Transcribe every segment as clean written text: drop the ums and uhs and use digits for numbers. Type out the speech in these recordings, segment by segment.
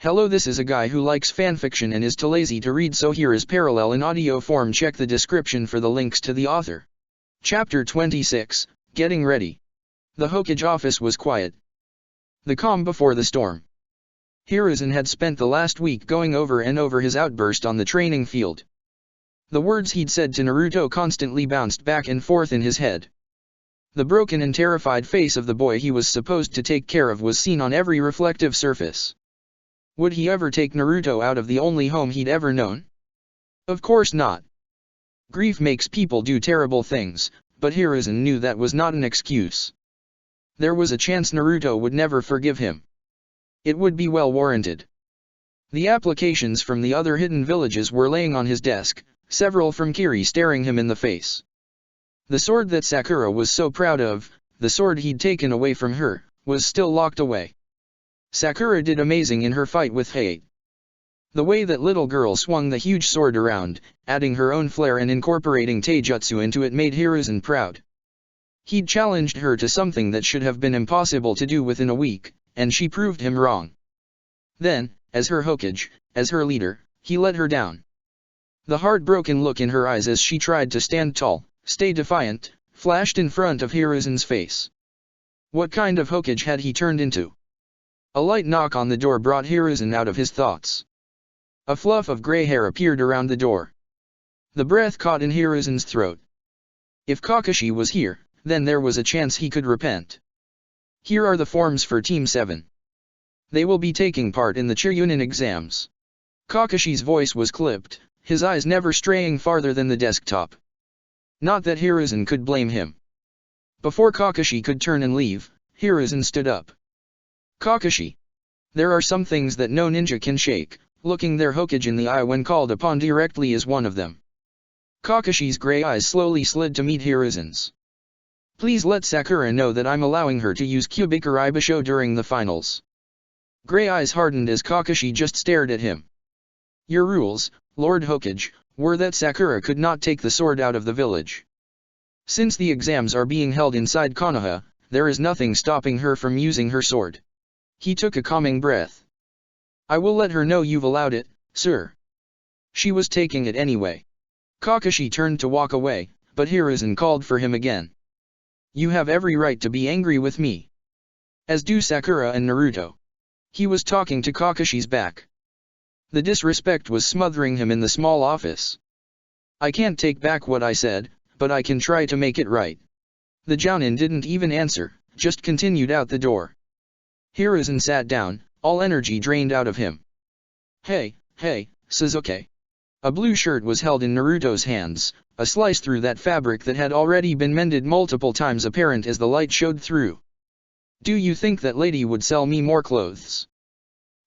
Hello, this is a guy who likes fanfiction and is too lazy to read, so here is parallel in audio form. Check the description for the links to the author. Chapter 26, Getting Ready. The Hokage office was quiet. The calm before the storm. Hiruzen had spent the last week going over and over his outburst on the training field. The words he'd said to Naruto constantly bounced back and forth in his head. The broken and terrified face of the boy he was supposed to take care of was seen on every reflective surface. Would he ever take Naruto out of the only home he'd ever known? Of course not. Grief makes people do terrible things, but Hiruzen knew that was not an excuse. There was a chance Naruto would never forgive him. It would be well warranted. The applications from the other hidden villages were laying on his desk, several from Kiri staring him in the face. The sword that Sakura was so proud of, the sword he'd taken away from her, was still locked away. Sakura did amazing in her fight with Hate. The way that little girl swung the huge sword around, adding her own flair and incorporating taijutsu into it, made Hiruzen proud. He'd challenged her to something that should have been impossible to do within a week, and she proved him wrong. Then, as her Hokage, as her leader, he let her down. The heartbroken look in her eyes as she tried to stand tall, stay defiant, flashed in front of Hiruzen's face. What kind of Hokage had he turned into? A light knock on the door brought Hiruzen out of his thoughts. A fluff of gray hair appeared around the door. The breath caught in Hiruzen's throat. If Kakashi was here, then there was a chance he could repent. Here are the forms for Team 7. They will be taking part in the Chunin exams. Kakashi's voice was clipped, his eyes never straying farther than the desktop. Not that Hiruzen could blame him. Before Kakashi could turn and leave, Hiruzen stood up. Kakashi. There are some things that no ninja can shake, looking their Hokage in the eye when called upon directly is one of them. Kakashi's gray eyes slowly slid to meet Hiruzen's. Please let Sakura know that I'm allowing her to use Kyubikurei Basho during the finals. Gray eyes hardened as Kakashi just stared at him. Your rules, Lord Hokage, were that Sakura could not take the sword out of the village. Since the exams are being held inside Konoha, there is nothing stopping her from using her sword. He took a calming breath. I will let her know you've allowed it, sir. She was taking it anyway. Kakashi turned to walk away, but Hiruzen called for him again. You have every right to be angry with me. As do Sakura and Naruto. He was talking to Kakashi's back. The disrespect was smothering him in the small office. I can't take back what I said, but I can try to make it right. The Jounin didn't even answer, just continued out the door. Hiruzen sat down, all energy drained out of him. Hey, Sasuke. A blue shirt was held in Naruto's hands, a slice through that fabric that had already been mended multiple times apparent as the light showed through. Do you think that lady would sell me more clothes?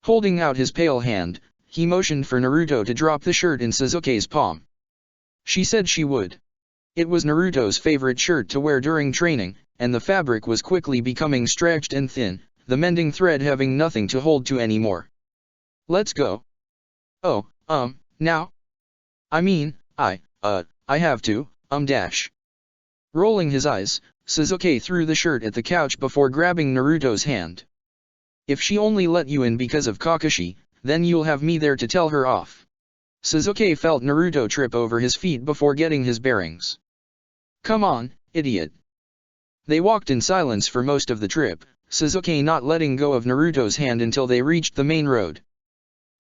Holding out his pale hand, he motioned for Naruto to drop the shirt in Sasuke's palm. She said she would. It was Naruto's favorite shirt to wear during training, and the fabric was quickly becoming stretched and thin, the mending thread having nothing to hold to anymore. Let's go. Oh, now? I mean, I have to, dash. Rolling his eyes, Sasuke threw the shirt at the couch before grabbing Naruto's hand. If she only let you in because of Kakashi, then you'll have me there to tell her off. Sasuke felt Naruto trip over his feet before getting his bearings. Come on, idiot. They walked in silence for most of the trip, Sasuke not letting go of Naruto's hand until they reached the main road.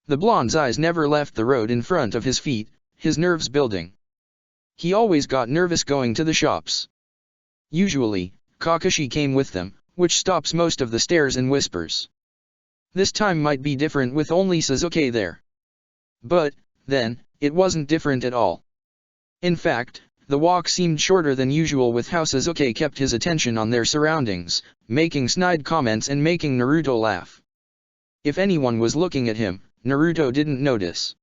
The blonde's eyes never left the road in front of his feet, his nerves building. He always got nervous going to the shops. Usually, Kakashi came with them, which stops most of the stares and whispers. This time might be different with only Sasuke there. But, then, it wasn't different at all. In fact, the walk seemed shorter than usual with how Sasuke kept his attention on their surroundings, making snide comments and making Naruto laugh. If anyone was looking at him, Naruto didn't notice.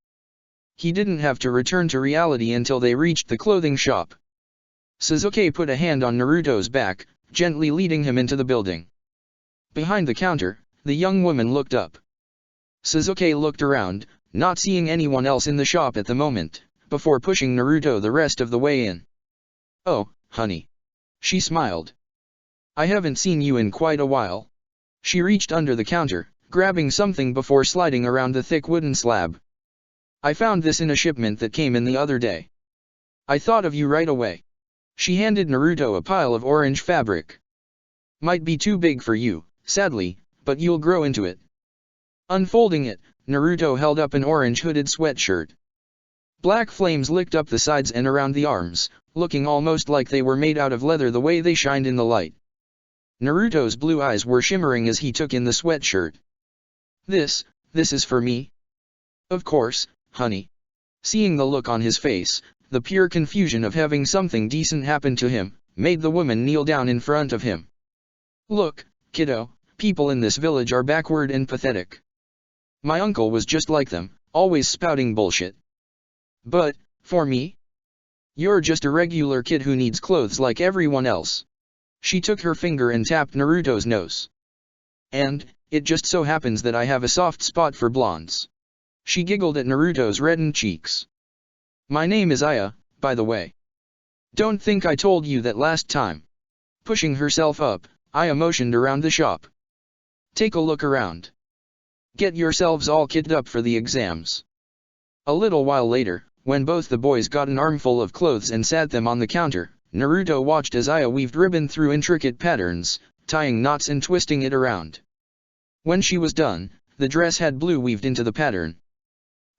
He didn't have to return to reality until they reached the clothing shop. Sasuke put a hand on Naruto's back, gently leading him into the building. Behind the counter, the young woman looked up. Sasuke looked around, not seeing anyone else in the shop at the moment, before pushing Naruto the rest of the way in. Oh, honey. She smiled. I haven't seen you in quite a while. She reached under the counter, grabbing something before sliding around the thick wooden slab. I found this in a shipment that came in the other day. I thought of you right away. She handed Naruto a pile of orange fabric. Might be too big for you, sadly, but you'll grow into it. Unfolding it, Naruto held up an orange hooded sweatshirt. Black flames licked up the sides and around the arms, looking almost like they were made out of leather the way they shined in the light. Naruto's blue eyes were shimmering as he took in the sweatshirt. This is for me? Of course, honey. Seeing the look on his face, the pure confusion of having something decent happen to him, made the woman kneel down in front of him. Look, kiddo, people in this village are backward and pathetic. My uncle was just like them, always spouting bullshit. But, for me? You're just a regular kid who needs clothes like everyone else. She took her finger and tapped Naruto's nose. And, it just so happens that I have a soft spot for blondes. She giggled at Naruto's reddened cheeks. My name is Aya, by the way. Don't think I told you that last time. Pushing herself up, Aya motioned around the shop. Take a look around. Get yourselves all kitted up for the exams. A little while later, when both the boys got an armful of clothes and sat them on the counter, Naruto watched as Aya weaved ribbon through intricate patterns, tying knots and twisting it around. When she was done, the dress had blue weaved into the pattern.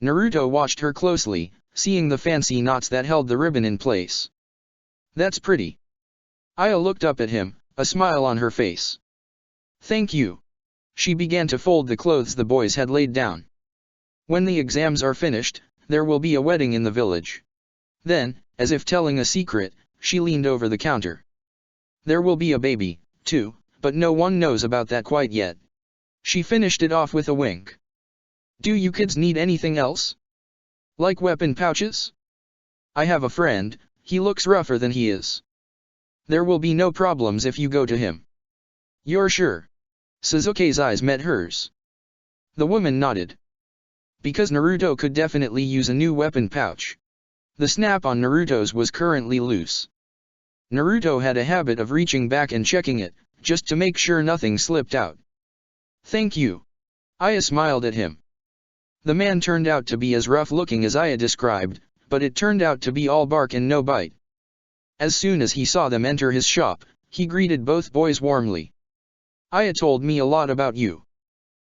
Naruto watched her closely, seeing the fancy knots that held the ribbon in place. That's pretty. Aya looked up at him, a smile on her face. Thank you. She began to fold the clothes the boys had laid down. When the exams are finished, there will be a wedding in the village. Then, as if telling a secret, she leaned over the counter. There will be a baby, too, but no one knows about that quite yet. She finished it off with a wink. Do you kids need anything else? Like weapon pouches? I have a friend, he looks rougher than he is. There will be no problems if you go to him. You're sure? Sasuke's eyes met hers. The woman nodded. Because Naruto could definitely use a new weapon pouch. The snap on Naruto's was currently loose. Naruto had a habit of reaching back and checking it, just to make sure nothing slipped out. Thank you. Aya smiled at him. The man turned out to be as rough-looking as Aya described, but it turned out to be all bark and no bite. As soon as he saw them enter his shop, he greeted both boys warmly. Aya told me a lot about you.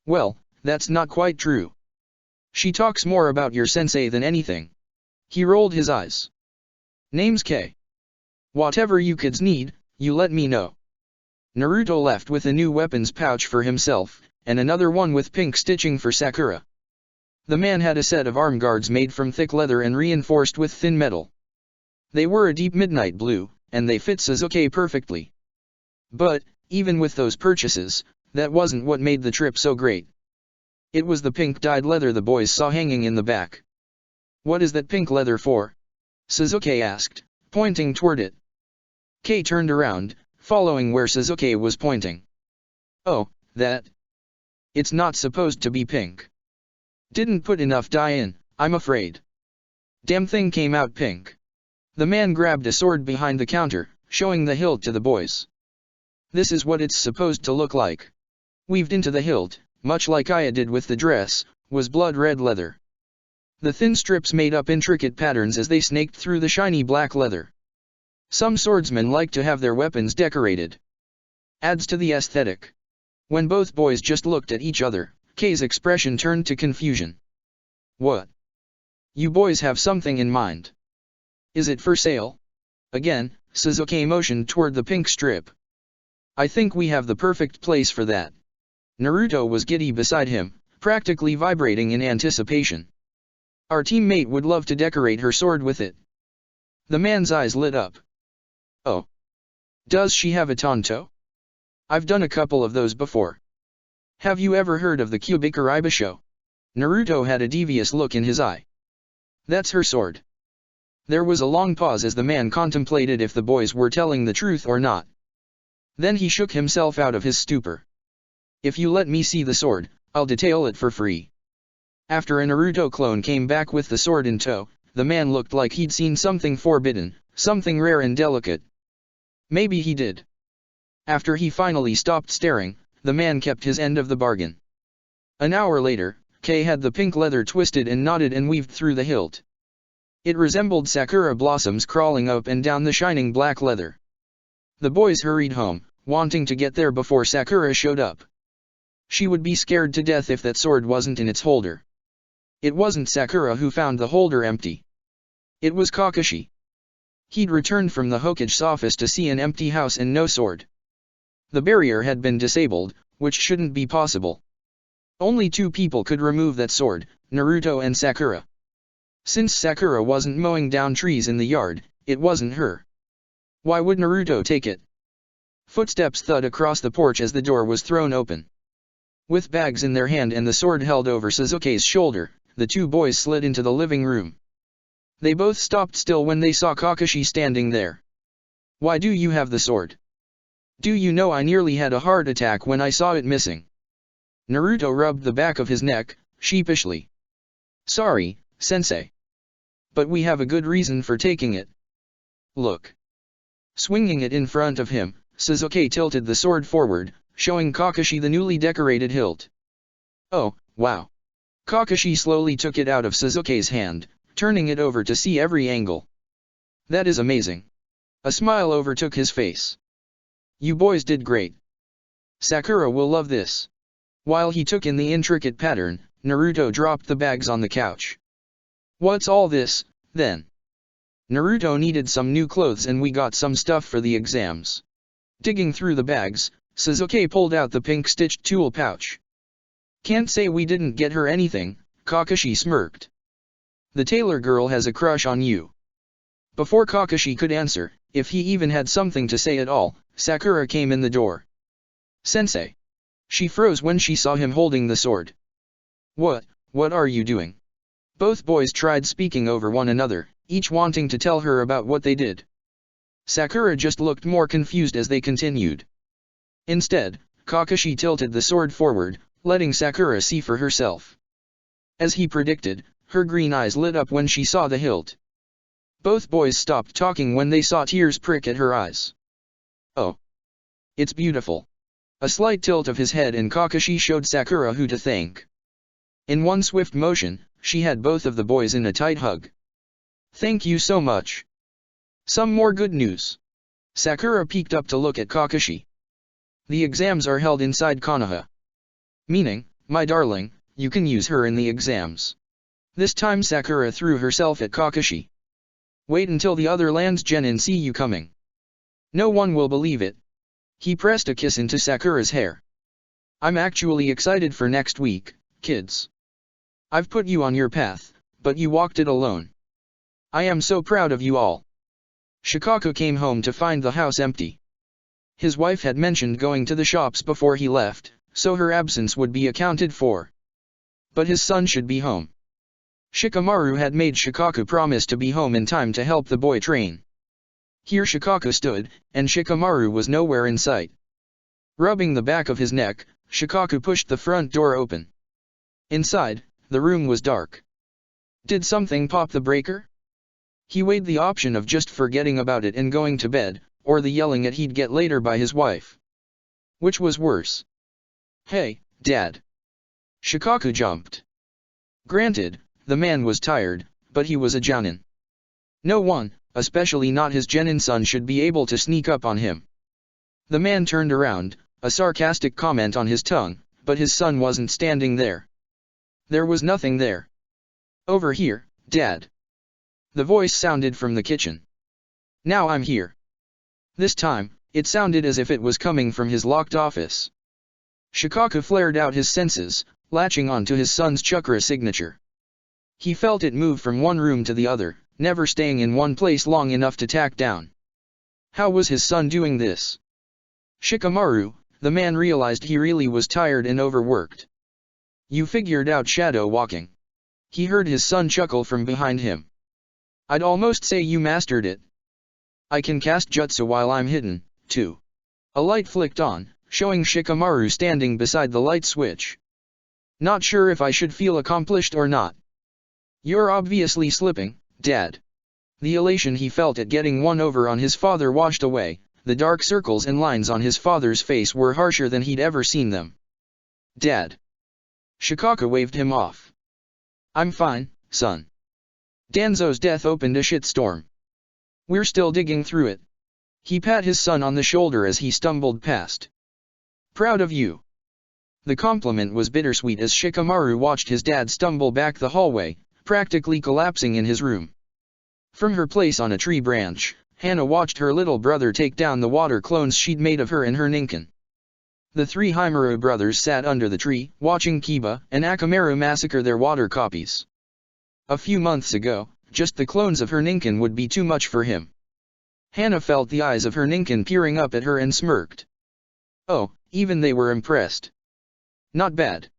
Well, that's not quite true. She talks more about your sensei than anything. He rolled his eyes. Name's K. Whatever you kids need, you let me know. Naruto left with a new weapons pouch for himself, and another one with pink stitching for Sakura. The man had a set of arm guards made from thick leather and reinforced with thin metal. They were a deep midnight blue, and they fit Sasuke perfectly. But, even with those purchases, that wasn't what made the trip so great. It was the pink dyed leather the boys saw hanging in the back. What is that pink leather for? Sasuke asked, pointing toward it. Kei turned around, following where Sasuke was pointing. Oh, that. It's not supposed to be pink. Didn't put enough dye in, I'm afraid. Damn thing came out pink. The man grabbed a sword behind the counter, showing the hilt to the boys. This is what it's supposed to look like. Weaved into the hilt, much like Aya did with the dress, was blood red leather. The thin strips made up intricate patterns as they snaked through the shiny black leather. Some swordsmen like to have their weapons decorated. Adds to the aesthetic. When both boys just looked at each other, Kei's expression turned to confusion. What? You boys have something in mind. Is it for sale? Again, Sasuke motioned toward the pink strip. I think we have the perfect place for that. Naruto was giddy beside him, practically vibrating in anticipation. Our teammate would love to decorate her sword with it. The man's eyes lit up. Oh. Does she have a tanto? I've done a couple of those before. Have you ever heard of the Kyubikaribasho? Naruto had a devious look in his eye. That's her sword. There was a long pause as the man contemplated if the boys were telling the truth or not. Then he shook himself out of his stupor. If you let me see the sword, I'll detail it for free. After a Naruto clone came back with the sword in tow, the man looked like he'd seen something forbidden, something rare and delicate. Maybe he did. After he finally stopped staring, the man kept his end of the bargain. An hour later, Kei had the pink leather twisted and knotted and weaved through the hilt. It resembled sakura blossoms crawling up and down the shining black leather. The boys hurried home, wanting to get there before Sakura showed up. She would be scared to death if that sword wasn't in its holder. It wasn't Sakura who found the holder empty. It was Kakashi. He'd returned from the Hokage's office to see an empty house and no sword. The barrier had been disabled, which shouldn't be possible. Only 2 people could remove that sword, Naruto and Sakura. Since Sakura wasn't mowing down trees in the yard, it wasn't her. Why would Naruto take it? Footsteps thud across the porch as the door was thrown open. With bags in their hand and the sword held over Sasuke's shoulder, the 2 boys slid into the living room. They both stopped still when they saw Kakashi standing there. Why do you have the sword? Do you know I nearly had a heart attack when I saw it missing? Naruto rubbed the back of his neck, sheepishly. Sorry, sensei. But we have a good reason for taking it. Look. Swinging it in front of him, Sasuke tilted the sword forward, showing Kakashi the newly decorated hilt. Oh, wow. Kakashi slowly took it out of Sasuke's hand, turning it over to see every angle. That is amazing. A smile overtook his face. You boys did great. Sakura will love this. While he took in the intricate pattern, Naruto dropped the bags on the couch. What's all this, then? Naruto needed some new clothes and we got some stuff for the exams. Digging through the bags, Sasuke pulled out the pink-stitched tool pouch. Can't say we didn't get her anything, Kakashi smirked. The tailor girl has a crush on you. Before Kakashi could answer, if he even had something to say at all, Sakura came in the door. Sensei. She froze when she saw him holding the sword. What are you doing? Both boys tried speaking over one another, each wanting to tell her about what they did. Sakura just looked more confused as they continued. Instead, Kakashi tilted the sword forward, letting Sakura see for herself. As he predicted, her green eyes lit up when she saw the hilt. Both boys stopped talking when they saw tears prick at her eyes. Oh. It's beautiful. A slight tilt of his head and Kakashi showed Sakura who to thank. In one swift motion, she had both of the boys in a tight hug. Thank you so much. Some more good news. Sakura peeked up to look at Kakashi. The exams are held inside Konoha. Meaning, my darling, you can use her in the exams. This time Sakura threw herself at Kakashi. Wait until the other land's genin see you coming. No one will believe it. He pressed a kiss into Sakura's hair. I'm actually excited for next week, kids. I've put you on your path, but you walked it alone. I am so proud of you all. Shikaku came home to find the house empty. His wife had mentioned going to the shops before he left, so her absence would be accounted for. But his son should be home. Shikamaru had made Shikaku promise to be home in time to help the boy train. Here Shikaku stood, and Shikamaru was nowhere in sight. Rubbing the back of his neck, Shikaku pushed the front door open. Inside, the room was dark. Did something pop the breaker? He weighed the option of just forgetting about it and going to bed, or the yelling at he'd get later by his wife. Which was worse? Hey, Dad. Shikaku jumped. Granted, the man was tired, but he was a Jounin. No one, especially not his genin son, should be able to sneak up on him. The man turned around, a sarcastic comment on his tongue, but his son wasn't standing there. There was nothing there. Over here, Dad. The voice sounded from the kitchen. Now I'm here. This time, it sounded as if it was coming from his locked office. Shikaku flared out his senses, latching on to his son's chakra signature. He felt it move from one room to the other, never staying in one place long enough to tack down. How was his son doing this? Shikamaru, the man realized he really was tired and overworked. You figured out shadow walking. He heard his son chuckle from behind him. I'd almost say you mastered it. I can cast jutsu while I'm hidden, too. A light flicked on, showing Shikamaru standing beside the light switch. Not sure if I should feel accomplished or not. You're obviously slipping, Dad. The elation he felt at getting one over on his father washed away. The dark circles and lines on his father's face were harsher than he'd ever seen them. Dad. Shikaka waved him off. I'm fine, son. Danzo's death opened a shitstorm. We're still digging through it. He pat his son on the shoulder as he stumbled past. Proud of you. The compliment was bittersweet as Shikamaru watched his dad stumble back the hallway, practically collapsing in his room. From her place on a tree branch, Hana watched her little brother take down the water clones she'd made of her and her Ninken. The three Himuro brothers sat under the tree, watching Kiba and Akamaru massacre their water copies. A few months ago, just the clones of her Ninken would be too much for him. Hana felt the eyes of her Ninken peering up at her and smirked. Oh, even they were impressed. Not bad.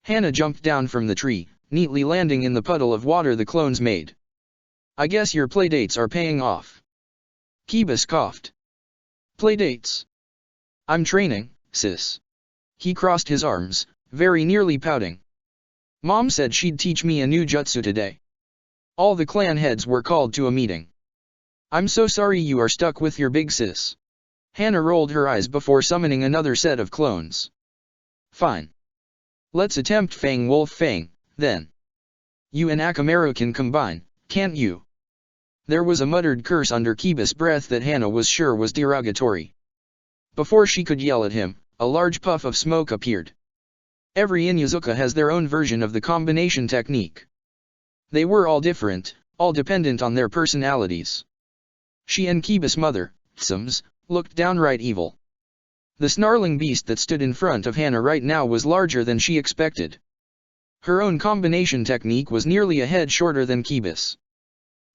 Hana jumped down from the tree, neatly landing in the puddle of water the clones made. I guess your playdates are paying off. Kiba scoffed. Playdates? I'm training, sis. He crossed his arms, very nearly pouting. Mom said she'd teach me a new jutsu today. All the clan heads were called to a meeting. I'm so sorry you are stuck with your big sis. Hana rolled her eyes before summoning another set of clones. Fine. Let's attempt Fang Wolf Fang, then. You and Akamaru can combine, can't you? There was a muttered curse under Kiba's breath that Hana was sure was derogatory. Before she could yell at him, a large puff of smoke appeared. Every Inuzuka has their own version of the combination technique. They were all different, all dependent on their personalities. She and Kiba's mother, Tsums, looked downright evil. The snarling beast that stood in front of Hana right now was larger than she expected. Her own combination technique was nearly a head shorter than Kiba's.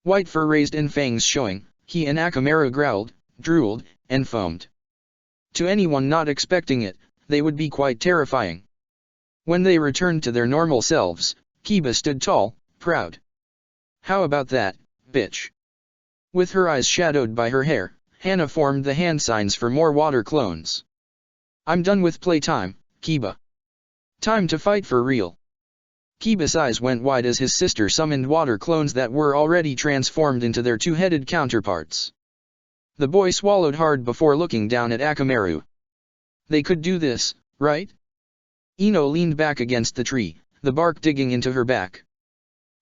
White fur raised and fangs showing, he and Akamaru growled, drooled, and foamed. To anyone not expecting it, they would be quite terrifying. When they returned to their normal selves, Kiba stood tall, proud. How about that, bitch? With her eyes shadowed by her hair, Hana formed the hand signs for more water clones. I'm done with playtime, Kiba. Time to fight for real. Kiba's eyes went wide as his sister summoned water clones that were already transformed into their two-headed counterparts. The boy swallowed hard before looking down at Akamaru. They could do this, right? Ino leaned back against the tree, the bark digging into her back.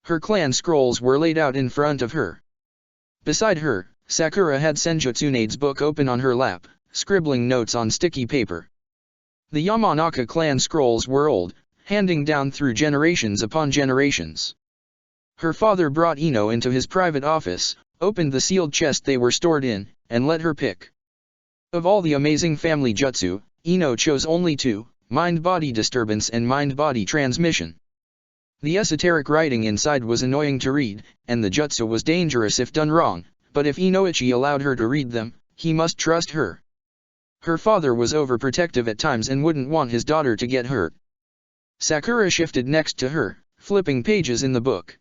Her clan scrolls were laid out in front of her. Beside her, Sakura had Senjutsunade's book open on her lap, scribbling notes on sticky paper. The Yamanaka clan scrolls were old, handing down through generations upon generations. Her father brought Ino into his private office, opened the sealed chest they were stored in, and let her pick. Of all the amazing family jutsu, Ino chose only two, mind-body disturbance and mind-body transmission. The esoteric writing inside was annoying to read, and the jutsu was dangerous if done wrong, but if Inoichi allowed her to read them, he must trust her. Her father was overprotective at times and wouldn't want his daughter to get hurt. Sakura shifted next to her, flipping pages in the book.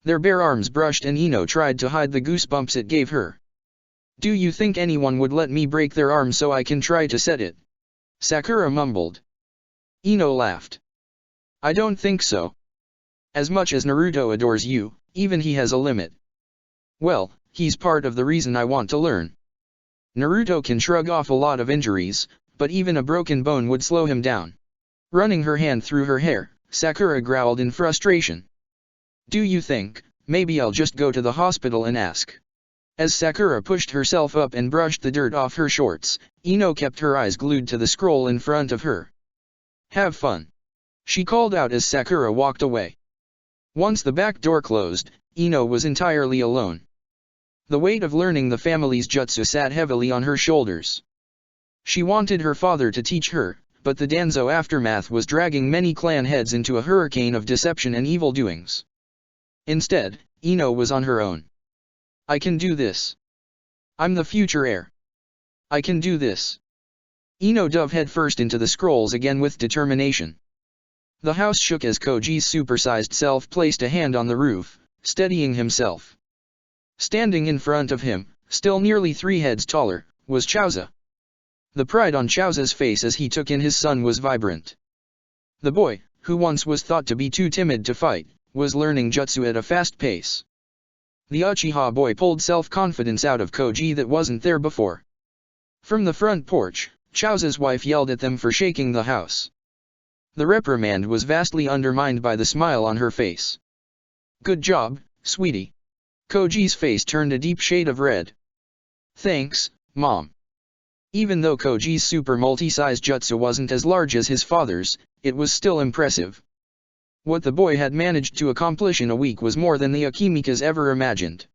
Their bare arms brushed and Ino tried to hide the goosebumps it gave her. Do you think anyone would let me break their arm so I can try to set it? Sakura mumbled. Ino laughed. I don't think so. As much as Naruto adores you, even he has a limit. Well, he's part of the reason I want to learn. Naruto can shrug off a lot of injuries, but even a broken bone would slow him down. Running her hand through her hair, Sakura growled in frustration. Do you think, maybe I'll just go to the hospital and ask? As Sakura pushed herself up and brushed the dirt off her shorts, Ino kept her eyes glued to the scroll in front of her. Have fun. She called out as Sakura walked away. Once the back door closed, Ino was entirely alone. The weight of learning the family's jutsu sat heavily on her shoulders. She wanted her father to teach her, but the Danzo aftermath was dragging many clan heads into a hurricane of deception and evil doings. Instead, Ino was on her own. I can do this. I'm the future heir. I can do this. Ino dove headfirst into the scrolls again with determination. The house shook as Koji's supersized self placed a hand on the roof, steadying himself. Standing in front of him, still nearly 3 heads taller, was Chauza. The pride on Chauza's face as he took in his son was vibrant. The boy, who once was thought to be too timid to fight, was learning jutsu at a fast pace. The Uchiha boy pulled self-confidence out of Koji that wasn't there before. From the front porch, Chauza's wife yelled at them for shaking the house. The reprimand was vastly undermined by the smile on her face. "Good job, sweetie." Koji's face turned a deep shade of red. "Thanks, Mom." Even though Koji's super multi-size jutsu wasn't as large as his father's, it was still impressive. What the boy had managed to accomplish in a week was more than the Akimikas ever imagined.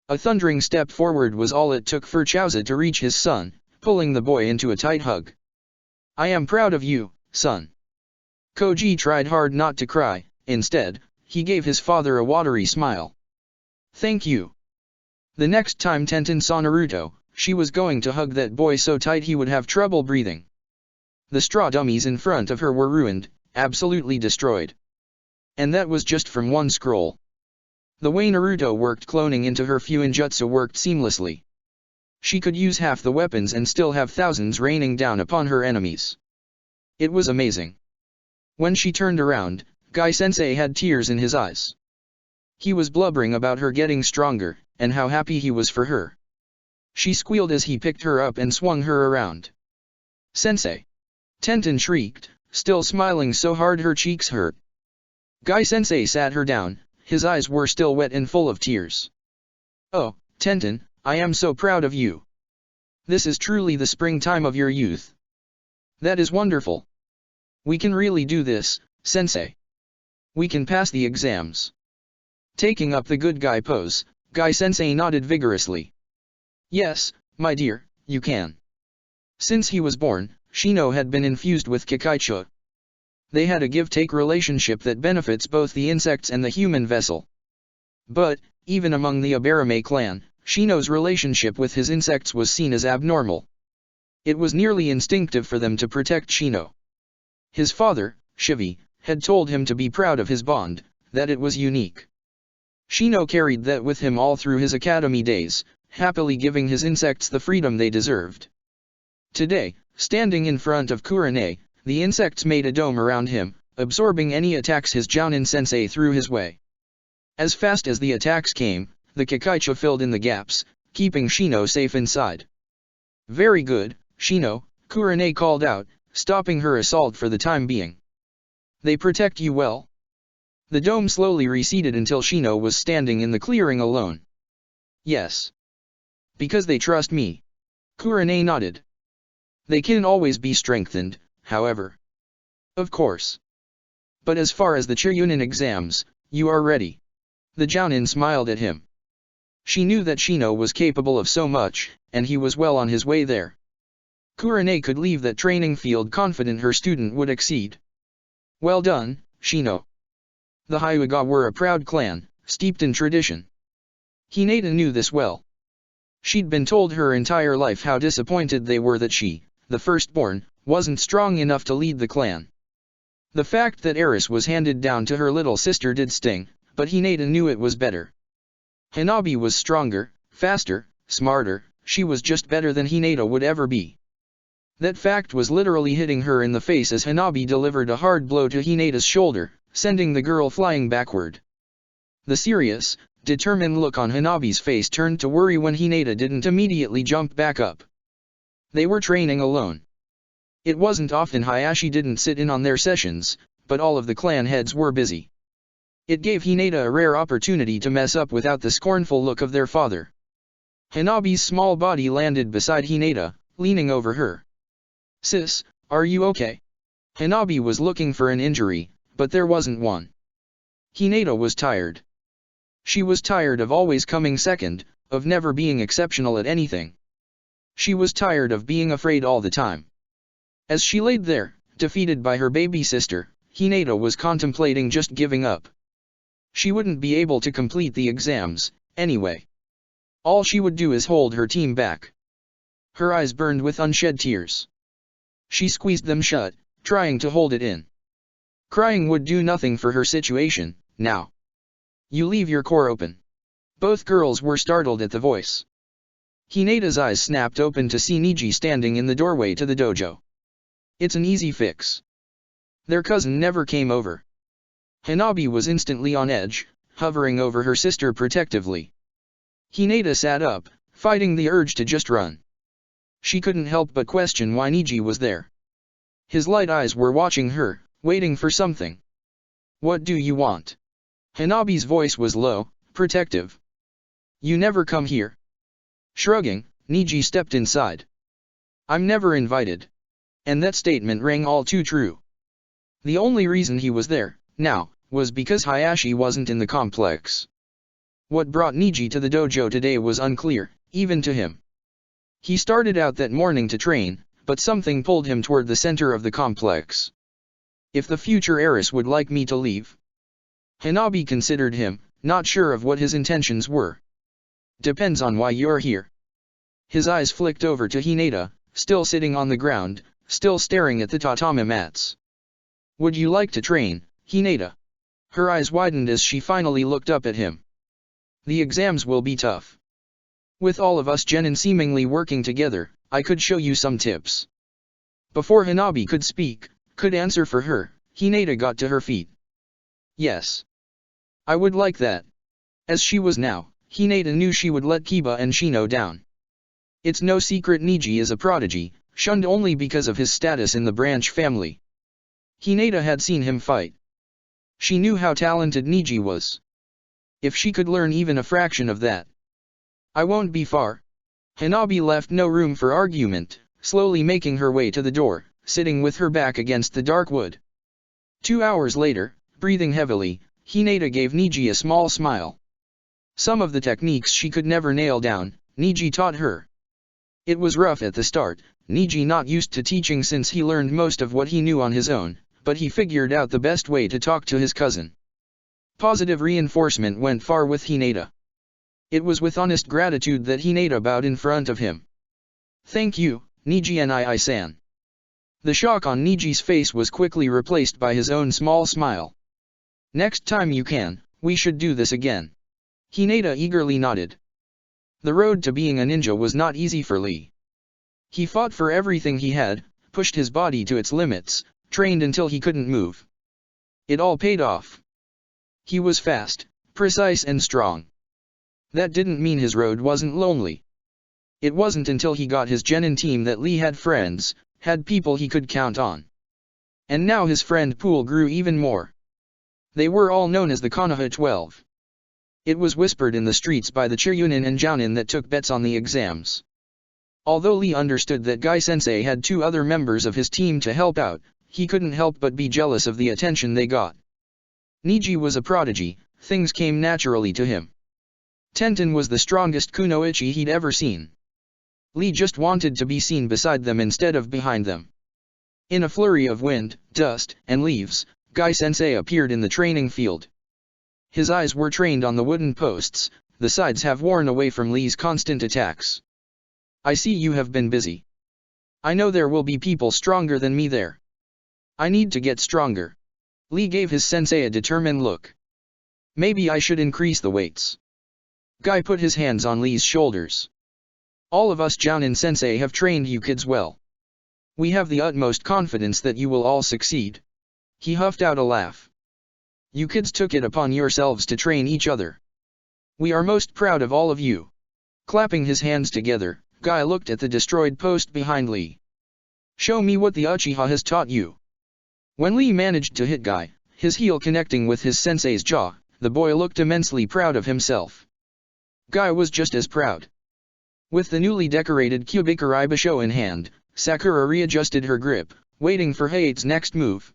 A thundering step forward was all it took for Chaozu to reach his son, pulling the boy into a tight hug. "I am proud of you, son." Koji tried hard not to cry. Instead, he gave his father a watery smile. "Thank you." The next time Tenten saw Naruto, she was going to hug that boy so tight he would have trouble breathing. The straw dummies in front of her were ruined, absolutely destroyed. And that was just from one scroll. The way Naruto worked cloning into her Fuinjutsu worked seamlessly. She could use half the weapons and still have thousands raining down upon her enemies. It was amazing. When she turned around, Guy-sensei had tears in his eyes. He was blubbering about her getting stronger, and how happy he was for her. She squealed as he picked her up and swung her around. "Sensei!" Tenten shrieked, still smiling so hard her cheeks hurt. Guy-sensei sat her down, his eyes were still wet and full of tears. "Oh, Tenten, I am so proud of you. This is truly the springtime of your youth. That is wonderful. We can really do this, Sensei. We can pass the exams." Taking up the good guy pose, Guy-sensei nodded vigorously. "Yes, my dear, you can." Since he was born, Shino had been infused with Kikaicho. They had a give-take relationship that benefits both the insects and the human vessel. But, even among the Abarame clan, Shino's relationship with his insects was seen as abnormal. It was nearly instinctive for them to protect Shino. His father, Shivi, had told him to be proud of his bond, that it was unique. Shino carried that with him all through his academy days, happily giving his insects the freedom they deserved. Today, standing in front of Kurane, the insects made a dome around him, absorbing any attacks his Jounin-sensei threw his way. As fast as the attacks came, the Kikaicho filled in the gaps, keeping Shino safe inside. "Very good, Shino," Kurane called out, stopping her assault for the time being. "They protect you well." The dome slowly receded until Shino was standing in the clearing alone. "Yes. Because they trust me." Kurane nodded. "They can always be strengthened, however." "Of course. But as far as the Chunin exams, you are ready." The Jounin smiled at him. She knew that Shino was capable of so much, and he was well on his way there. Kurane could leave that training field confident her student would exceed. "Well done, Shino." The Hyuga were a proud clan, steeped in tradition. Hinata knew this well. She'd been told her entire life how disappointed they were that she, the firstborn, wasn't strong enough to lead the clan. The fact that Eris was handed down to her little sister did sting, but Hinata knew it was better. Hanabi was stronger, faster, smarter, she was just better than Hinata would ever be. That fact was literally hitting her in the face as Hanabi delivered a hard blow to Hinata's shoulder, sending the girl flying backward. The serious, determined look on Hanabi's face turned to worry when Hinata didn't immediately jump back up. They were training alone. It wasn't often Hayashi didn't sit in on their sessions, but all of the clan heads were busy. It gave Hinata a rare opportunity to mess up without the scornful look of their father. Hanabi's small body landed beside Hinata, leaning over her. "Sis, are you okay?" Hanabi was looking for an injury, but there wasn't one. Hinata was tired. She was tired of always coming second, of never being exceptional at anything. She was tired of being afraid all the time. As she laid there, defeated by her baby sister, Hinata was contemplating just giving up. She wouldn't be able to complete the exams, anyway. All she would do is hold her team back. Her eyes burned with unshed tears. She squeezed them shut, trying to hold it in. Crying would do nothing for her situation, now. "You leave your core open." Both girls were startled at the voice. Hinata's eyes snapped open to see Niji standing in the doorway to the dojo. "It's an easy fix." Their cousin never came over. Hanabi was instantly on edge, hovering over her sister protectively. Hinata sat up, fighting the urge to just run. She couldn't help but question why Niji was there. His light eyes were watching her, waiting for something. What do you want? Hanabi's voice was low, protective. You never come here. Shrugging, Niji stepped inside. I'm never invited. And that statement rang all too true. The only reason he was there, now, was because Hayashi wasn't in the complex. What brought Niji to the dojo today was unclear, even to him. He started out that morning to train, but something pulled him toward the center of the complex. If the future heiress would like me to leave? Hanabi considered him, not sure of what his intentions were. Depends on why you're here. His eyes flicked over to Hinata, still sitting on the ground, still staring at the tatami mats. Would you like to train, Hinata? Her eyes widened as she finally looked up at him. The exams will be tough. With all of us genin seemingly working together, I could show you some tips. Before Hanabi could speak, could answer for her, Hinata got to her feet. Yes. I would like that. As she was now, Hinata knew she would let Kiba and Shino down. It's no secret Niji is a prodigy, shunned only because of his status in the branch family. Hinata had seen him fight. She knew how talented Niji was. If she could learn even a fraction of that. I won't be far. Hanabi left no room for argument, slowly making her way to the door, sitting with her back against the dark wood. 2 hours later, breathing heavily, Hinata gave Niji a small smile. Some of the techniques she could never nail down, Niji taught her. It was rough at the start, Niji not used to teaching since he learned most of what he knew on his own, but he figured out the best way to talk to his cousin. Positive reinforcement went far with Hinata. It was with honest gratitude that Hinata bowed in front of him. Thank you, Niji Nii-san. The shock on Niji's face was quickly replaced by his own small smile. Next time you can, we should do this again. Hinata eagerly nodded. The road to being a ninja was not easy for Lee. He fought for everything he had, pushed his body to its limits, trained until he couldn't move. It all paid off. He was fast, precise and strong. That didn't mean his road wasn't lonely. It wasn't until he got his genin team that Lee had friends, had people he could count on. And now his friend pool grew even more. They were all known as the Konoha 12. It was whispered in the streets by the Chiryunin and Jounin that took bets on the exams. Although Lee understood that Guy-sensei had 2 other members of his team to help out, he couldn't help but be jealous of the attention they got. Niji was a prodigy, things came naturally to him. Tenten was the strongest kunoichi he'd ever seen. Lee just wanted to be seen beside them instead of behind them. In a flurry of wind, dust, and leaves, Guy-sensei appeared in the training field. His eyes were trained on the wooden posts, the sides have worn away from Lee's constant attacks. I see you have been busy. I know there will be people stronger than me there. I need to get stronger. Lee gave his sensei a determined look. Maybe I should increase the weights. Guy put his hands on Lee's shoulders. All of us Jounin sensei have trained you kids well. We have the utmost confidence that you will all succeed. He huffed out a laugh. You kids took it upon yourselves to train each other. We are most proud of all of you. Clapping his hands together, Guy looked at the destroyed post behind Lee. Show me what the Uchiha has taught you. When Lee managed to hit Guy, his heel connecting with his sensei's jaw, the boy looked immensely proud of himself. Guy was just as proud. With the newly decorated Kyubikarei Basho in hand, Sakura readjusted her grip, waiting for Hayate's next move.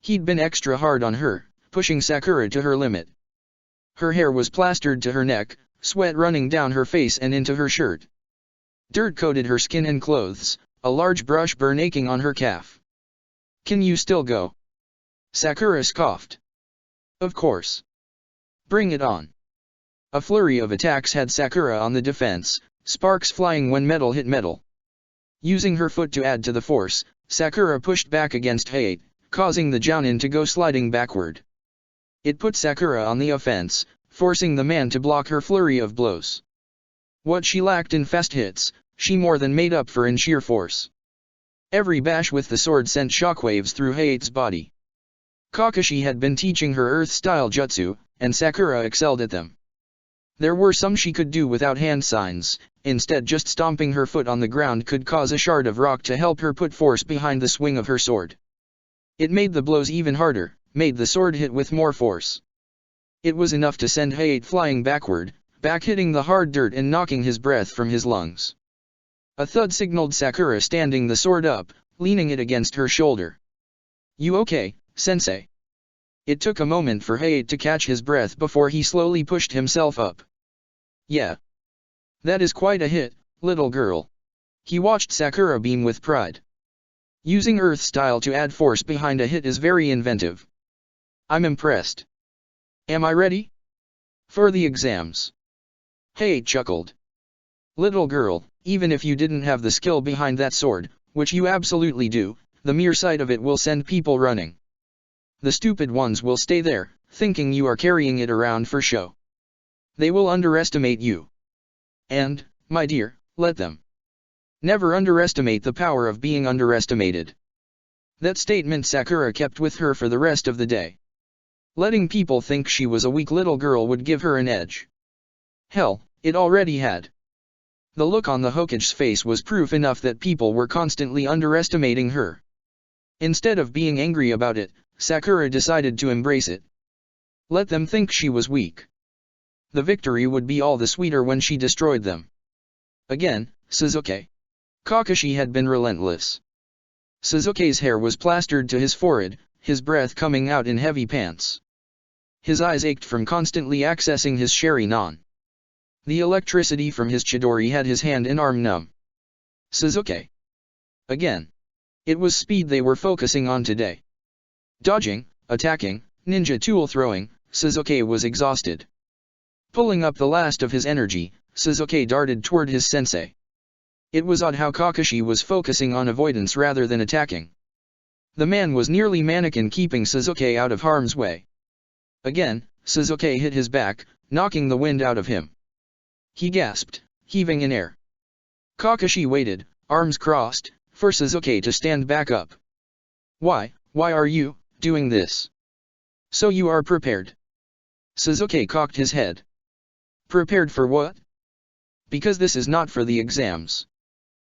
He'd been extra hard on her, pushing Sakura to her limit. Her hair was plastered to her neck, sweat running down her face and into her shirt. Dirt coated her skin and clothes, a large brush burn aching on her calf. Can you still go? Sakura scoffed. Of course. Bring it on. A flurry of attacks had Sakura on the defense, sparks flying when metal hit metal. Using her foot to add to the force, Sakura pushed back against Hayate, causing the Jounin to go sliding backward. It put Sakura on the offense, forcing the man to block her flurry of blows. What she lacked in fast hits, she more than made up for in sheer force. Every bash with the sword sent shockwaves through Hayate's body. Kakashi had been teaching her earth-style jutsu, and Sakura excelled at them. There were some she could do without hand signs, instead just stomping her foot on the ground could cause a shard of rock to help her put force behind the swing of her sword. It made the blows even harder, made the sword hit with more force. It was enough to send Hayate flying backward, back hitting the hard dirt and knocking his breath from his lungs. A thud signaled Sakura standing the sword up, leaning it against her shoulder. "You okay, sensei?" It took a moment for Hayate to catch his breath before he slowly pushed himself up. "Yeah. That is quite a hit, little girl." He watched Sakura beam with pride. Using Earth style to add force behind a hit is very inventive. "I'm impressed. Am I ready for the exams?" Hayate chuckled. "Little girl, even if you didn't have the skill behind that sword, which you absolutely do, the mere sight of it will send people running. The stupid ones will stay there, thinking you are carrying it around for show. They will underestimate you. And, my dear, let them. Never underestimate the power of being underestimated." That statement Sakura kept with her for the rest of the day. Letting people think she was a weak little girl would give her an edge. Hell, it already had. The look on the Hokage's face was proof enough that people were constantly underestimating her. Instead of being angry about it, Sakura decided to embrace it. Let them think she was weak. The victory would be all the sweeter when she destroyed them. Again, Sasuke. Kakashi had been relentless. Sasuke's hair was plastered to his forehead, his breath coming out in heavy pants. His eyes ached from constantly accessing his Sharingan. The electricity from his Chidori had his hand and arm numb. Sasuke. Again. It was speed they were focusing on today. Dodging, attacking, ninja tool throwing, Sasuke was exhausted. Pulling up the last of his energy, Sasuke darted toward his sensei. It was odd how Kakashi was focusing on avoidance rather than attacking. The man was nearly mannequin keeping Sasuke out of harm's way. Again, Sasuke hit his back, knocking the wind out of him. He gasped, heaving in air. Kakashi waited, arms crossed, for Sasuke to stand back up. Why are you doing this? So you are prepared?" Sasuke cocked his head. "Prepared for what?" "Because this is not for the exams."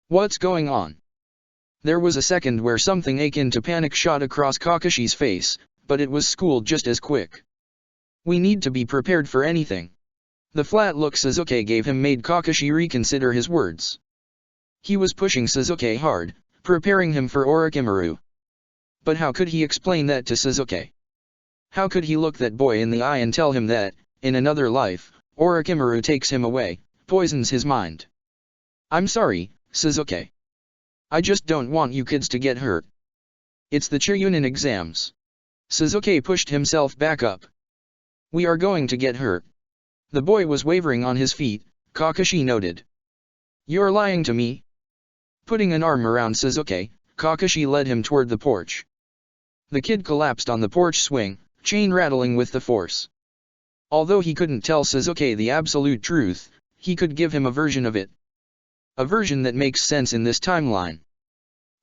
"What's going on?" There was a second where something akin to panic shot across Kakashi's face, but it was schooled just as quick. "We need to be prepared for anything." The flat look Sasuke gave him made Kakashi reconsider his words. He was pushing Sasuke hard, preparing him for Orochimaru. But how could he explain that to Sasuke? How could he look that boy in the eye and tell him that, in another life, Orochimaru takes him away, poisons his mind? "I'm sorry, Sasuke. I just don't want you kids to get hurt. It's the Chunin exams." Sasuke pushed himself back up. "We are going to get hurt." The boy was wavering on his feet, Kakashi noted. "You're lying to me?" Putting an arm around Sasuke, Kakashi led him toward the porch. The kid collapsed on the porch swing, chain rattling with the force. Although he couldn't tell Sasuke the absolute truth, he could give him a version of it. A version that makes sense in this timeline.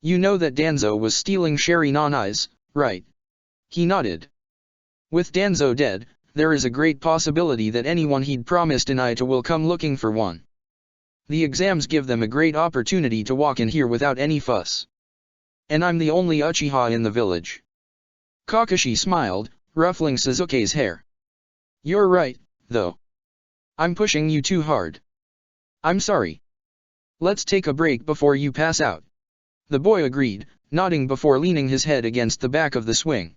"You know that Danzo was stealing Sharingan eyes, right?" He nodded. "With Danzo dead, there is a great possibility that anyone he'd promised an eye to will come looking for one. The exams give them a great opportunity to walk in here without any fuss. And I'm the only Uchiha in the village." Kakashi smiled, ruffling Sasuke's hair. "You're right, though. I'm pushing you too hard. I'm sorry. Let's take a break before you pass out." The boy agreed, nodding before leaning his head against the back of the swing.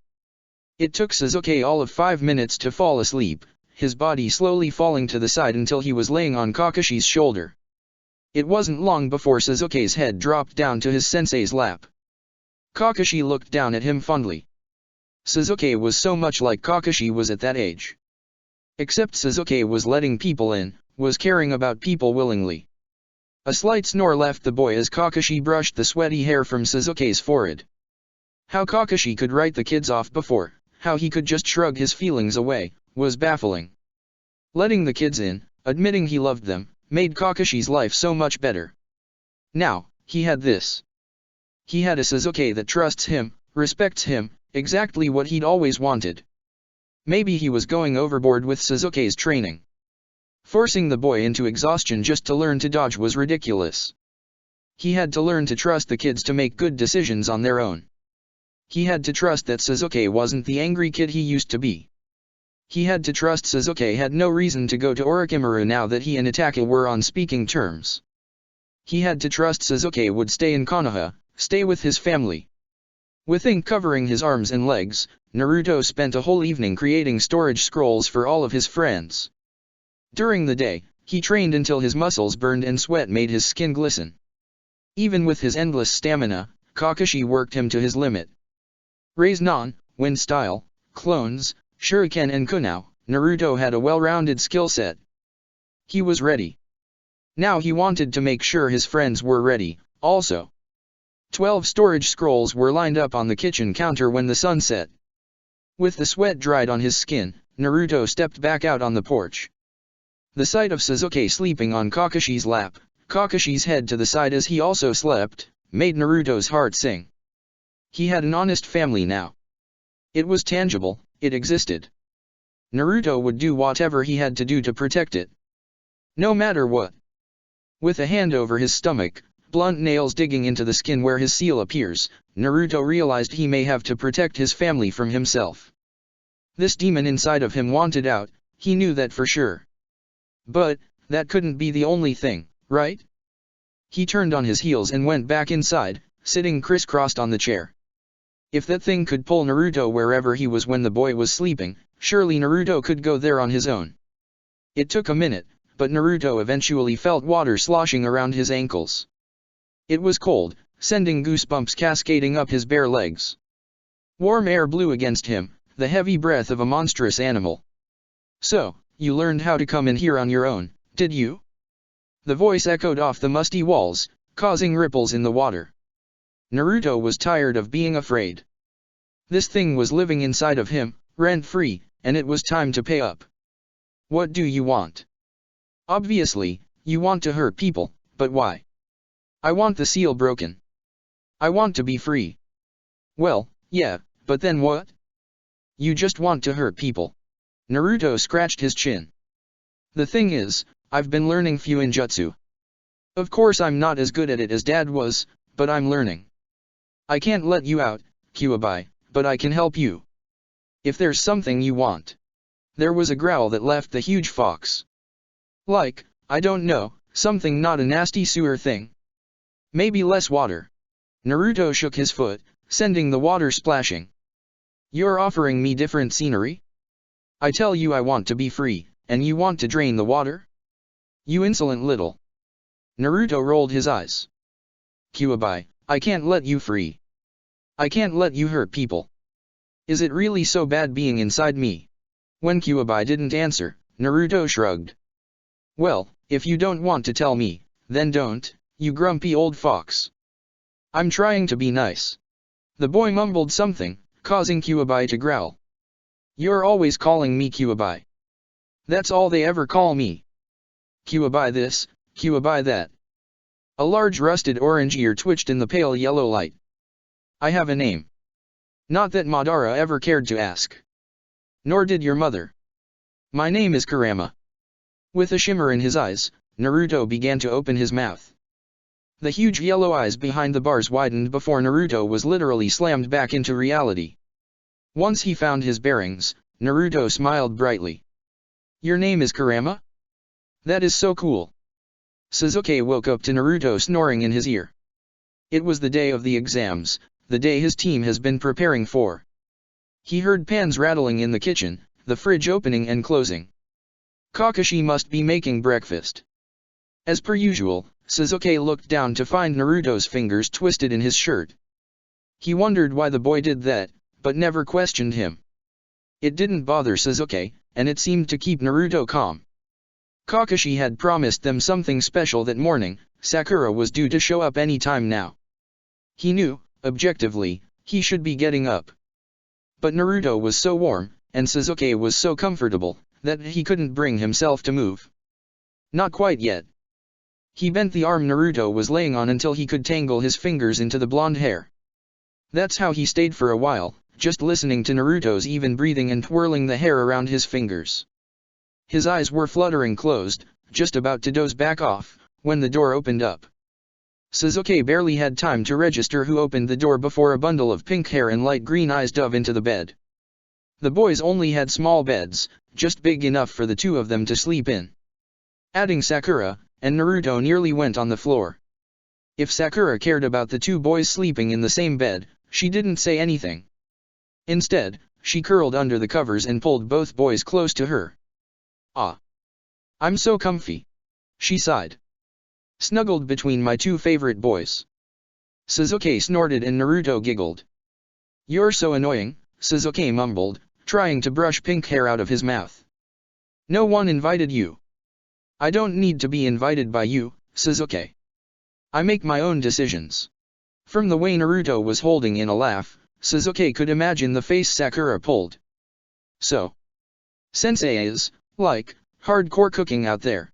It took Sasuke all of 5 minutes to fall asleep, his body slowly falling to the side until he was laying on Kakashi's shoulder. It wasn't long before Sasuke's head dropped down to his sensei's lap. Kakashi looked down at him fondly. Sasuke was so much like Kakashi was at that age. Except Sasuke was letting people in, was caring about people willingly. A slight snore left the boy as Kakashi brushed the sweaty hair from Sasuke's forehead. How Kakashi could write the kids off before, how he could just shrug his feelings away, was baffling. Letting the kids in, admitting he loved them, made Kakashi's life so much better. Now, he had this. He had a Sasuke that trusts him, respects him, exactly what he'd always wanted. Maybe he was going overboard with Sasuke's training. Forcing the boy into exhaustion just to learn to dodge was ridiculous. He had to learn to trust the kids to make good decisions on their own. He had to trust that Sasuke wasn't the angry kid he used to be. He had to trust Sasuke had no reason to go to Orochimaru now that he and Itachi were on speaking terms. He had to trust Sasuke would stay in Konoha, stay with his family. With ink covering his arms and legs, Naruto spent a whole evening creating storage scrolls for all of his friends. During the day, he trained until his muscles burned and sweat made his skin glisten. Even with his endless stamina, Kakashi worked him to his limit. Rasengan, Wind Style, Clones, Shuriken and Kunao, Naruto had a well-rounded skill set. He was ready. Now he wanted to make sure his friends were ready, also. 12 storage scrolls were lined up on the kitchen counter when the sun set. With the sweat dried on his skin, Naruto stepped back out on the porch. The sight of Sasuke sleeping on Kakashi's lap, Kakashi's head to the side as he also slept, made Naruto's heart sing. He had an honest family now. It was tangible, it existed. Naruto would do whatever he had to do to protect it. No matter what. With a hand over his stomach, blunt nails digging into the skin where his seal appears, Naruto realized he may have to protect his family from himself. This demon inside of him wanted out, he knew that for sure. But, that couldn't be the only thing, right? He turned on his heels and went back inside, sitting crisscrossed on the chair. If that thing could pull Naruto wherever he was when the boy was sleeping, surely Naruto could go there on his own. It took a minute, but Naruto eventually felt water sloshing around his ankles. It was cold, sending goosebumps cascading up his bare legs. Warm air blew against him, the heavy breath of a monstrous animal. "So, you learned how to come in here on your own, did you?" The voice echoed off the musty walls, causing ripples in the water. Naruto was tired of being afraid. This thing was living inside of him, rent-free, and it was time to pay up. "What do you want?" "Obviously, you want to hurt people, but why?" "I want the seal broken. I want to be free." "Well, yeah, but then what?" "You just want to hurt people." Naruto scratched his chin. "The thing is, I've been learning Fuinjutsu. Of course I'm not as good at it as Dad was, but I'm learning. I can't let you out, Kyuubi, but I can help you. If there's something you want." There was a growl that left the huge fox. "Like, I don't know, something not a nasty sewer thing. Maybe less water." Naruto shook his foot, sending the water splashing. "You're offering me different scenery? I tell you I want to be free, and you want to drain the water? You insolent little." Naruto rolled his eyes. "Kyuubi, I can't let you free. I can't let you hurt people. Is it really so bad being inside me?" When Kyuubi didn't answer, Naruto shrugged. "Well, if you don't want to tell me, then don't, you grumpy old fox." "I'm trying to be nice." The boy mumbled something, causing Kyuubi to growl. "You're always calling me Kyuubi. That's all they ever call me. Kyuubi this, Kyuubi that." A large rusted orange ear twitched in the pale yellow light. "I have a name." "Not that Madara ever cared to ask. Nor did your mother." "My name is Kurama." With a shimmer in his eyes, Naruto began to open his mouth. The huge yellow eyes behind the bars widened before Naruto was literally slammed back into reality. Once he found his bearings, Naruto smiled brightly. "Your name is Kurama? That is so cool." Sasuke woke up to Naruto snoring in his ear. It was the day of the exams, the day his team has been preparing for. He heard pans rattling in the kitchen, the fridge opening and closing. Kakashi must be making breakfast. As per usual, Sasuke looked down to find Naruto's fingers twisted in his shirt. He wondered why the boy did that, but never questioned him. It didn't bother Sasuke, and it seemed to keep Naruto calm. Kakashi had promised them something special that morning. Sakura was due to show up any time now. He knew, objectively, he should be getting up. But Naruto was so warm, and Sasuke was so comfortable, that he couldn't bring himself to move. Not quite yet. He bent the arm Naruto was laying on until he could tangle his fingers into the blonde hair. That's how he stayed for a while, just listening to Naruto's even breathing and twirling the hair around his fingers. His eyes were fluttering closed, just about to doze back off, when the door opened up. Sasuke barely had time to register who opened the door before a bundle of pink hair and light green eyes dove into the bed. The boys only had small beds, just big enough for the two of them to sleep in. Adding Sakura, and Naruto nearly went on the floor. If Sakura cared about the two boys sleeping in the same bed, she didn't say anything. Instead, she curled under the covers and pulled both boys close to her. "Ah! I'm so comfy," she sighed. "Snuggled between my two favorite boys." Sasuke snorted and Naruto giggled. "You're so annoying," Sasuke mumbled, trying to brush pink hair out of his mouth. "No one invited you." "I don't need to be invited by you, Sasuke. I make my own decisions." From the way Naruto was holding in a laugh, Sasuke could imagine the face Sakura pulled. "So, Sensei is, like, hardcore cooking out there.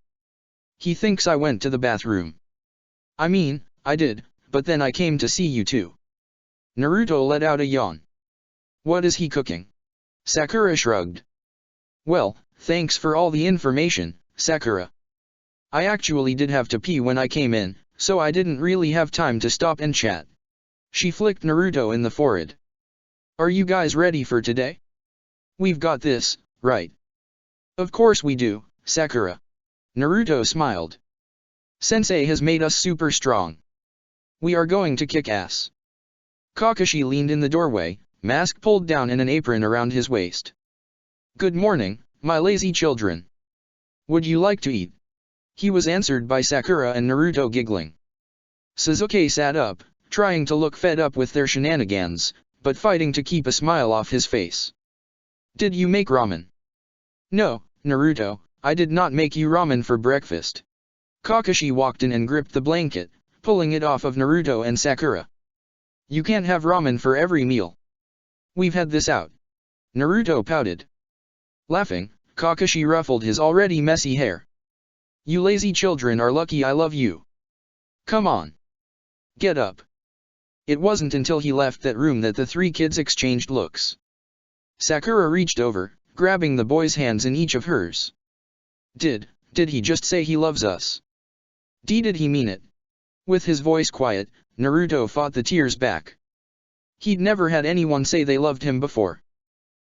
He thinks I went to the bathroom. I mean, I did, but then I came to see you too." Naruto let out a yawn. "What is he cooking?" Sakura shrugged. "Well, thanks for all the information, Sakura. I actually did have to pee when I came in, so I didn't really have time to stop and chat." She flicked Naruto in the forehead. "Are you guys ready for today? We've got this, right?" "Of course we do, Sakura." Naruto smiled. "Sensei has made us super strong. We are going to kick ass." Kakashi leaned in the doorway, mask pulled down and an apron around his waist. "Good morning, my lazy children. Would you like to eat?" He was answered by Sakura and Naruto giggling. Sasuke sat up, trying to look fed up with their shenanigans, but fighting to keep a smile off his face. "Did you make ramen?" "No, Naruto, I did not make you ramen for breakfast." Kakashi walked in and gripped the blanket, pulling it off of Naruto and Sakura. "You can't have ramen for every meal. We've had this out." Naruto pouted. Laughing, Kakashi ruffled his already messy hair. "You lazy children are lucky I love you. Come on. Get up." It wasn't until he left that room that the three kids exchanged looks. Sakura reached over, grabbing the boy's hands in each of hers. Did he just say he loves us? Did he mean it?" With his voice quiet, Naruto fought the tears back. He'd never had anyone say they loved him before.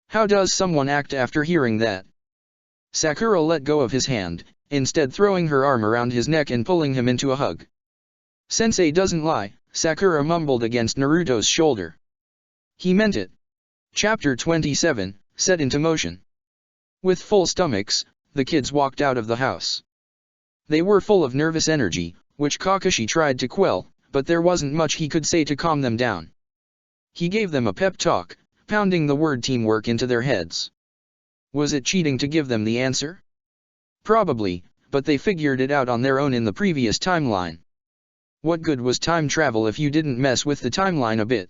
How does someone act after hearing that? Sakura let go of his hand, instead throwing her arm around his neck and pulling him into a hug. "Sensei doesn't lie," Sakura mumbled against Naruto's shoulder. "He meant it." Chapter 27, set into motion. With full stomachs, the kids walked out of the house. They were full of nervous energy, which Kakashi tried to quell, but there wasn't much he could say to calm them down. He gave them a pep talk, pounding the word teamwork into their heads. Was it cheating to give them the answer? Probably, but they figured it out on their own in the previous timeline. What good was time travel if you didn't mess with the timeline a bit?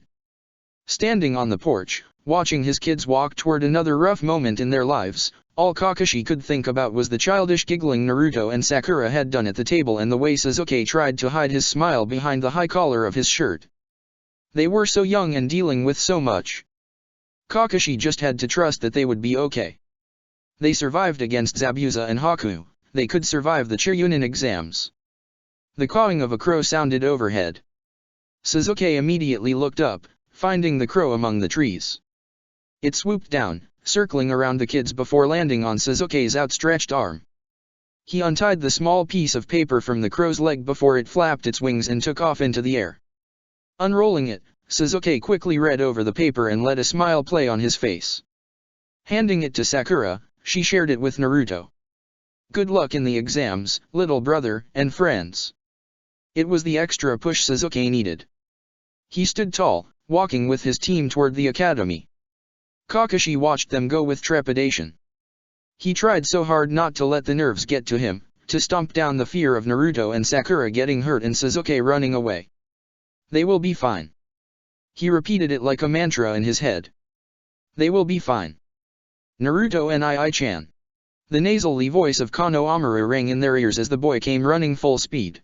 Standing on the porch, watching his kids walk toward another rough moment in their lives, all Kakashi could think about was the childish giggling Naruto and Sakura had done at the table and the way Sasuke tried to hide his smile behind the high collar of his shirt. They were so young and dealing with so much. Kakashi just had to trust that they would be okay. They survived against Zabuza and Haku, they could survive the Chunin exams. The cawing of a crow sounded overhead. Sasuke immediately looked up, finding the crow among the trees. It swooped down, circling around the kids before landing on Sasuke's outstretched arm. He untied the small piece of paper from the crow's leg before it flapped its wings and took off into the air. Unrolling it, Sasuke quickly read over the paper and let a smile play on his face. Handing it to Sakura, she shared it with Naruto. "Good luck in the exams, little brother and friends." It was the extra push Sasuke needed. He stood tall, walking with his team toward the academy. Kakashi watched them go with trepidation. He tried so hard not to let the nerves get to him, to stomp down the fear of Naruto and Sakura getting hurt and Sasuke running away. "They will be fine." He repeated it like a mantra in his head. "They will be fine. Naruto and I-chan." The nasally voice of Kano Amaru rang in their ears as the boy came running full speed.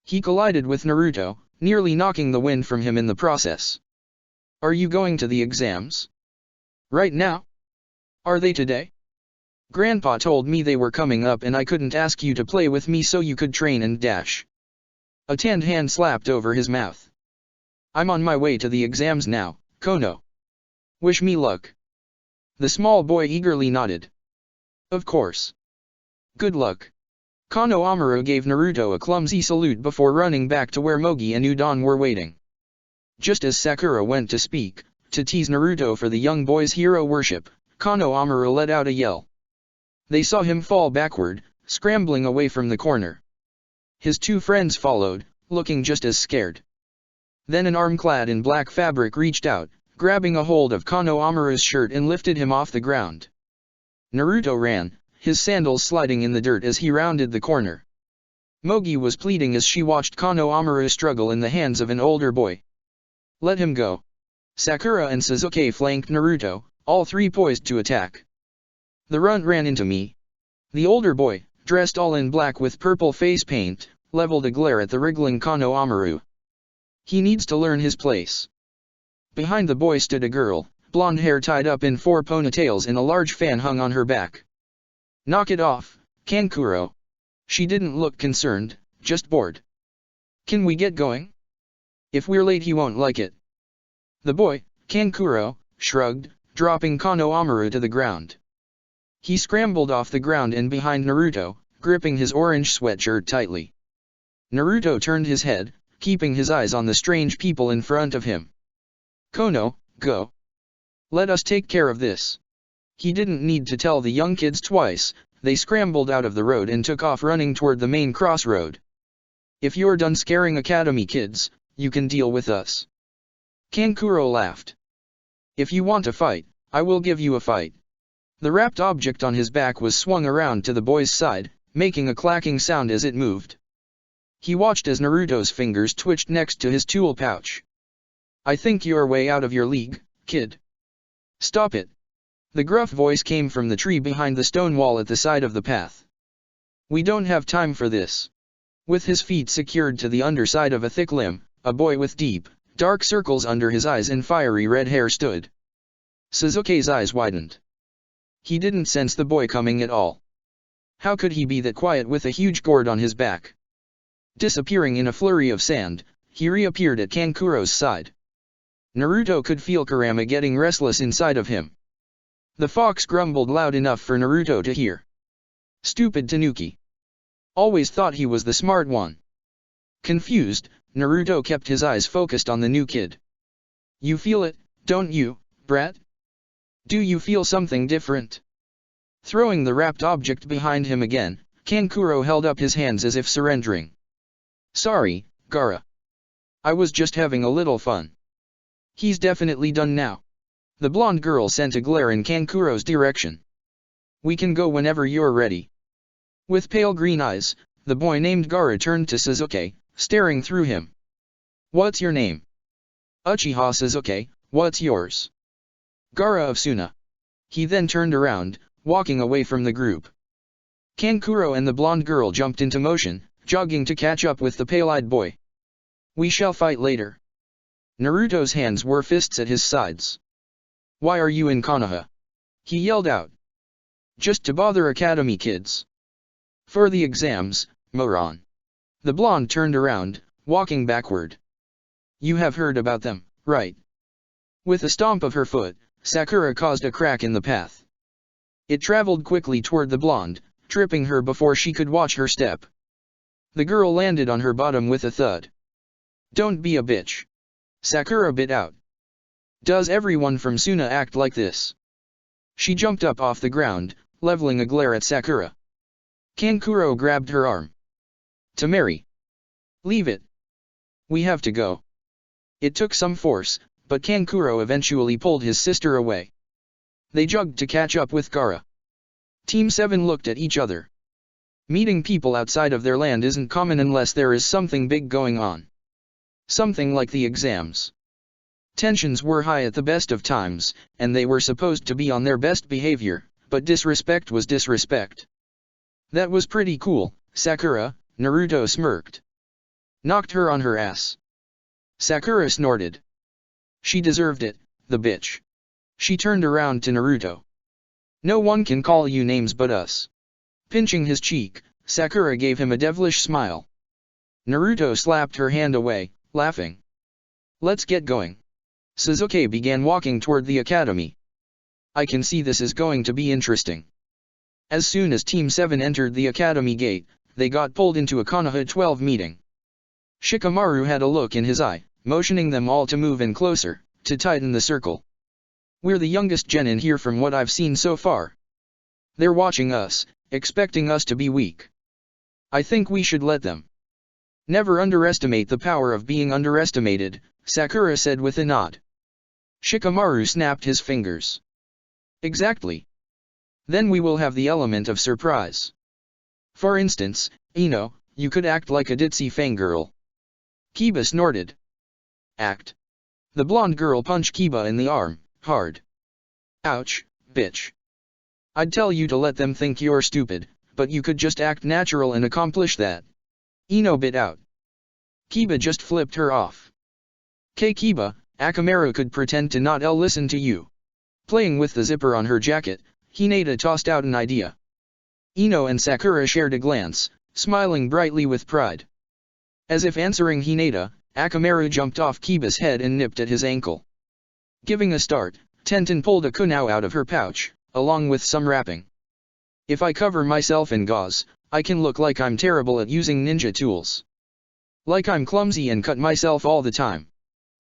He collided with Naruto, nearly knocking the wind from him in the process. "Are you going to the exams? Right now? Are they today? Grandpa told me they were coming up and I couldn't ask you to play with me so you could train and dash." A tanned hand slapped over his mouth. I'm on my way to the exams now, Kono. Wish me luck. The small boy eagerly nodded. Of course. Good luck. Kono Amaru gave Naruto a clumsy salute before running back to where Mogi and Udon were waiting. Just as Sakura went to speak, to tease Naruto for the young boy's hero worship, Kono Amaru let out a yell. They saw him fall backward, scrambling away from the corner. His two friends followed, looking just as scared. Then an arm clad in black fabric reached out, grabbing a hold of Kono Amaru's shirt and lifted him off the ground. Naruto ran, his sandals sliding in the dirt as he rounded the corner. Mogi was pleading as she watched Kono Amaru struggle in the hands of an older boy. Let him go. Sakura and Sasuke flanked Naruto, all three poised to attack. The runt ran into me. The older boy, dressed all in black with purple face paint, leveled a glare at the wriggling Kono Amaru. He needs to learn his place. Behind the boy stood a girl, blonde hair tied up in 4 ponytails and a large fan hung on her back. Knock it off, Kankuro. She didn't look concerned, just bored. Can we get going? If we're late he won't like it. The boy, Kankuro, shrugged, dropping Kono Amaru to the ground. He scrambled off the ground and behind Naruto, gripping his orange sweatshirt tightly. Naruto turned his head, keeping his eyes on the strange people in front of him. Kono, go. Let us take care of this. He didn't need to tell the young kids twice, they scrambled out of the road and took off running toward the main crossroad. If you're done scaring Academy kids, you can deal with us. Kankuro laughed. If you want a fight, I will give you a fight. The wrapped object on his back was swung around to the boy's side, making a clacking sound as it moved. He watched as Naruto's fingers twitched next to his tool pouch. I think you're way out of your league, kid. Stop it. The gruff voice came from the tree behind the stone wall at the side of the path. We don't have time for this. With his feet secured to the underside of a thick limb, a boy with deep, dark circles under his eyes and fiery red hair stood. Sasuke's eyes widened. He didn't sense the boy coming at all. How could he be that quiet with a huge gourd on his back? Disappearing in a flurry of sand, he reappeared at Kankuro's side. Naruto could feel Kurama getting restless inside of him. The fox grumbled loud enough for Naruto to hear. Stupid Tanuki. Always thought he was the smart one. Confused, Naruto kept his eyes focused on the new kid. You feel it, don't you, brat? Do you feel something different? Throwing the wrapped object behind him again, Kankuro held up his hands as if surrendering. Sorry, Gaara. I was just having a little fun. He's definitely done now. The blonde girl sent a glare in Kankuro's direction. We can go whenever you're ready. With pale green eyes, the boy named Gaara turned to Sasuke, staring through him. What's your name? Uchiha Sasuke, what's yours? Gaara of Suna. He then turned around, walking away from the group. Kankuro and the blonde girl jumped into motion, jogging to catch up with the pale-eyed boy. We shall fight later. Naruto's hands were fists at his sides. Why are you in Konoha? He yelled out. Just to bother Academy kids. For the exams, moron. The blonde turned around, walking backward. You have heard about them, right? With a stomp of her foot, Sakura caused a crack in the path. It traveled quickly toward the blonde, tripping her before she could watch her step. The girl landed on her bottom with a thud. Don't be a bitch. Sakura bit out. Does everyone from Suna act like this? She jumped up off the ground, leveling a glare at Sakura. Kankuro grabbed her arm. Temari. Leave it. We have to go. It took some force, but Kankuro eventually pulled his sister away. They jogged to catch up with Gaara. Team 7 looked at each other. Meeting people outside of their land isn't common unless there is something big going on. Something like the exams. Tensions were high at the best of times, and they were supposed to be on their best behavior, but disrespect was disrespect. That was pretty cool, Sakura, Naruto smirked. Knocked her on her ass. Sakura snorted. She deserved it, the bitch. She turned around to Naruto. No one can call you names but us. Pinching his cheek, Sakura gave him a devilish smile. Naruto slapped her hand away, laughing. Let's get going. Sasuke began walking toward the academy. I can see this is going to be interesting. As soon as Team 7 entered the academy gate, they got pulled into a Konoha 12 meeting. Shikamaru had a look in his eye, motioning them all to move in closer, to tighten the circle. We're the youngest genin here from what I've seen so far. They're watching us, expecting us to be weak. I think we should let them. Never underestimate the power of being underestimated, Sakura said with a nod. Shikamaru snapped his fingers. Exactly. Then we will have the element of surprise. For instance, Ino, you could act like a ditzy fangirl. Kiba snorted. Act. The blonde girl punched Kiba in the arm, hard. Ouch, bitch. I'd tell you to let them think you're stupid, but you could just act natural and accomplish that. Ino bit out. Kiba just flipped her off. Kiba, Akamaru could pretend to not listen to you. Playing with the zipper on her jacket, Hinata tossed out an idea. Ino and Sakura shared a glance, smiling brightly with pride. As if answering Hinata, Akamaru jumped off Kiba's head and nipped at his ankle. Giving a start, Tenten pulled a kunai out of her pouch, along with some wrapping. If I cover myself in gauze, I can look like I'm terrible at using ninja tools. Like I'm clumsy and cut myself all the time.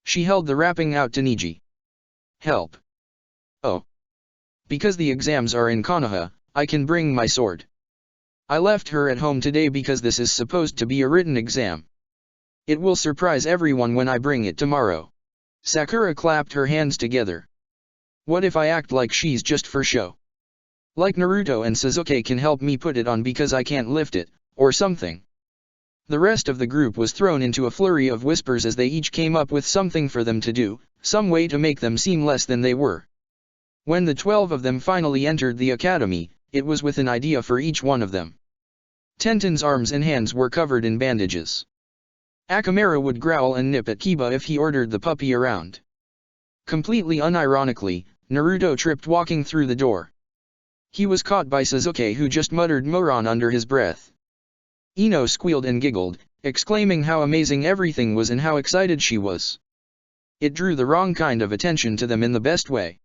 She held the wrapping out to Niji. Help. Oh. Because the exams are in Konoha, I can bring my sword. I left her at home today because this is supposed to be a written exam. It will surprise everyone when I bring it tomorrow. Sakura clapped her hands together. What if I act like she's just for show? Like Naruto and Sasuke can help me put it on because I can't lift it, or something. The rest of the group was thrown into a flurry of whispers as they each came up with something for them to do, some way to make them seem less than they were. When the 12 of them finally entered the academy, it was with an idea for each one of them. Tenten's arms and hands were covered in bandages. Akamaru would growl and nip at Kiba if he ordered the puppy around. Completely unironically, Naruto tripped walking through the door. He was caught by Sasuke, who just muttered "moron" under his breath. Ino squealed and giggled, exclaiming how amazing everything was and how excited she was. It drew the wrong kind of attention to them in the best way.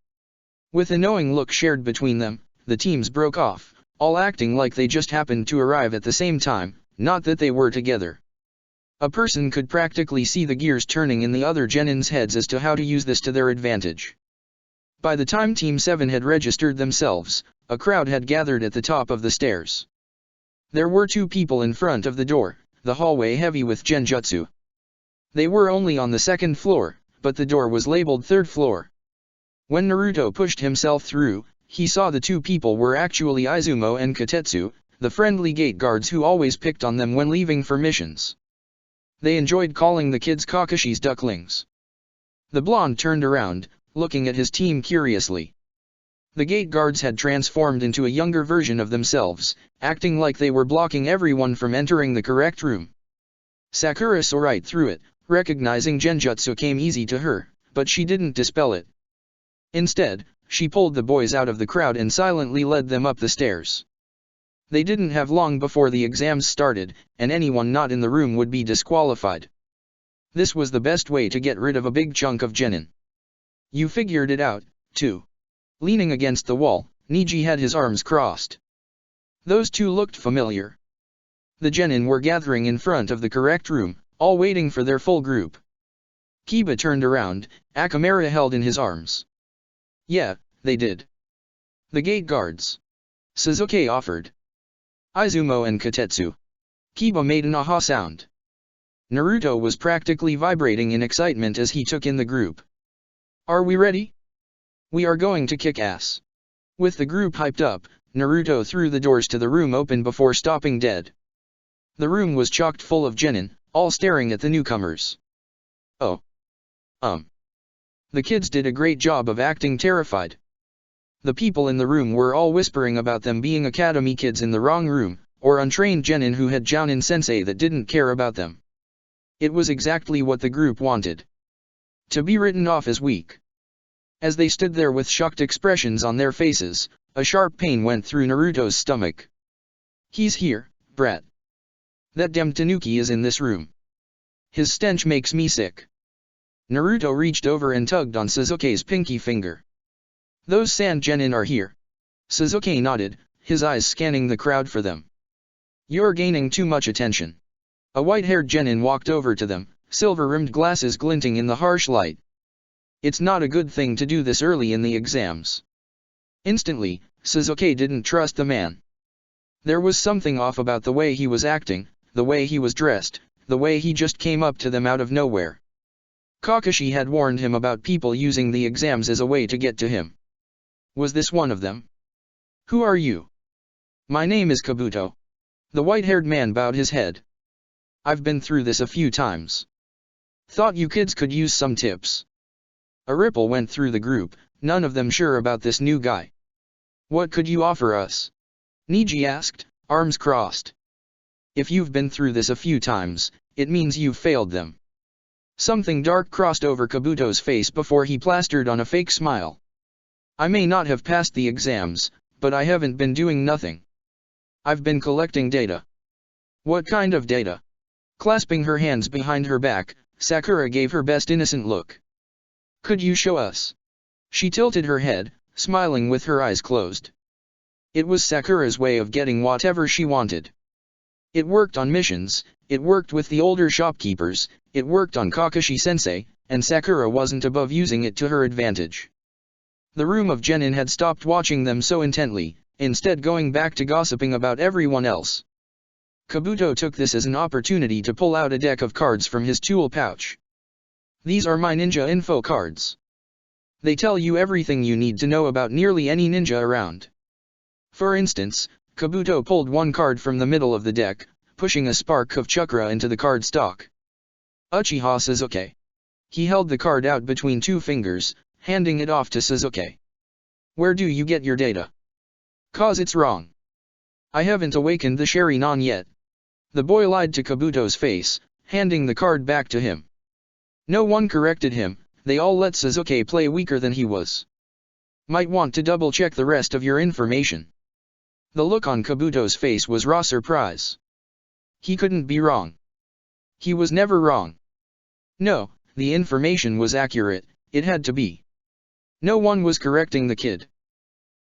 With a knowing look shared between them, the teams broke off, all acting like they just happened to arrive at the same time, not that they were together. A person could practically see the gears turning in the other genins' heads as to how to use this to their advantage. By the time Team 7 had registered themselves, a crowd had gathered at the top of the stairs. There were 2 people in front of the door, the hallway heavy with genjutsu. They were only on the 2nd floor, but the door was labeled 3rd floor. When Naruto pushed himself through, he saw the 2 people were actually Izumo and Kotetsu, the friendly gate guards who always picked on them when leaving for missions. They enjoyed calling the kids Kakashi's ducklings. The blonde turned around, looking at his team curiously. The gate guards had transformed into a younger version of themselves, acting like they were blocking everyone from entering the correct room. Sakura saw right through it, recognizing genjutsu came easy to her, but she didn't dispel it. Instead, she pulled the boys out of the crowd and silently led them up the stairs. They didn't have long before the exams started, and anyone not in the room would be disqualified. This was the best way to get rid of a big chunk of genin. You figured it out, too. Leaning against the wall, Niji had his arms crossed. Those 2 looked familiar. The genin were gathering in front of the correct room, all waiting for their full group. Kiba turned around, Akamaru held in his arms. Yeah, they did. The gate guards. Sasuke offered. Izumo and Kotetsu. Kiba made an aha sound. Naruto was practically vibrating in excitement as he took in the group. Are we ready? We are going to kick ass. With the group hyped up, Naruto threw the doors to the room open before stopping dead. The room was chocked full of genin, all staring at the newcomers. Oh. The kids did a great job of acting terrified. The people in the room were all whispering about them being academy kids in the wrong room, or untrained genin who had Jounin sensei that didn't care about them. It was exactly what the group wanted. To be written off as weak. As they stood there with shocked expressions on their faces, a sharp pain went through Naruto's stomach. He's here, brat. That damn Tanuki is in this room. His stench makes me sick. Naruto reached over and tugged on Sasuke's pinky finger. Those sand genin are here. Sasuke nodded, his eyes scanning the crowd for them. You're gaining too much attention. A white-haired genin walked over to them, silver-rimmed glasses glinting in the harsh light. It's not a good thing to do this early in the exams. Instantly, Sasuke didn't trust the man. There was something off about the way he was acting, the way he was dressed, the way he just came up to them out of nowhere. Kakashi had warned him about people using the exams as a way to get to him. Was this one of them? Who are you? My name is Kabuto. The white-haired man bowed his head. I've been through this a few times. Thought you kids could use some tips. A ripple went through the group, none of them sure about this new guy. What could you offer us? Neji asked, arms crossed. If you've been through this a few times, it means you've failed them. Something dark crossed over Kabuto's face before he plastered on a fake smile. I may not have passed the exams, but I haven't been doing nothing. I've been collecting data. What kind of data? Clasping her hands behind her back, Sakura gave her best innocent look. Could you show us? She tilted her head, smiling with her eyes closed. It was Sakura's way of getting whatever she wanted. It worked on missions, it worked with the older shopkeepers, it worked on Kakashi-sensei, and Sakura wasn't above using it to her advantage. The room of genin had stopped watching them so intently, instead going back to gossiping about everyone else. Kabuto took this as an opportunity to pull out a deck of cards from his tool pouch. These are my ninja info cards. They tell you everything you need to know about nearly any ninja around. For instance, Kabuto pulled one card from the middle of the deck, pushing a spark of chakra into the card stock. Uchiha Sasuke. He held the card out between two fingers, handing it off to Sasuke. Where do you get your data? 'Cause it's wrong. I haven't awakened the Sharingan yet. The boy lied to Kabuto's face, handing the card back to him. No one corrected him, they all let Sasuke play weaker than he was. Might want to double-check the rest of your information. The look on Kabuto's face was raw surprise. He couldn't be wrong. He was never wrong. No, the information was accurate, it had to be. No one was correcting the kid.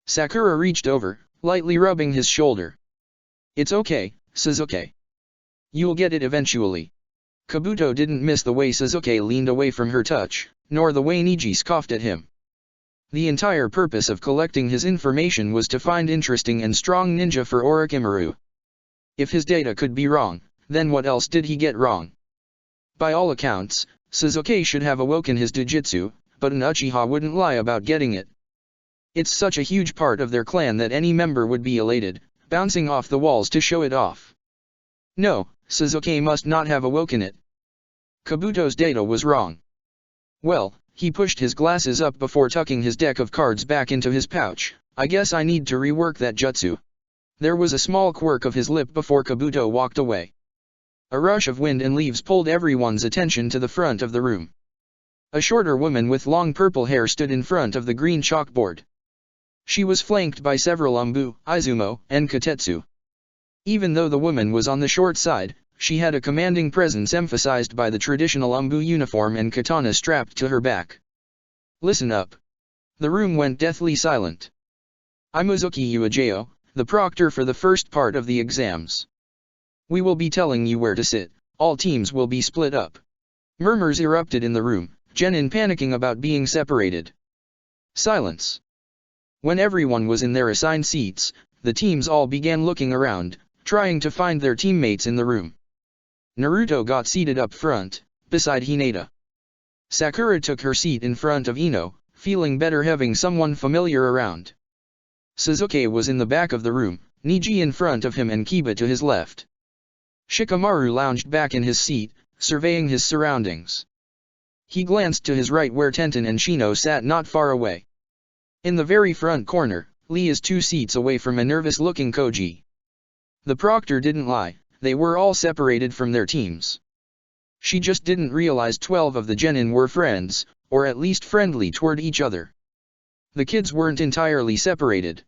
Sakura reached over, lightly rubbing his shoulder. It's okay, Sasuke. You'll get it eventually. Kabuto didn't miss the way Sasuke leaned away from her touch, nor the way Neji scoffed at him. The entire purpose of collecting his information was to find interesting and strong ninja for Orochimaru. If his data could be wrong, then what else did he get wrong? By all accounts, Sasuke should have awoken his Dojutsu, but an Uchiha wouldn't lie about getting it. It's such a huge part of their clan that any member would be elated, bouncing off the walls to show it off. No, Sasuke must not have awoken it. Kabuto's data was wrong. Well, he pushed his glasses up before tucking his deck of cards back into his pouch. I guess I need to rework that jutsu. There was a small quirk of his lip before Kabuto walked away. A rush of wind and leaves pulled everyone's attention to the front of the room. A shorter woman with long purple hair stood in front of the green chalkboard. She was flanked by several Umbu, Izumo, and Kotetsu. Even though the woman was on the short side, she had a commanding presence emphasized by the traditional Umbu uniform and katana strapped to her back. Listen up. The room went deathly silent. I'm Uzuki Uegayo, the proctor for the first part of the exams. We will be telling you where to sit, all teams will be split up. Murmurs erupted in the room, genin panicking about being separated. Silence. When everyone was in their assigned seats, the teams all began looking around, trying to find their teammates in the room. Naruto got seated up front, beside Hinata. Sakura took her seat in front of Ino, feeling better having someone familiar around. Sasuke was in the back of the room, Neji in front of him and Kiba to his left. Shikamaru lounged back in his seat, surveying his surroundings. He glanced to his right where Tenten and Shino sat not far away. In the very front corner, Lee is 2 seats away from a nervous-looking Koji. The proctor didn't lie, they were all separated from their teams. She just didn't realize 12 of the genin were friends, or at least friendly toward each other. The kids weren't entirely separated.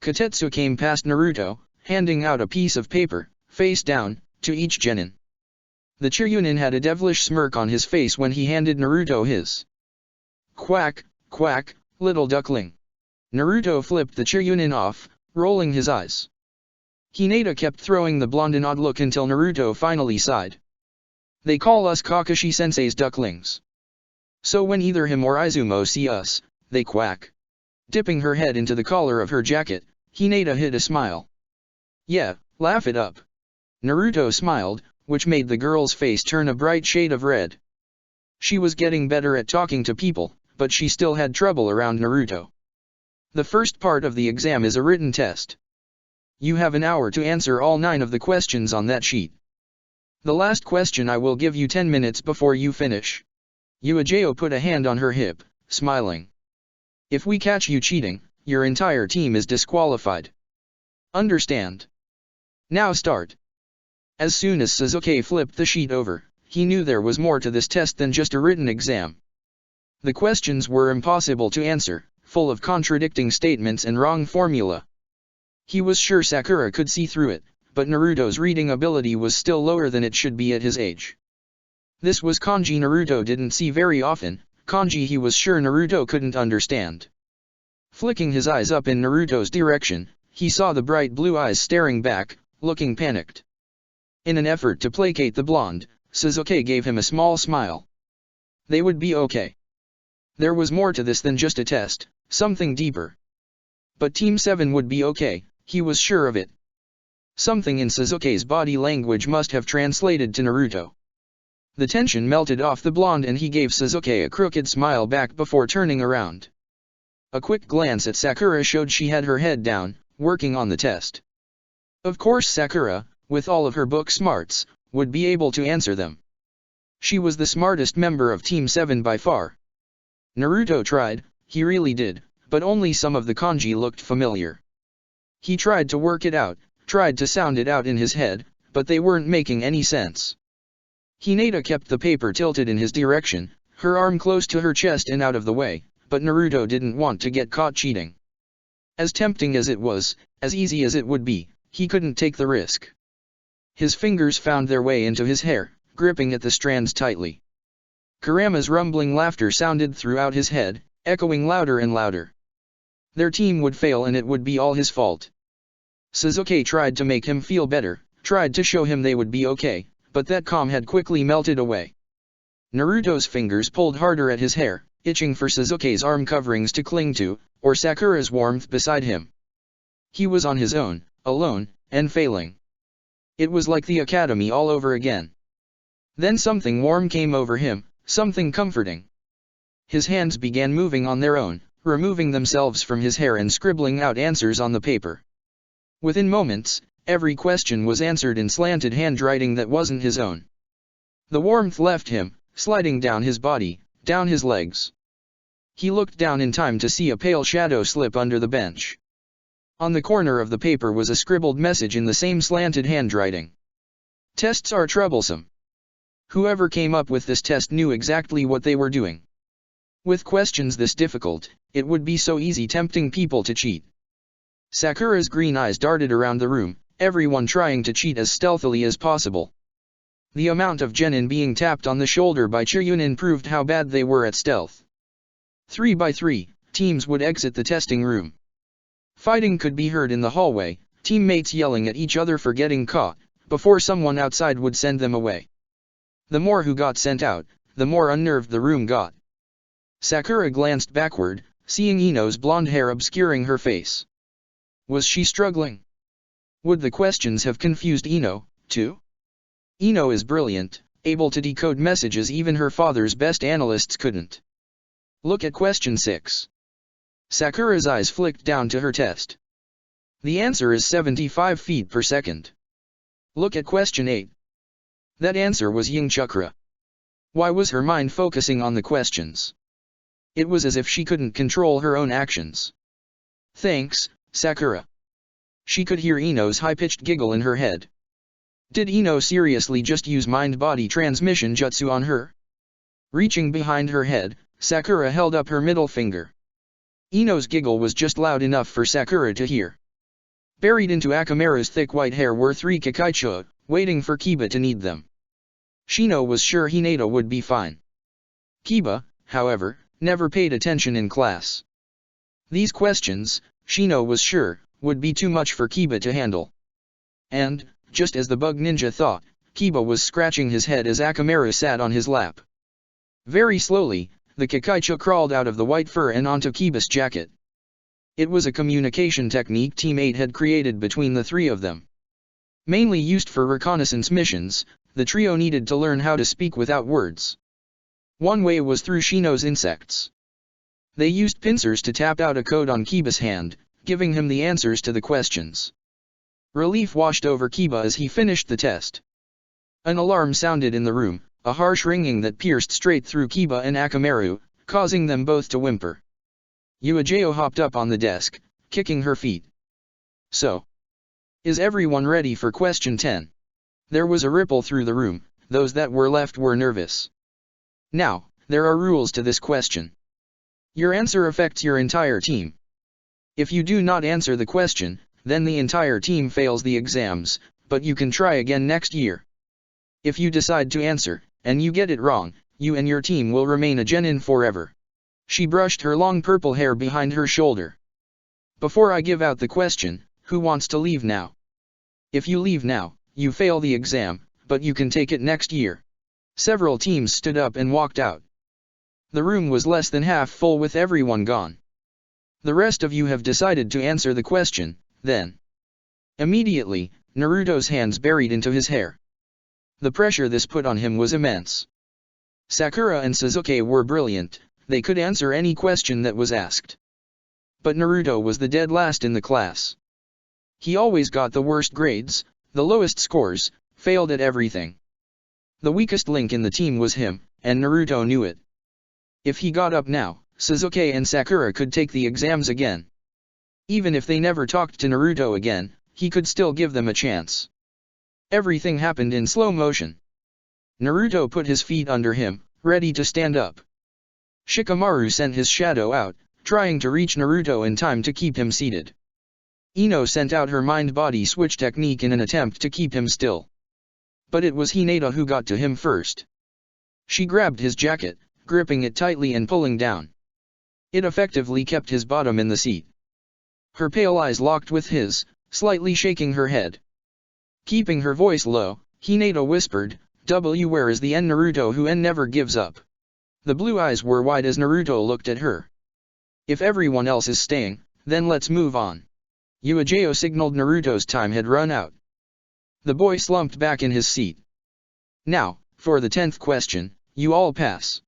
Kotetsu came past Naruto, handing out a piece of paper, face down, to each genin. The Chiryunin had a devilish smirk on his face when he handed Naruto his. Quack, quack, little duckling. Naruto flipped the Chiryunin off, rolling his eyes. Hinata kept throwing the blonde an odd look until Naruto finally sighed. They call us Kakashi-sensei's ducklings. So when either him or Izumo see us, they quack. Dipping her head into the collar of her jacket, Hinata hid a smile. Yeah, laugh it up. Naruto smiled, which made the girl's face turn a bright shade of red. She was getting better at talking to people, but she still had trouble around Naruto. The first part of the exam is a written test. You have an hour to answer all 9 of the questions on that sheet. The last question I will give you 10 minutes before you finish. Uejao put a hand on her hip, smiling. If we catch you cheating, your entire team is disqualified. Understand? Now start. As soon as Sasuke flipped the sheet over, he knew there was more to this test than just a written exam. The questions were impossible to answer, full of contradicting statements and wrong formula. He was sure Sakura could see through it, but Naruto's reading ability was still lower than it should be at his age. This was kanji Naruto didn't see very often, kanji he was sure Naruto couldn't understand. Flicking his eyes up in Naruto's direction, he saw the bright blue eyes staring back, looking panicked. In an effort to placate the blonde, Sasuke gave him a small smile. They would be okay. There was more to this than just a test, something deeper. But Team 7 would be okay, he was sure of it. Something in Sasuke's body language must have translated to Naruto. The tension melted off the blonde and he gave Sasuke a crooked smile back before turning around. A quick glance at Sakura showed she had her head down, working on the test. Of course Sakura, with all of her book smarts, would be able to answer them. She was the smartest member of Team 7 by far. Naruto tried, he really did, but only some of the kanji looked familiar. He tried to work it out, tried to sound it out in his head, but they weren't making any sense. Hinata kept the paper tilted in his direction, her arm close to her chest and out of the way, but Naruto didn't want to get caught cheating. As tempting as it was, as easy as it would be, he couldn't take the risk. His fingers found their way into his hair, gripping at the strands tightly. Kurama's rumbling laughter sounded throughout his head, echoing louder and louder. Their team would fail and it would be all his fault. Sasuke tried to make him feel better, tried to show him they would be okay, but that calm had quickly melted away. Naruto's fingers pulled harder at his hair, itching for Sasuke's arm coverings to cling to, or Sakura's warmth beside him. He was on his own, alone, and failing. It was like the academy all over again. Then something warm came over him, something comforting. His hands began moving on their own, removing themselves from his hair and scribbling out answers on the paper. Within moments, every question was answered in slanted handwriting that wasn't his own. The warmth left him, sliding down his body, down his legs. He looked down in time to see a pale shadow slip under the bench. On the corner of the paper was a scribbled message in the same slanted handwriting. Tests are troublesome. Whoever came up with this test knew exactly what they were doing. With questions this difficult, it would be so easy tempting people to cheat. Sakura's green eyes darted around the room, everyone trying to cheat as stealthily as possible. The amount of genin being tapped on the shoulder by Chiryunin proved how bad they were at stealth. 3 by 3, teams would exit the testing room. Fighting could be heard in the hallway, teammates yelling at each other for getting caught, before someone outside would send them away. The more who got sent out, the more unnerved the room got. Sakura glanced backward, seeing Ino's blonde hair obscuring her face. Was she struggling? Would the questions have confused Ino, too? Ino is brilliant, able to decode messages even her father's best analysts couldn't. Look at question 6. Sakura's eyes flicked down to her test. The answer is 75 feet per second. Look at question 8. That answer was Yin Chakra. Why was her mind focusing on the questions? It was as if she couldn't control her own actions. Thanks, Sakura. She could hear Ino's high-pitched giggle in her head. Did Ino seriously just use mind-body transmission jutsu on her? Reaching behind her head, Sakura held up her middle finger. Ino's giggle was just loud enough for Sakura to hear. Buried into Akamaru's thick white hair were 3 Kakaicho, waiting for Kiba to need them. Shino was sure Hinata would be fine. Kiba, however, never paid attention in class. These questions, Shino was sure, would be too much for Kiba to handle. And, just as the bug ninja thought, Kiba was scratching his head as Akamaru sat on his lap. Very slowly, the Kakaicha crawled out of the white fur and onto Kiba's jacket. It was a communication technique Team 8 had created between the three of them. Mainly used for reconnaissance missions, the trio needed to learn how to speak without words. One way was through Shino's insects. They used pincers to tap out a code on Kiba's hand, giving him the answers to the questions. Relief washed over Kiba as he finished the test. An alarm sounded in the room, a harsh ringing that pierced straight through Kiba and Akamaru, causing them both to whimper. Uejiro hopped up on the desk, kicking her feet. So, is everyone ready for question 10? There was a ripple through the room, those that were left were nervous. Now, there are rules to this question. Your answer affects your entire team. If you do not answer the question, then the entire team fails the exams, but you can try again next year. If you decide to answer, and you get it wrong, you and your team will remain a genin forever. She brushed her long purple hair behind her shoulder. Before I give out the question, who wants to leave now? If you leave now, you fail the exam, but you can take it next year. Several teams stood up and walked out. The room was less than half full with everyone gone. The rest of you have decided to answer the question, then. Immediately, Naruto's hands buried into his hair. The pressure this put on him was immense. Sakura and Sasuke were brilliant, they could answer any question that was asked. But Naruto was the dead last in the class. He always got the worst grades, the lowest scores, failed at everything. The weakest link in the team was him, and Naruto knew it. If he got up now, Sasuke and Sakura could take the exams again. Even if they never talked to Naruto again, he could still give them a chance. Everything happened in slow motion. Naruto put his feet under him, ready to stand up. Shikamaru sent his shadow out, trying to reach Naruto in time to keep him seated. Ino sent out her mind-body switch technique in an attempt to keep him still. But it was Hinata who got to him first. She grabbed his jacket, gripping it tightly and pulling down. It effectively kept his bottom in the seat. Her pale eyes locked with his, slightly shaking her head. Keeping her voice low, Hinata whispered, "Where is the Naruto who never gives up?" The blue eyes were wide as Naruto looked at her. "If everyone else is staying, then let's move on." Uejiro signaled Naruto's time had run out. The boy slumped back in his seat. "Now, for the 10th question, you all pass."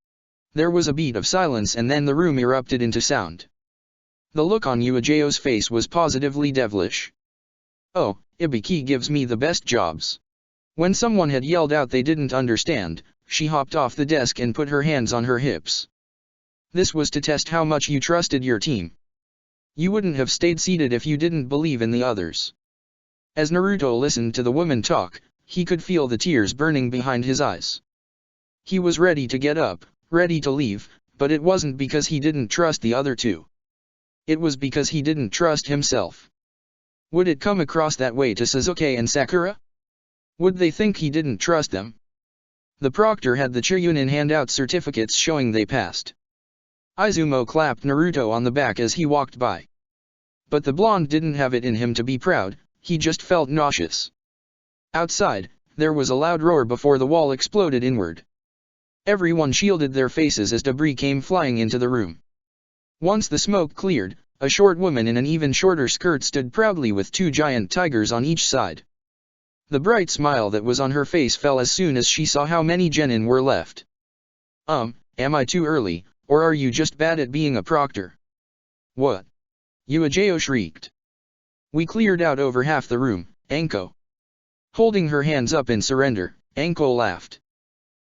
There was a beat of silence and then the room erupted into sound. The look on Uejiro's face was positively devilish. "Oh, Ibiki gives me the best jobs." When someone had yelled out they didn't understand, she hopped off the desk and put her hands on her hips. This was to test how much you trusted your team. You wouldn't have stayed seated if you didn't believe in the others. As Naruto listened to the woman talk, he could feel the tears burning behind his eyes. He was ready to get up, ready to leave, but it wasn't because he didn't trust the other two. It was because he didn't trust himself. Would it come across that way to Sasuke and Sakura? Would they think he didn't trust them? The proctor had the Chunin hand out certificates showing they passed. Izumo clapped Naruto on the back as he walked by. But the blonde didn't have it in him to be proud, he just felt nauseous. Outside, there was a loud roar before the wall exploded inward. Everyone shielded their faces as debris came flying into the room. Once the smoke cleared, a short woman in an even shorter skirt stood proudly with two giant tigers on each side. The bright smile that was on her face fell as soon as she saw how many genin were left. Am I too early, or are you just bad at being a proctor?" "What?" Uejiro shrieked. "We cleared out over half the room, Anko." Holding her hands up in surrender, Anko laughed.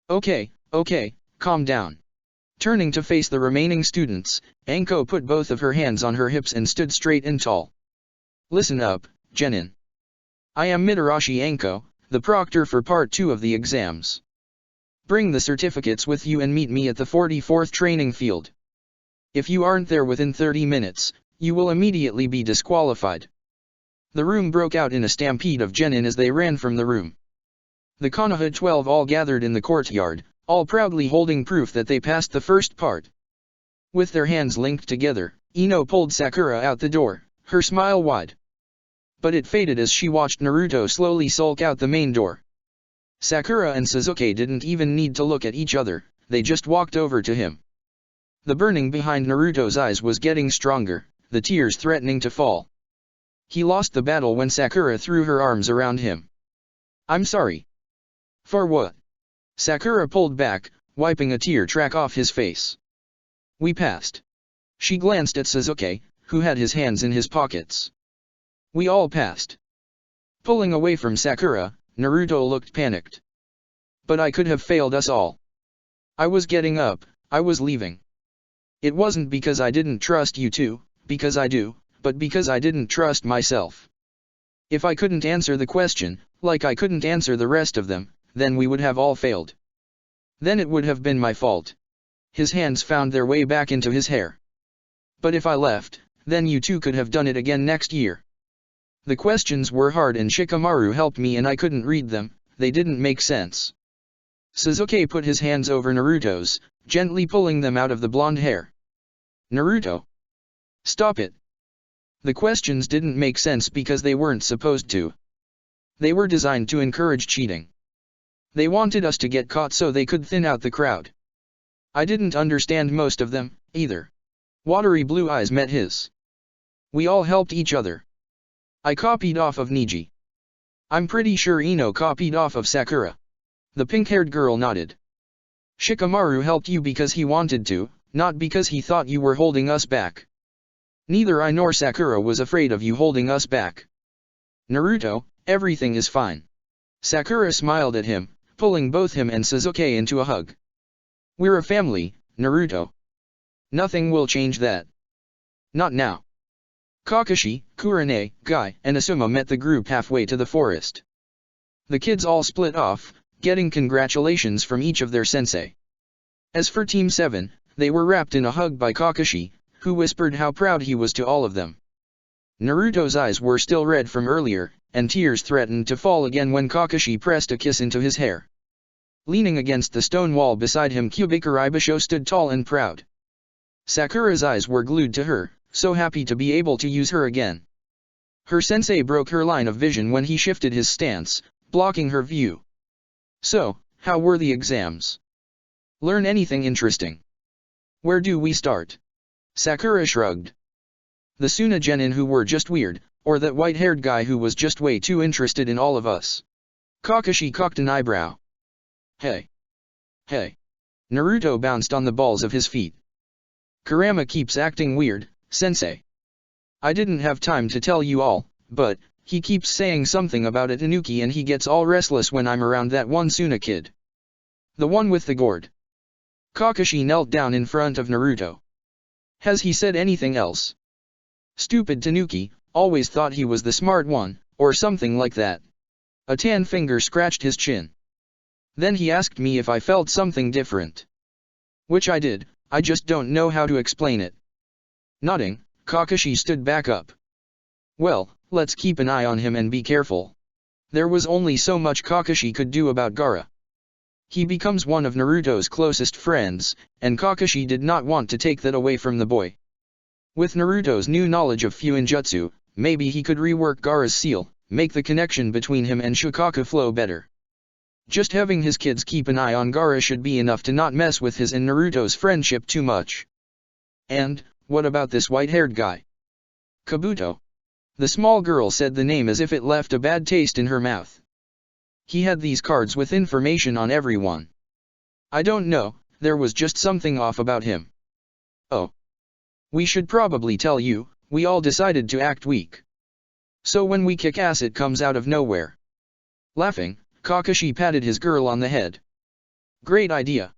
Okay, calm down." Turning to face the remaining students, Anko put both of her hands on her hips and stood straight and tall. "Listen up, genin. I am Mitarashi Anko, the proctor for Part 2 of the exams. Bring the certificates with you and meet me at the 44th training field. If you aren't there within 30 minutes, you will immediately be disqualified." The room broke out in a stampede of genin as they ran from the room. The Konoha 12 all gathered in the courtyard, all proudly holding proof that they passed the first part. With their hands linked together, Ino pulled Sakura out the door, her smile wide. But it faded as she watched Naruto slowly sulk out the main door. Sakura and Sasuke didn't even need to look at each other, they just walked over to him. The burning behind Naruto's eyes was getting stronger, the tears threatening to fall. He lost the battle when Sakura threw her arms around him. "I'm sorry." "For what?" Sakura pulled back, wiping a tear track off his face. "We passed." She glanced at Sasuke, who had his hands in his pockets. "We all passed." Pulling away from Sakura, Naruto looked panicked. "But I could have failed us all. I was getting up, I was leaving. It wasn't because I didn't trust you two, because I do, but because I didn't trust myself. If I couldn't answer the question, like I couldn't answer the rest of them, then we would have all failed. Then it would have been my fault." His hands found their way back into his hair. "But if I left, then you two could have done it again next year. The questions were hard and Shikamaru helped me and I couldn't read them, they didn't make sense." Sasuke put his hands over Naruto's, gently pulling them out of the blonde hair. "Naruto! Stop it. The questions didn't make sense because they weren't supposed to. They were designed to encourage cheating. They wanted us to get caught so they could thin out the crowd. I didn't understand most of them, either." Watery blue eyes met his. "We all helped each other. I copied off of Niji. I'm pretty sure Ino copied off of Sakura." The pink-haired girl nodded. "Shikamaru helped you because he wanted to, not because he thought you were holding us back. Neither I nor Sakura was afraid of you holding us back. Naruto, everything is fine." Sakura smiled at him, pulling both him and Sasuke into a hug. "We're a family, Naruto. Nothing will change that. Not now." Kakashi, Kurane, Guy, and Asuma met the group halfway to the forest. The kids all split off, getting congratulations from each of their sensei. As for Team 7, they were wrapped in a hug by Kakashi, who whispered how proud he was to all of them. Naruto's eyes were still red from earlier, and tears threatened to fall again when Kakashi pressed a kiss into his hair. Leaning against the stone wall beside him, Kubikura Ibisho stood tall and proud. Sakura's eyes were glued to her, so happy to be able to use her again. Her sensei broke her line of vision when he shifted his stance, blocking her view. "So, how were the exams? Learn anything interesting? Where do we start?" Sakura shrugged. "The Sunagenin who were just weird, or that white-haired guy who was just way too interested in all of us?" Kakashi cocked an eyebrow. Hey! Naruto bounced on the balls of his feet. "Kurama keeps acting weird, sensei. I didn't have time to tell you all, but he keeps saying something about a tanuki and he gets all restless when I'm around that one Suna kid. The one with the gourd." Kakashi knelt down in front of Naruto. "Has he said anything else? Stupid tanuki, always thought he was the smart one, or something like that." A tan finger scratched his chin. "Then he asked me if I felt something different. Which I did, I just don't know how to explain it." Nodding, Kakashi stood back up. "Well, let's keep an eye on him and be careful." There was only so much Kakashi could do about Gaara. He becomes one of Naruto's closest friends, and Kakashi did not want to take that away from the boy. With Naruto's new knowledge of Fuinjutsu, maybe he could rework Gaara's seal, make the connection between him and Shukaku flow better. Just having his kids keep an eye on Gaara should be enough to not mess with his and Naruto's friendship too much. "And, what about this white-haired guy?" "Kabuto." The small girl said the name as if it left a bad taste in her mouth. "He had these cards with information on everyone. I don't know, there was just something off about him." "Oh. We should probably tell you, we all decided to act weak. So when we kick ass it comes out of nowhere." Laughing, Kakashi patted his girl on the head. "Great idea.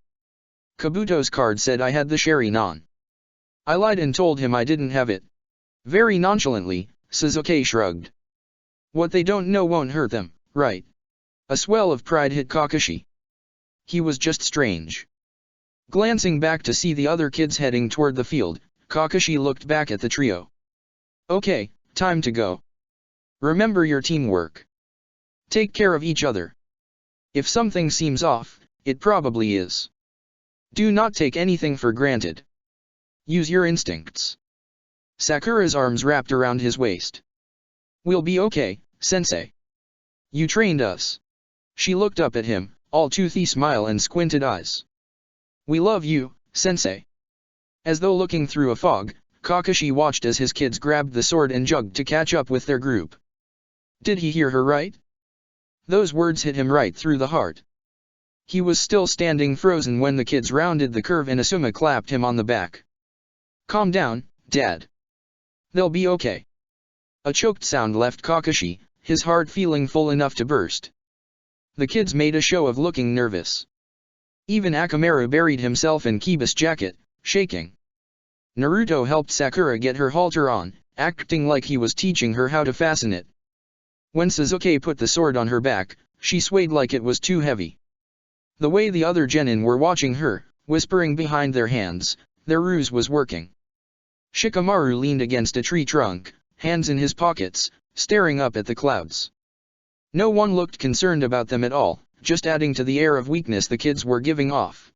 Kabuto's card said I had the Sharingan. I lied and told him I didn't have it." Very nonchalantly, Sasuke shrugged. "What they don't know won't hurt them, right?" A swell of pride hit Kakashi. He was just strange. Glancing back to see the other kids heading toward the field, Kakashi looked back at the trio. "Okay, time to go. Remember your teamwork. Take care of each other." If something seems off, it probably is. Do not take anything for granted. Use your instincts. Sakura's arms wrapped around his waist. We'll be okay, sensei. You trained us. She looked up at him, all toothy smile and squinted eyes. We love you, sensei. As though looking through a fog, Kakashi watched as his kids grabbed the sword and jugged to catch up with their group. Did he hear her right? Those words hit him right through the heart. He was still standing frozen when the kids rounded the curve and Asuma clapped him on the back. Calm down, Dad. They'll be okay. A choked sound left Kakashi, his heart feeling full enough to burst. The kids made a show of looking nervous. Even Akamaru buried himself in Kiba's jacket, shaking. Naruto helped Sakura get her halter on, acting like he was teaching her how to fasten it. When Sasuke put the sword on her back, she swayed like it was too heavy. The way the other genin were watching her, whispering behind their hands, their ruse was working. Shikamaru leaned against a tree trunk, hands in his pockets, staring up at the clouds. No one looked concerned about them at all, just adding to the air of weakness the kids were giving off.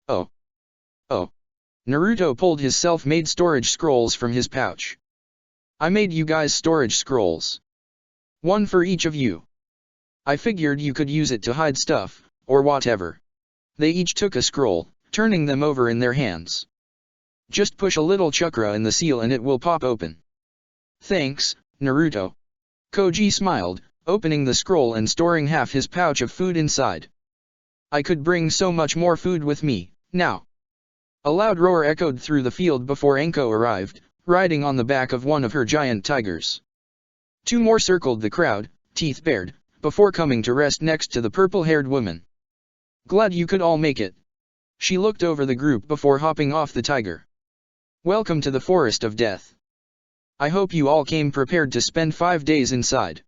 Oh. Oh. Naruto pulled his self-made storage scrolls from his pouch. I made you guys storage scrolls. One for each of you. I figured you could use it to hide stuff, or whatever. They each took a scroll, turning them over in their hands. Just push a little chakra in the seal and it will pop open. Thanks, Naruto. Koji smiled, opening the scroll and storing half his pouch of food inside. I could bring so much more food with me, now. A loud roar echoed through the field before Anko arrived, riding on the back of one of her giant tigers. Two more circled the crowd, teeth bared, before coming to rest next to the purple-haired woman. Glad you could all make it. She looked over the group before hopping off the tiger. Welcome to the Forest of Death. I hope you all came prepared to spend 5 days inside.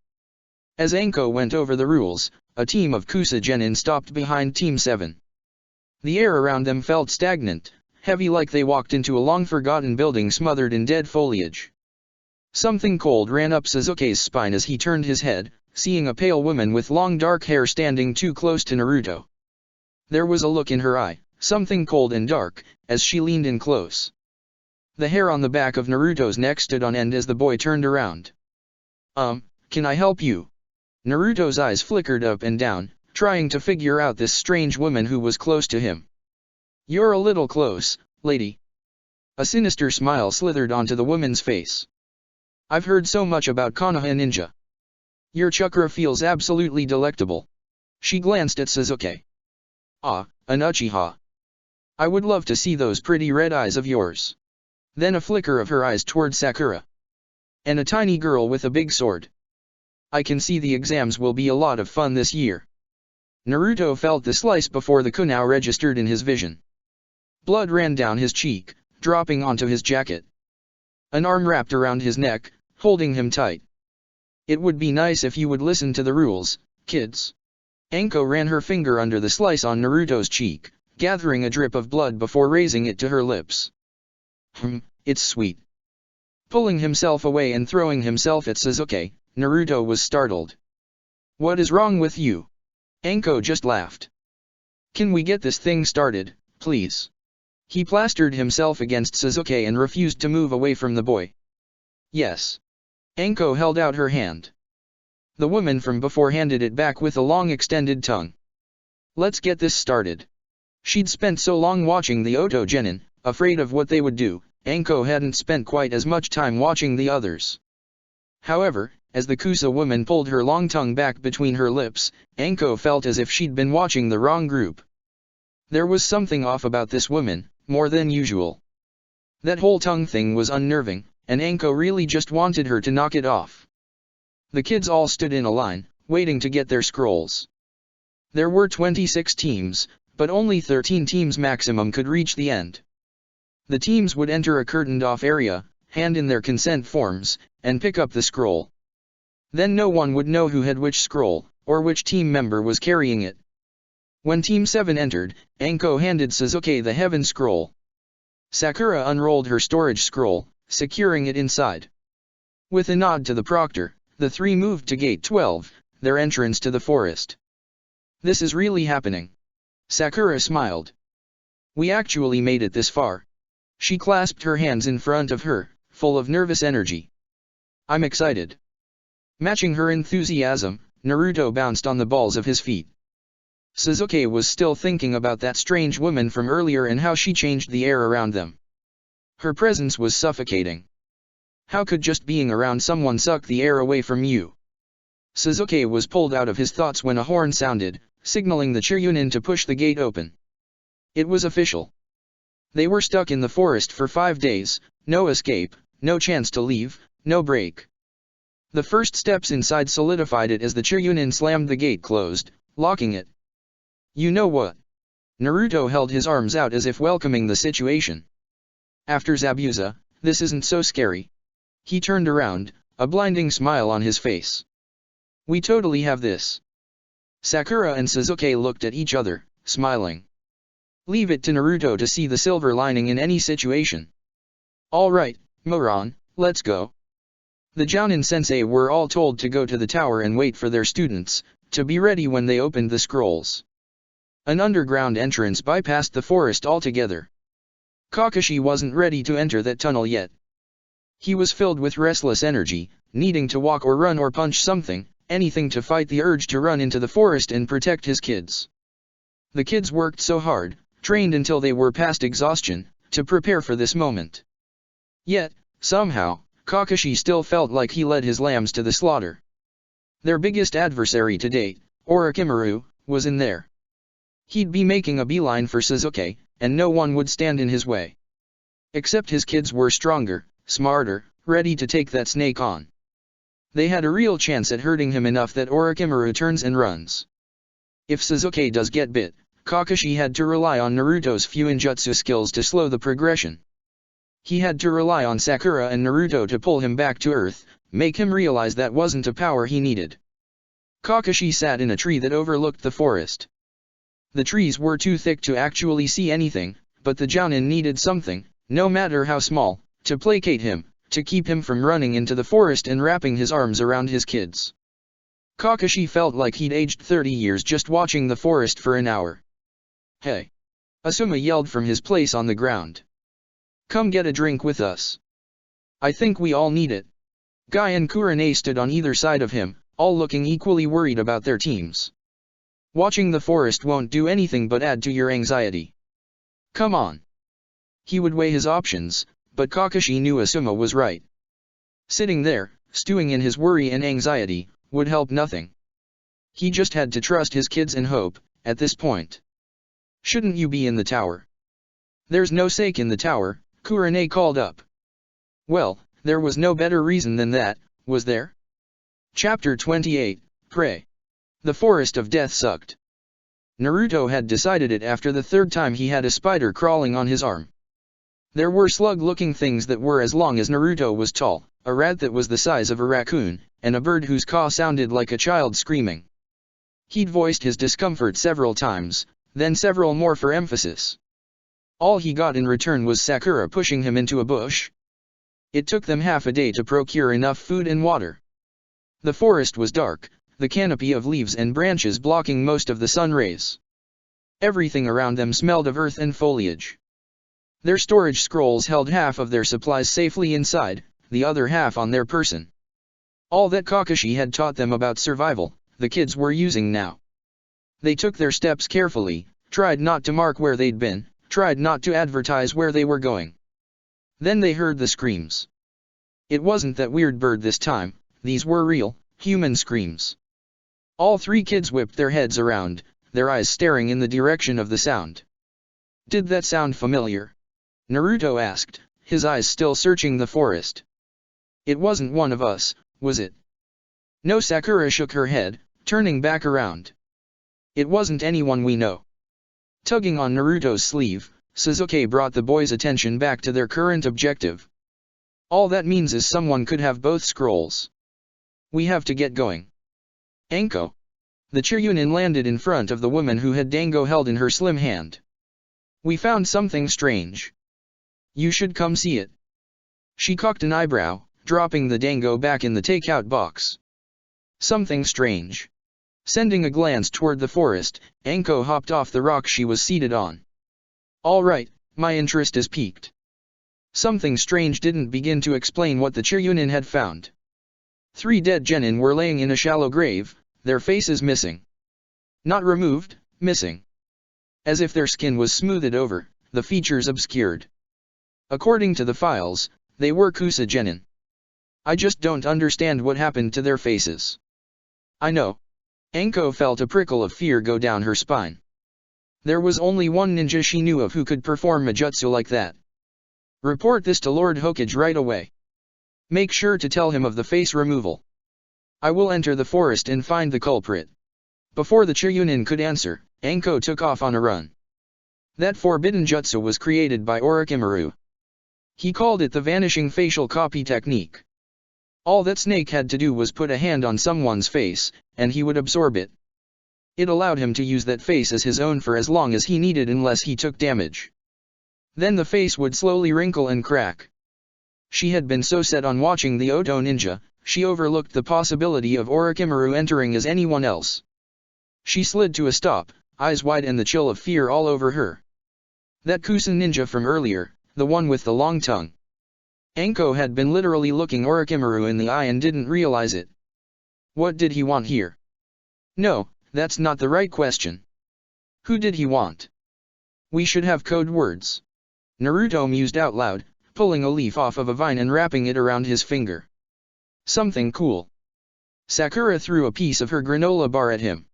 As Anko went over the rules, a team of Kusa genin stopped behind Team 7. The air around them felt stagnant, heavy like they walked into a long-forgotten building smothered in dead foliage. Something cold ran up Sasuke's spine as he turned his head, seeing a pale woman with long dark hair standing too close to Naruto. There was a look in her eye, something cold and dark, as she leaned in close. The hair on the back of Naruto's neck stood on end as the boy turned around. Can I help you? Naruto's eyes flickered up and down, trying to figure out this strange woman who was close to him. You're a little close, lady. A sinister smile slithered onto the woman's face. I've heard so much about Konoha Ninja. Your chakra feels absolutely delectable. She glanced at Sasuke. Ah, an Uchiha. I would love to see those pretty red eyes of yours. Then a flicker of her eyes toward Sakura. And a tiny girl with a big sword. I can see the exams will be a lot of fun this year. Naruto felt the slice before the kunai registered in his vision. Blood ran down his cheek, dropping onto his jacket. An arm wrapped around his neck, holding him tight. It would be nice if you would listen to the rules, kids. Anko ran her finger under the slice on Naruto's cheek, gathering a drip of blood before raising it to her lips. It's sweet. Pulling himself away and throwing himself at Sasuke, Naruto was startled. What is wrong with you? Anko just laughed. Can we get this thing started, please? He plastered himself against Sasuke and refused to move away from the boy. Yes. Anko held out her hand. The woman from before handed it back with a long extended tongue. Let's get this started. She'd spent so long watching the Oto genin, afraid of what they would do, Anko hadn't spent quite as much time watching the others. However, as the Kusa woman pulled her long tongue back between her lips, Anko felt as if she'd been watching the wrong group. There was something off about this woman, more than usual. That whole tongue thing was unnerving, and Anko really just wanted her to knock it off. The kids all stood in a line, waiting to get their scrolls. There were 26 teams, but only 13 teams maximum could reach the end. The teams would enter a curtained-off area, hand in their consent forms, and pick up the scroll. Then no one would know who had which scroll, or which team member was carrying it. When Team 7 entered, Anko handed Sasuke the Heaven Scroll. Sakura unrolled her storage scroll, securing it inside. With a nod to the proctor, the three moved to Gate 12, their entrance to the forest. This is really happening. Sakura smiled. We actually made it this far. She clasped her hands in front of her, full of nervous energy. I'm excited. Matching her enthusiasm, Naruto bounced on the balls of his feet. Sasuke was still thinking about that strange woman from earlier and how she changed the air around them. Her presence was suffocating. How could just being around someone suck the air away from you? Sasuke was pulled out of his thoughts when a horn sounded, signaling the Chiryunin to push the gate open. It was official. They were stuck in the forest for 5 days, no escape, no chance to leave, no break. The first steps inside solidified it as the Chiryunin slammed the gate closed, locking it. You know what? Naruto held his arms out as if welcoming the situation. After Zabuza, this isn't so scary. He turned around, a blinding smile on his face. We totally have this. Sakura and Sasuke looked at each other, smiling. Leave it to Naruto to see the silver lining in any situation. Alright, Moron, let's go. The Jounin sensei were all told to go to the tower and wait for their students, to be ready when they opened the scrolls. An underground entrance bypassed the forest altogether. Kakashi wasn't ready to enter that tunnel yet. He was filled with restless energy, needing to walk or run or punch something, anything to fight the urge to run into the forest and protect his kids. The kids worked so hard, trained until they were past exhaustion, to prepare for this moment. Yet, somehow, Kakashi still felt like he led his lambs to the slaughter. Their biggest adversary to date, Orochimaru, was in there. He'd be making a beeline for Sasuke, and no one would stand in his way. Except his kids were stronger, smarter, ready to take that snake on. They had a real chance at hurting him enough that Orochimaru turns and runs. If Sasuke does get bit, Kakashi had to rely on Naruto's Fuinjutsu skills to slow the progression. He had to rely on Sakura and Naruto to pull him back to earth, make him realize that wasn't a power he needed. Kakashi sat in a tree that overlooked the forest. The trees were too thick to actually see anything, but the Jounin needed something, no matter how small, to placate him, to keep him from running into the forest and wrapping his arms around his kids. Kakashi felt like he'd aged 30 years just watching the forest for an hour. Hey! Asuma yelled from his place on the ground. Come get a drink with us. I think we all need it. Guy and Kurane stood on either side of him, all looking equally worried about their teams. Watching the forest won't do anything but add to your anxiety. Come on. He would weigh his options, but Kakashi knew Asuma was right. Sitting there, stewing in his worry and anxiety, would help nothing. He just had to trust his kids and hope, at this point. Shouldn't you be in the tower? There's no sake in the tower, Kurane called up. Well, there was no better reason than that, was there? Chapter 28, Prey. The Forest of Death sucked. Naruto had decided it after the third time he had a spider crawling on his arm. There were slug-looking things that were as long as Naruto was tall, a rat that was the size of a raccoon, and a bird whose caw sounded like a child screaming. He'd voiced his discomfort several times, then several more for emphasis. All he got in return was Sakura pushing him into a bush. It took them half a day to procure enough food and water. The forest was dark, the canopy of leaves and branches blocking most of the sun rays. Everything around them smelled of earth and foliage. Their storage scrolls held half of their supplies safely inside, the other half on their person. All that Kakashi had taught them about survival, the kids were using now. They took their steps carefully, tried not to mark where they'd been, tried not to advertise where they were going. Then they heard the screams. It wasn't that weird bird this time, these were real, human screams. All three kids whipped their heads around, their eyes staring in the direction of the sound. Did that sound familiar? Naruto asked, his eyes still searching the forest. It wasn't one of us, was it? No, Sakura shook her head, turning back around. It wasn't anyone we know. Tugging on Naruto's sleeve, Sasuke brought the boys' attention back to their current objective. All that means is someone could have both scrolls. We have to get going. Anko. The Chiryunin landed in front of the woman who had Dango held in her slim hand. We found something strange. You should come see it. She cocked an eyebrow, dropping the Dango back in the takeout box. Something strange. Sending a glance toward the forest, Anko hopped off the rock she was seated on. All right, my interest is piqued. Something strange didn't begin to explain what the Chiryunin had found. 3 dead genin were laying in a shallow grave, their faces missing. Not removed, missing. As if their skin was smoothed over, the features obscured. According to the files, they were Kusa genin. I just don't understand what happened to their faces. I know. Anko felt a prickle of fear go down her spine. There was only one ninja she knew of who could perform a jutsu like that. Report this to Lord Hokage right away. Make sure to tell him of the face removal. I will enter the forest and find the culprit. Before the Chiryunin could answer, Anko took off on a run. That forbidden jutsu was created by Orochimaru. He called it the vanishing facial copy technique. All that Snake had to do was put a hand on someone's face, and he would absorb it. It allowed him to use that face as his own for as long as he needed unless he took damage. Then the face would slowly wrinkle and crack. She had been so set on watching the Oto ninja, she overlooked the possibility of Orochimaru entering as anyone else. She slid to a stop, eyes wide and the chill of fear all over her. That Kusa ninja from earlier, the one with the long tongue. Anko had been literally looking Orochimaru in the eye and didn't realize it. What did he want here? No, that's not the right question. Who did he want? We should have code words. Naruto mused out loud, pulling a leaf off of a vine and wrapping it around his finger. Something cool. Sakura threw a piece of her granola bar at him.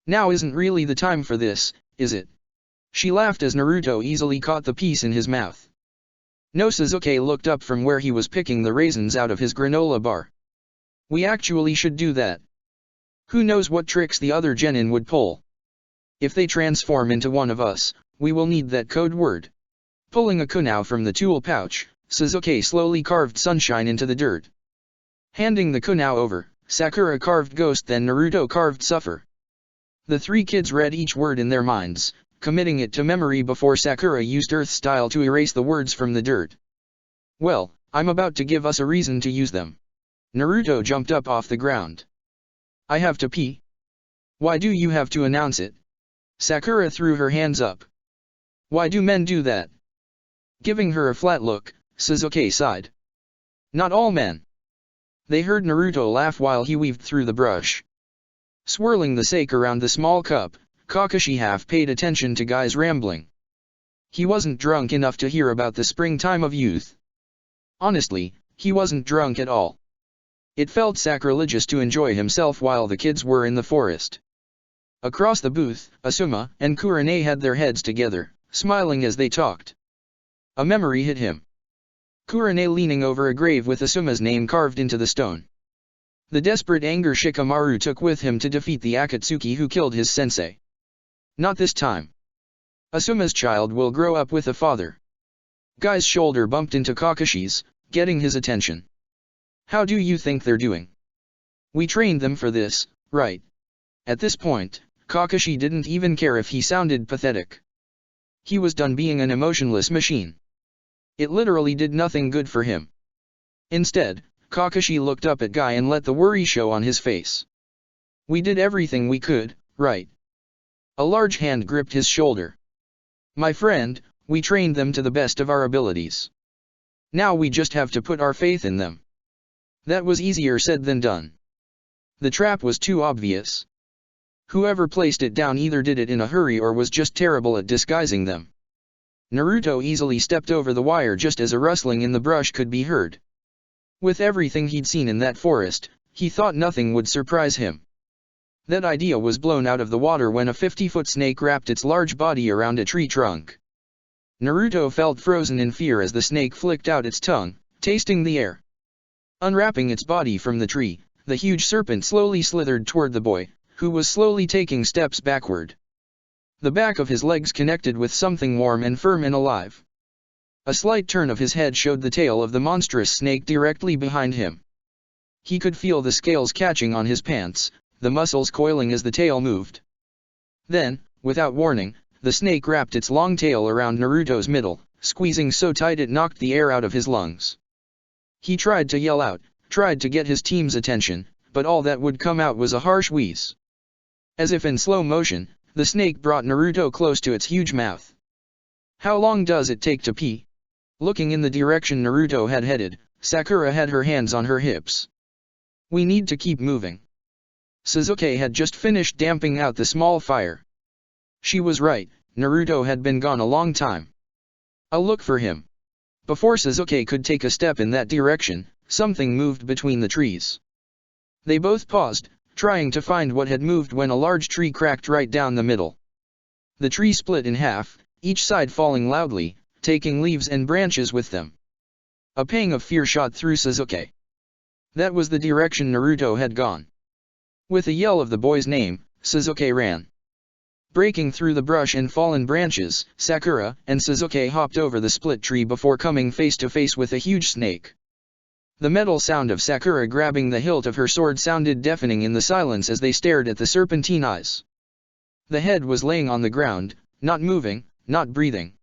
Now isn't really the time for this, is it? She laughed as Naruto easily caught the piece in his mouth. No, Sasuke looked up from where he was picking the raisins out of his granola bar. We actually should do that. Who knows what tricks the other genin would pull. If they transform into one of us, we will need that code word. Pulling a kunao from the tool pouch, Sasuke slowly carved sunshine into the dirt. Handing the kunao over, Sakura carved ghost, then Naruto carved suffer. The 3 kids read each word in their minds, committing it to memory before Sakura used Earth style to erase the words from the dirt. Well, I'm about to give us a reason to use them. Naruto jumped up off the ground. I have to pee. Why do you have to announce it? Sakura threw her hands up. Why do men do that? Giving her a flat look, Sasuke sighed. Not all men. They heard Naruto laugh while he weaved through the brush. Swirling the sake around the small cup, Kakashi half paid attention to Guy's rambling. He wasn't drunk enough to hear about the springtime of youth. Honestly, he wasn't drunk at all. It felt sacrilegious to enjoy himself while the kids were in the forest. Across the booth, Asuma and Kurane had their heads together, smiling as they talked. A memory hit him. Kurane leaning over a grave with Asuma's name carved into the stone. The desperate anger Shikamaru took with him to defeat the Akatsuki who killed his sensei. Not this time. Asuma's child will grow up with a father. Guy's shoulder bumped into Kakashi's, getting his attention. How do you think they're doing? We trained them for this, right? At this point, Kakashi didn't even care if he sounded pathetic. He was done being an emotionless machine. It literally did nothing good for him. Instead, Kakashi looked up at Guy and let the worry show on his face. We did everything we could, right? A large hand gripped his shoulder. My friend, we trained them to the best of our abilities. Now we just have to put our faith in them. That was easier said than done. The trap was too obvious. Whoever placed it down either did it in a hurry or was just terrible at disguising them. Naruto easily stepped over the wire just as a rustling in the brush could be heard. With everything he'd seen in that forest, he thought nothing would surprise him. That idea was blown out of the water when a 50-foot snake wrapped its large body around a tree trunk. Naruto felt frozen in fear as the snake flicked out its tongue, tasting the air. Unwrapping its body from the tree, the huge serpent slowly slithered toward the boy, who was slowly taking steps backward. The back of his legs connected with something warm and firm and alive. A slight turn of his head showed the tail of the monstrous snake directly behind him. He could feel the scales catching on his pants, the muscles coiling as the tail moved. Then, without warning, the snake wrapped its long tail around Naruto's middle, squeezing so tight it knocked the air out of his lungs. He tried to yell out, tried to get his team's attention, but all that would come out was a harsh wheeze. As if in slow motion, the snake brought Naruto close to its huge mouth. How long does it take to pee? Looking in the direction Naruto had headed, Sakura had her hands on her hips. We need to keep moving. Sasuke had just finished damping out the small fire. She was right, Naruto had been gone a long time. I'll look for him. Before Sasuke could take a step in that direction, something moved between the trees. They both paused, trying to find what had moved when a large tree cracked right down the middle. The tree split in half, each side falling loudly, taking leaves and branches with them. A pang of fear shot through Sasuke. That was the direction Naruto had gone. With a yell of the boy's name, Sasuke ran. Breaking through the brush and fallen branches, Sakura and Sasuke hopped over the split tree before coming face to face with a huge snake. The metal sound of Sakura grabbing the hilt of her sword sounded deafening in the silence as they stared at the serpentine eyes. The head was laying on the ground, not moving, not breathing.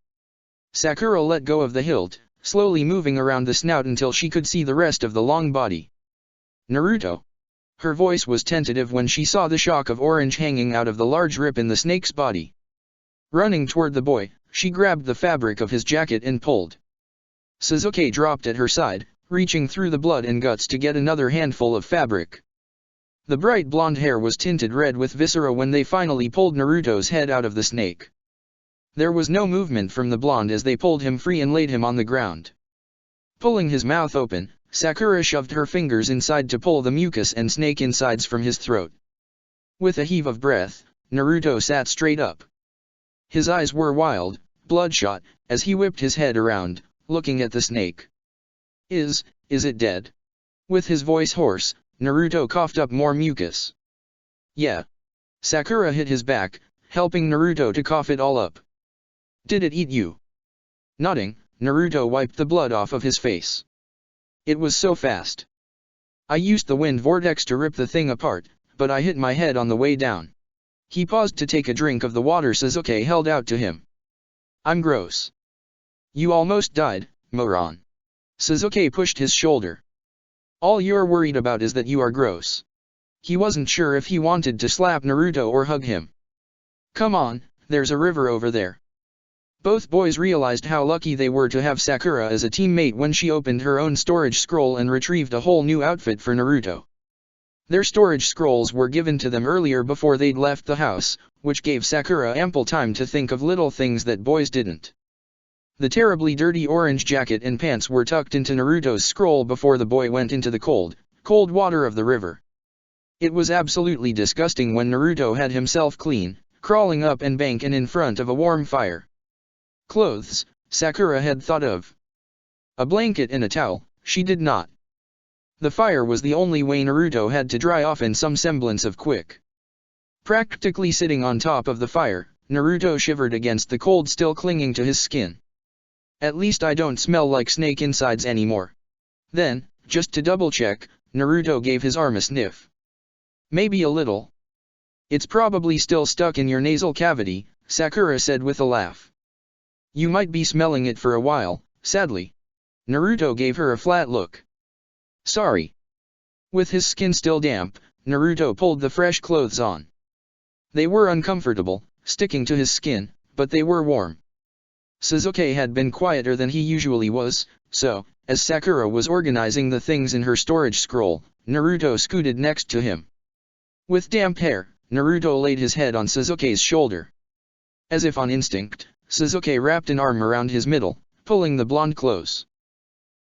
Sakura let go of the hilt, slowly moving around the snout until she could see the rest of the long body. Naruto. Her voice was tentative when she saw the shock of orange hanging out of the large rip in the snake's body. Running toward the boy, she grabbed the fabric of his jacket and pulled. Sasuke dropped at her side, reaching through the blood and guts to get another handful of fabric. The bright blonde hair was tinted red with viscera when they finally pulled Naruto's head out of the snake. There was no movement from the blonde as they pulled him free and laid him on the ground. Pulling his mouth open, Sakura shoved her fingers inside to pull the mucus and snake insides from his throat. With a heave of breath, Naruto sat straight up. His eyes were wild, bloodshot, as he whipped his head around, looking at the snake. Is it dead? With his voice hoarse, Naruto coughed up more mucus. Yeah. Sakura hit his back, helping Naruto to cough it all up. Did it eat you? Nodding, Naruto wiped the blood off of his face. It was so fast. I used the wind vortex to rip the thing apart, but I hit my head on the way down. He paused to take a drink of the water Sasuke held out to him. I'm gross. You almost died, moron. Sasuke pushed his shoulder. All you're worried about is that you are gross. He wasn't sure if he wanted to slap Naruto or hug him. Come on, there's a river over there. Both boys realized how lucky they were to have Sakura as a teammate when she opened her own storage scroll and retrieved a whole new outfit for Naruto. Their storage scrolls were given to them earlier before they'd left the house, which gave Sakura ample time to think of little things that boys didn't. The terribly dirty orange jacket and pants were tucked into Naruto's scroll before the boy went into the cold water of the river. It was absolutely disgusting when Naruto had himself clean, crawling up and bank and in front of a warm fire. Clothes, Sakura had thought of. A blanket and a towel, she did not. The fire was the only way Naruto had to dry off in some semblance of quick. Practically sitting on top of the fire, Naruto shivered against the cold still clinging to his skin. At least I don't smell like snake insides anymore. Then, just to double-check, Naruto gave his arm a sniff. Maybe a little. It's probably still stuck in your nasal cavity, Sakura said with a laugh. You might be smelling it for a while, sadly. Naruto gave her a flat look. Sorry. With his skin still damp, Naruto pulled the fresh clothes on. They were uncomfortable, sticking to his skin, but they were warm. Sasuke had been quieter than he usually was, so, as Sakura was organizing the things in her storage scroll, Naruto scooted next to him. With damp hair, Naruto laid his head on Sasuke's shoulder. As if on instinct, Sasuke wrapped an arm around his middle, pulling the blonde close.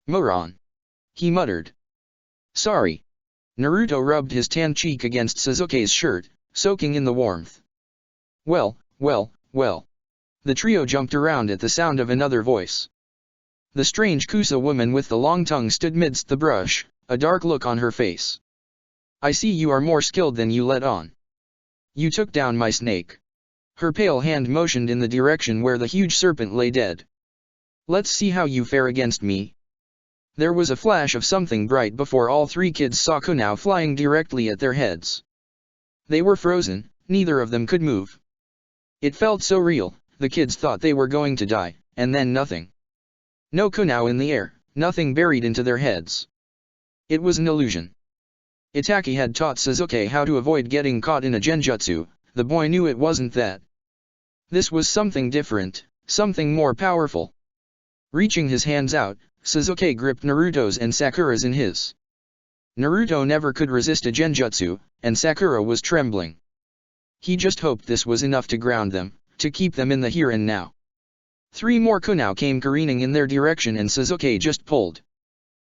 Moron. He muttered. Sorry. Naruto rubbed his tan cheek against Sasuke's shirt, soaking in the warmth. Well. The trio jumped around at the sound of another voice. The strange Kusa woman with the long tongue stood midst the brush, a dark look on her face. I see you are more skilled than you let on. You took down my snake. Her pale hand motioned in the direction where the huge serpent lay dead. Let's see how you fare against me. There was a flash of something bright before all three kids saw Kunao flying directly at their heads. They were frozen, neither of them could move. It felt so real, the kids thought they were going to die, and then nothing. No Kunao in the air, nothing buried into their heads. It was an illusion. Itachi had taught Sasuke how to avoid getting caught in a genjutsu, the boy knew it wasn't that. This was something different, something more powerful. Reaching his hands out, Sasuke gripped Naruto's and Sakura's in his. Naruto never could resist a genjutsu, and Sakura was trembling. He just hoped this was enough to ground them, to keep them in the here and now. 3 more Kunao came careening in their direction and Sasuke just pulled.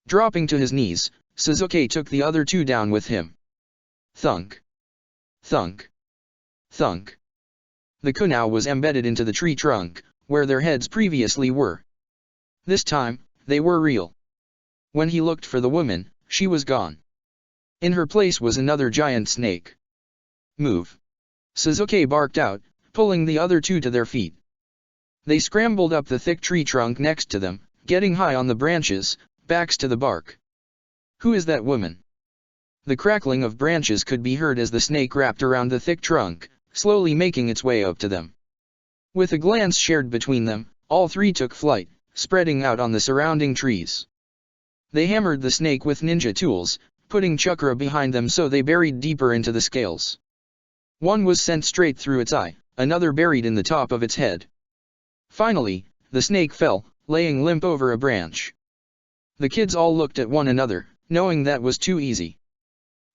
Dropping to his knees, Sasuke took the other 2 down with him. Thunk. Thunk. Thunk. The Kunao was embedded into the tree trunk, where their heads previously were. This time, they were real. When he looked for the woman, she was gone. In her place was another giant snake. Move. Sasuke barked out, pulling the other 2 to their feet. They scrambled up the thick tree trunk next to them, getting high on the branches, backs to the bark. Who is that woman? The crackling of branches could be heard as the snake wrapped around the thick trunk, slowly making its way up to them. With a glance shared between them, all 3 took flight, spreading out on the surrounding trees. They hammered the snake with ninja tools, putting chakra behind them so they buried deeper into the scales. One was sent straight through its eye, another buried in the top of its head. Finally, the snake fell, laying limp over a branch. The kids all looked at one another, knowing that was too easy.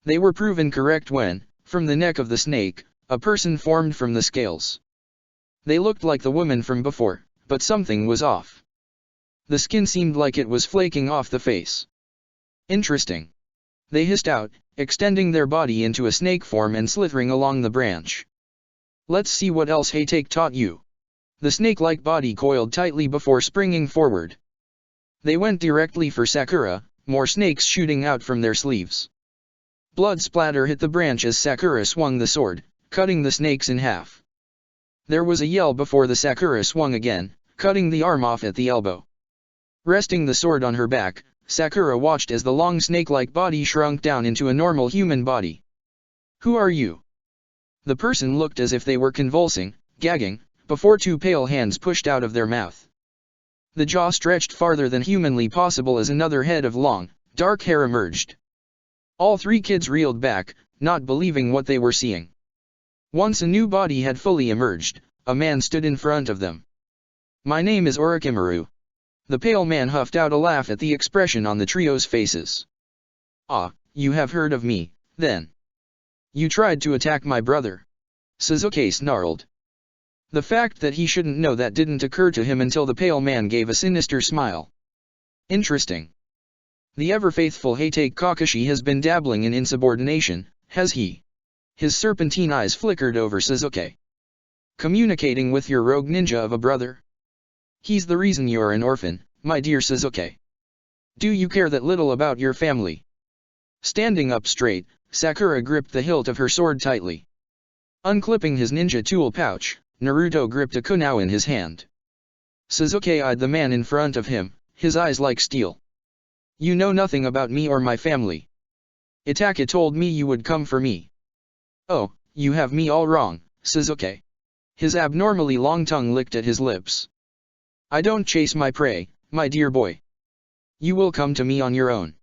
They were proven correct when, from the neck of the snake, a person formed from the scales. They looked like the woman from before, but something was off. The skin seemed like it was flaking off the face. Interesting. They hissed out, extending their body into a snake form and slithering along the branch. Let's see what else Hatake taught you. The snake-like body coiled tightly before springing forward. They went directly for Sakura, more snakes shooting out from their sleeves. Blood splatter hit the branch as Sakura swung the sword, cutting the snakes in half. There was a yell before the Sakura swung again, cutting the arm off at the elbow. Resting the sword on her back, Sakura watched as the long snake-like body shrunk down into a normal human body. Who are you? The person looked as if they were convulsing, gagging, before 2 pale hands pushed out of their mouth. The jaw stretched farther than humanly possible as another head of long, dark hair emerged. All 3 kids reeled back, not believing what they were seeing. Once a new body had fully emerged, a man stood in front of them. My name is Orochimaru. The pale man huffed out a laugh at the expression on the trio's faces. Ah, you have heard of me, then. You tried to attack my brother. Sasuke snarled. The fact that he shouldn't know that didn't occur to him until the pale man gave a sinister smile. Interesting. The ever-faithful Hatake Kakashi has been dabbling in insubordination, has he? His serpentine eyes flickered over Sasuke. Communicating with your rogue ninja of a brother? He's the reason you're an orphan, my dear Sasuke. Do you care that little about your family? Standing up straight, Sakura gripped the hilt of her sword tightly. Unclipping his ninja tool pouch, Naruto gripped a kunao in his hand. Sasuke eyed the man in front of him, his eyes like steel. You know nothing about me or my family. Itachi told me you would come for me. Oh, you have me all wrong, Sasuke. His abnormally long tongue licked at his lips. I don't chase my prey, my dear boy. You will come to me on your own.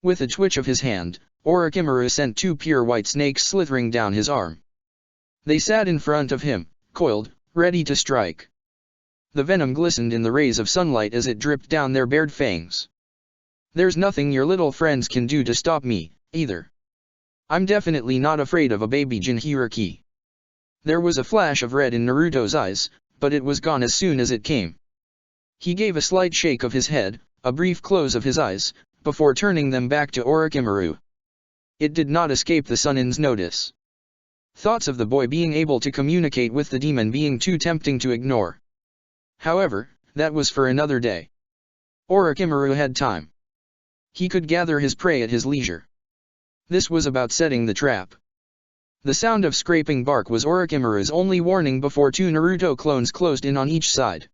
With a twitch of his hand, Orochimaru sent 2 pure white snakes slithering down his arm. They sat in front of him, coiled, ready to strike. The venom glistened in the rays of sunlight as it dripped down their bared fangs. There's nothing your little friends can do to stop me, either. I'm definitely not afraid of a baby Jinchuriki. There was a flash of red in Naruto's eyes, but it was gone as soon as it came. He gave a slight shake of his head, a brief close of his eyes, before turning them back to Orochimaru. It did not escape the Sunin's notice. Thoughts of the boy being able to communicate with the demon being too tempting to ignore. However, that was for another day. Orochimaru had time. He could gather his prey at his leisure. This was about setting the trap. The sound of scraping bark was Orochimaru's only warning before 2 Naruto clones closed in on each side.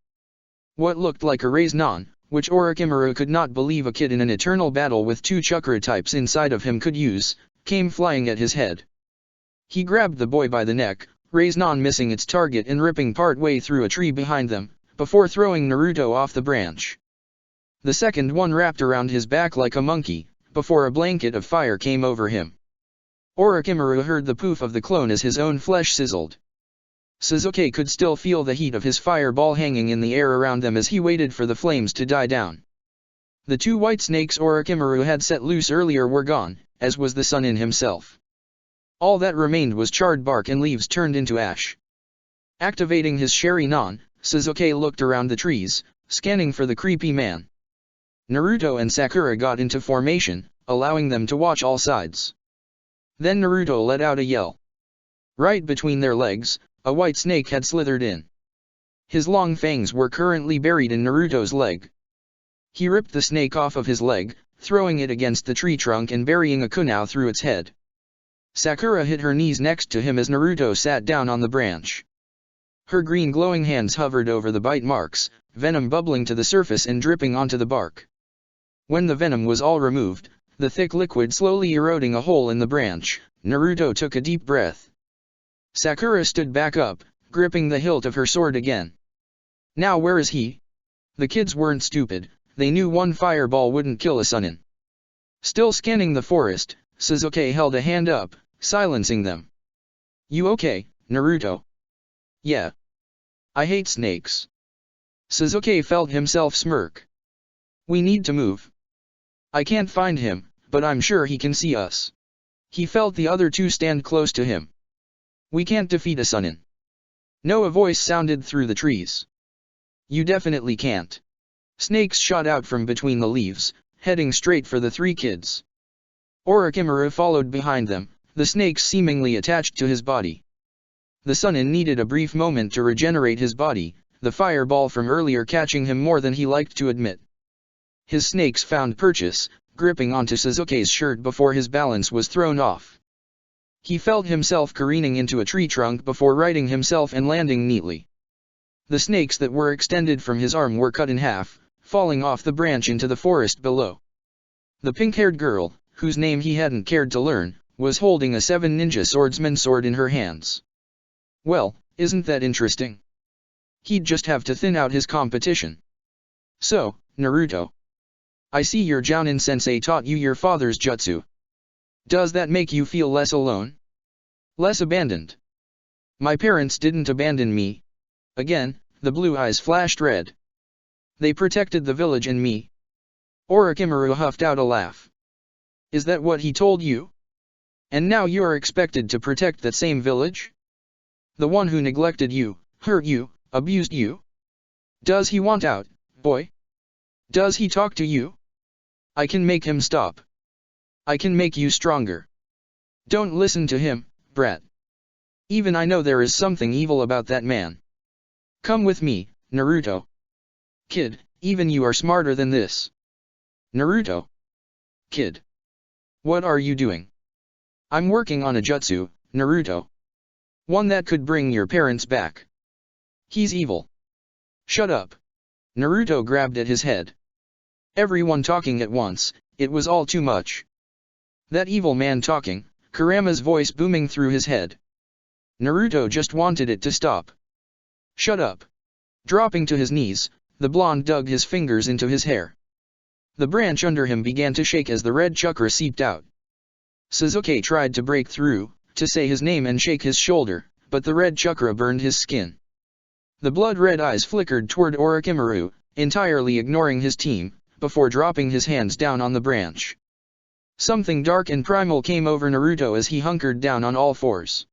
What looked like a Rasengan, which Orochimaru could not believe a kid in an eternal battle with 2 chakra types inside of him could use, came flying at his head. He grabbed the boy by the neck, Rasengan missing its target and ripping part way through a tree behind them, before throwing Naruto off the branch. The second one wrapped around his back like a monkey, before a blanket of fire came over him. Orochimaru heard the poof of the clone as his own flesh sizzled. Sasuke could still feel the heat of his fireball hanging in the air around them as he waited for the flames to die down. The two white snakes Orochimaru had set loose earlier were gone, as was the Sannin himself. All that remained was charred bark and leaves turned into ash. Activating his Sharingan, Sasuke looked around the trees, scanning for the creepy man. Naruto and Sakura got into formation, allowing them to watch all sides. Then Naruto let out a yell. Right between their legs, a white snake had slithered in. His long fangs were currently buried in Naruto's leg. He ripped the snake off of his leg, throwing it against the tree trunk and burying a kunai through its head. Sakura hit her knees next to him as Naruto sat down on the branch. Her green glowing hands hovered over the bite marks, venom bubbling to the surface and dripping onto the bark. When the venom was all removed, the thick liquid slowly eroding a hole in the branch, Naruto took a deep breath. Sakura stood back up, gripping the hilt of her sword again. Now where is he? The kids weren't stupid, they knew one fireball wouldn't kill a Sannin. Still scanning the forest, Sasuke held a hand up, silencing them. You okay, Naruto? Yeah. I hate snakes. Sasuke felt himself smirk. We need to move. I can't find him, but I'm sure he can see us. He felt the other two stand close to him. We can't defeat a Sannin. No, a voice sounded through the trees. You definitely can't. Snakes shot out from between the leaves, heading straight for the three kids. Orochimaru followed behind them, the snakes seemingly attached to his body. The Sannin needed a brief moment to regenerate his body, the fireball from earlier catching him more than he liked to admit. His snakes found purchase, gripping onto Sasuke's shirt before his balance was thrown off. He felt himself careening into a tree trunk before righting himself and landing neatly. The snakes that were extended from his arm were cut in half, falling off the branch into the forest below. The pink-haired girl, whose name he hadn't cared to learn, was holding a 7 ninja swordsman sword in her hands. Well, isn't that interesting? He'd just have to thin out his competition. So, Naruto. I see your Jounin-sensei taught you your father's jutsu. Does that make you feel less alone? Less abandoned? My parents didn't abandon me. Again, the blue eyes flashed red. They protected the village and me. Orochimaru huffed out a laugh. Is that what he told you? And now you are expected to protect that same village? The one who neglected you, hurt you, abused you? Does he want out, boy? Does he talk to you? I can make him stop. I can make you stronger. Don't listen to him, brat. Even I know there is something evil about that man. Come with me, Naruto. Kid, even you are smarter than this. Naruto. Kid. What are you doing? I'm working on a jutsu, Naruto. One that could bring your parents back. He's evil. Shut up. Naruto grabbed at his head. Everyone talking at once, it was all too much. That evil man talking, Kurama's voice booming through his head. Naruto just wanted it to stop. Shut up. Dropping to his knees, the blonde dug his fingers into his hair. The branch under him began to shake as the red chakra seeped out. Sasuke tried to break through, to say his name and shake his shoulder, but the red chakra burned his skin. The blood-red eyes flickered toward Orochimaru, entirely ignoring his team, before dropping his hands down on the branch. Something dark and primal came over Naruto as he hunkered down on all fours.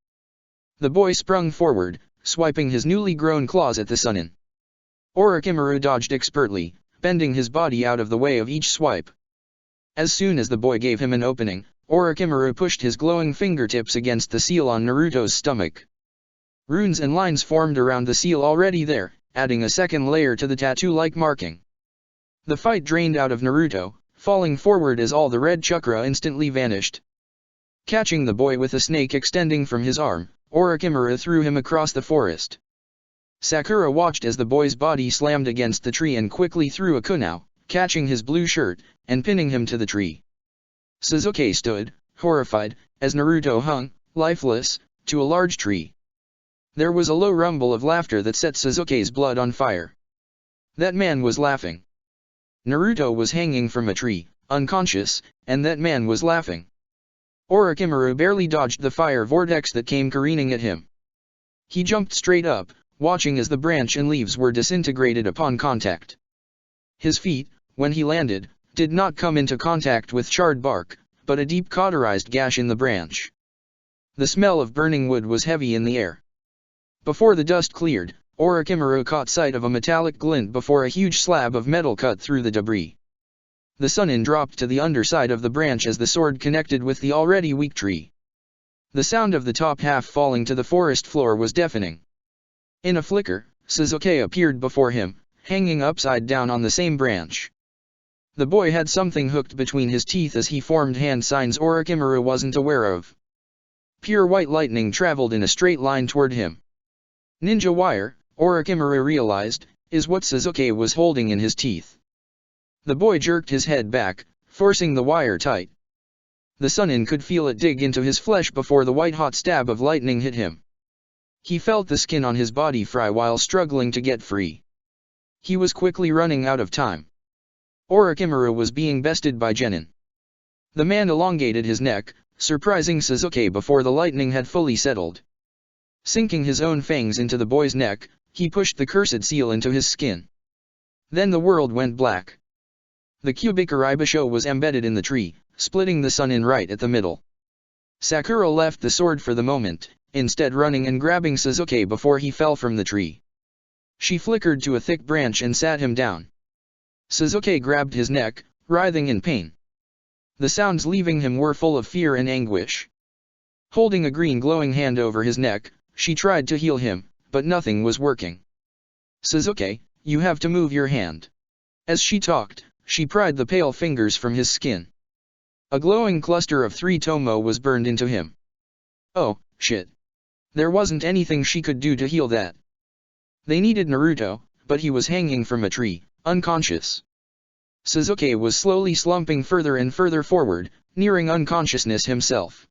The boy sprung forward, swiping his newly grown claws at the Sannin. Orochimaru dodged expertly, bending his body out of the way of each swipe. As soon as the boy gave him an opening, Orochimaru pushed his glowing fingertips against the seal on Naruto's stomach. Runes and lines formed around the seal already there, adding a second layer to the tattoo-like marking. The fight drained out of Naruto, falling forward as all the red chakra instantly vanished. Catching the boy with a snake extending from his arm, Orochimaru threw him across the forest. Sakura watched as the boy's body slammed against the tree and quickly threw a kunai, catching his blue shirt, and pinning him to the tree. Sasuke stood, horrified, as Naruto hung, lifeless, to a large tree. There was a low rumble of laughter that set Sasuke's blood on fire. That man was laughing. Naruto was hanging from a tree, unconscious, and that man was laughing. Orochimaru barely dodged the fire vortex that came careening at him. He jumped straight up, watching as the branch and leaves were disintegrated upon contact. His feet, when he landed, did not come into contact with charred bark, but a deep cauterized gash in the branch. The smell of burning wood was heavy in the air. Before the dust cleared, Orochimaru caught sight of a metallic glint before a huge slab of metal cut through the debris. The Sunin dropped to the underside of the branch as the sword connected with the already weak tree. The sound of the top half falling to the forest floor was deafening. In a flicker, Sasuke appeared before him, hanging upside down on the same branch. The boy had something hooked between his teeth as he formed hand signs Orochimaru wasn't aware of. Pure white lightning traveled in a straight line toward him. Ninja wire, Orochimaru realized, is what Sasuke was holding in his teeth. The boy jerked his head back, forcing the wire tight. The Sunin could feel it dig into his flesh before the white-hot stab of lightning hit him. He felt the skin on his body fry while struggling to get free. He was quickly running out of time. Orochimaru was being bested by Genin. The man elongated his neck, surprising Sasuke before the lightning had fully settled. Sinking his own fangs into the boy's neck, he pushed the cursed seal into his skin. Then the world went black. The cubic Araibasho was embedded in the tree, splitting the Sunin right at the middle. Sakura left the sword for the moment, instead running and grabbing Sasuke before he fell from the tree. She flickered to a thick branch and sat him down. Sasuke grabbed his neck, writhing in pain. The sounds leaving him were full of fear and anguish. Holding a green glowing hand over his neck, she tried to heal him, but nothing was working. Sasuke, you have to move your hand. As she talked, she pried the pale fingers from his skin. A glowing cluster of 3 tomo was burned into him. Oh, shit. There wasn't anything she could do to heal that. They needed Naruto, but he was hanging from a tree, unconscious. Sasuke was slowly slumping further and further forward, nearing unconsciousness himself.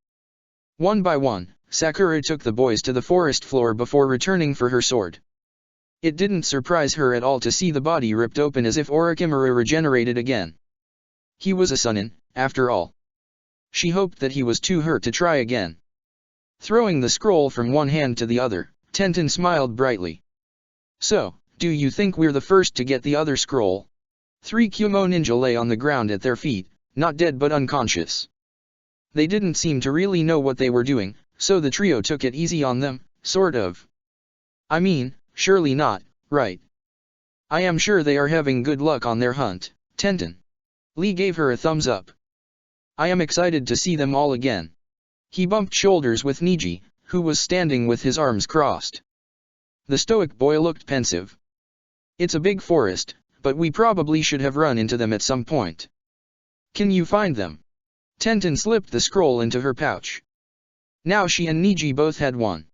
One by one, Sakura took the boys to the forest floor before returning for her sword. It didn't surprise her at all to see the body ripped open as if Orochimaru regenerated again. He was a Sunin, after all. She hoped that he was too hurt to try again. Throwing the scroll from one hand to the other, Tenten smiled brightly. So, do you think we're the first to get the other scroll? 3 Kumo ninja lay on the ground at their feet, not dead but unconscious. They didn't seem to really know what they were doing, so the trio took it easy on them, sort of. I mean, surely not, right? I am sure they are having good luck on their hunt, Tenten. Lee gave her a thumbs up. I am excited to see them all again. He bumped shoulders with Niji, who was standing with his arms crossed. The stoic boy looked pensive. It's a big forest, but we probably should have run into them at some point. Can you find them? Tenten slipped the scroll into her pouch. Now she and Niji both had one.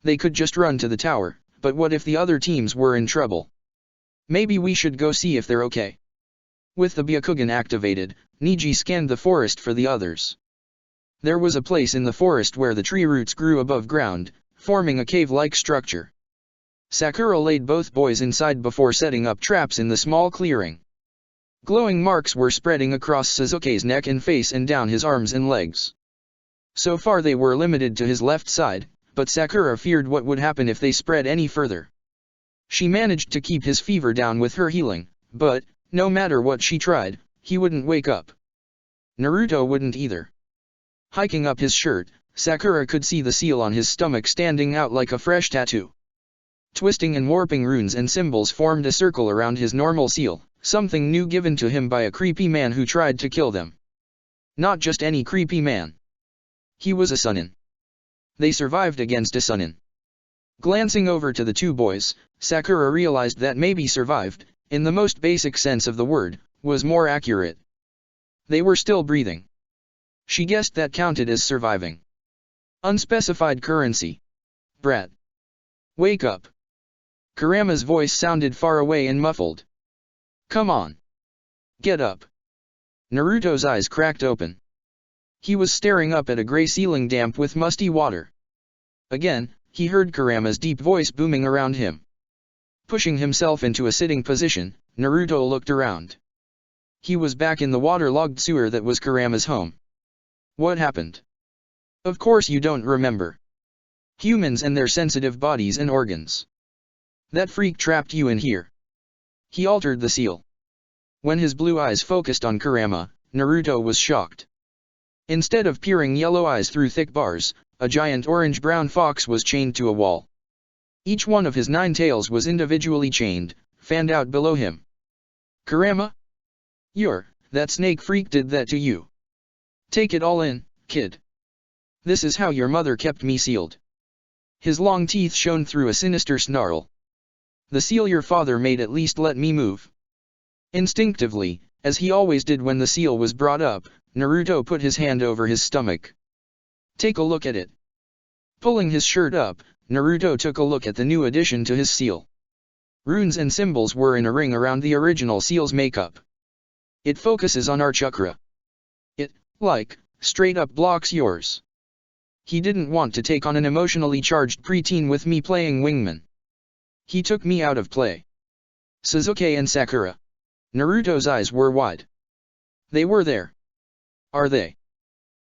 They could just run to the tower, but what if the other teams were in trouble? Maybe we should go see if they're okay. With the Byakugan activated, Niji scanned the forest for the others. There was a place in the forest where the tree roots grew above ground, forming a cave-like structure. Sakura laid both boys inside before setting up traps in the small clearing. Glowing marks were spreading across Sasuke's neck and face and down his arms and legs. So far they were limited to his left side, but Sakura feared what would happen if they spread any further. She managed to keep his fever down with her healing, but, no matter what she tried, he wouldn't wake up. Naruto wouldn't either. Hiking up his shirt, Sakura could see the seal on his stomach standing out like a fresh tattoo. Twisting and warping runes and symbols formed a circle around his normal seal, something new given to him by a creepy man who tried to kill them. Not just any creepy man. He was a Sunin. They survived against a Sunin. Glancing over to the two boys, Sakura realized that maybe survived, in the most basic sense of the word, was more accurate. They were still breathing. She guessed that counted as surviving. Unspecified currency. Brat. Wake up. Kurama's voice sounded far away and muffled. Come on. Get up. Naruto's eyes cracked open. He was staring up at a gray ceiling damp with musty water. Again, he heard Kurama's deep voice booming around him. Pushing himself into a sitting position, Naruto looked around. He was back in the waterlogged sewer that was Kurama's home. What happened? Of course you don't remember. Humans and their sensitive bodies and organs. That freak trapped you in here. He altered the seal. When his blue eyes focused on Kurama, Naruto was shocked. Instead of peering yellow eyes through thick bars, a giant orange-brown fox was chained to a wall. Each one of his 9 tails was individually chained, fanned out below him. Kurama? That snake freak did that to you. Take it all in, kid. This is how your mother kept me sealed. His long teeth shone through a sinister snarl. The seal your father made at least let me move. Instinctively, as he always did when the seal was brought up, Naruto put his hand over his stomach. Take a look at it. Pulling his shirt up, Naruto took a look at the new addition to his seal. Runes and symbols were in a ring around the original seal's makeup. It focuses on our chakra. It, straight up blocks yours. He didn't want to take on an emotionally charged preteen with me playing wingman. He took me out of play. Sasuke and Sakura. Naruto's eyes were wide. They were there. Are they?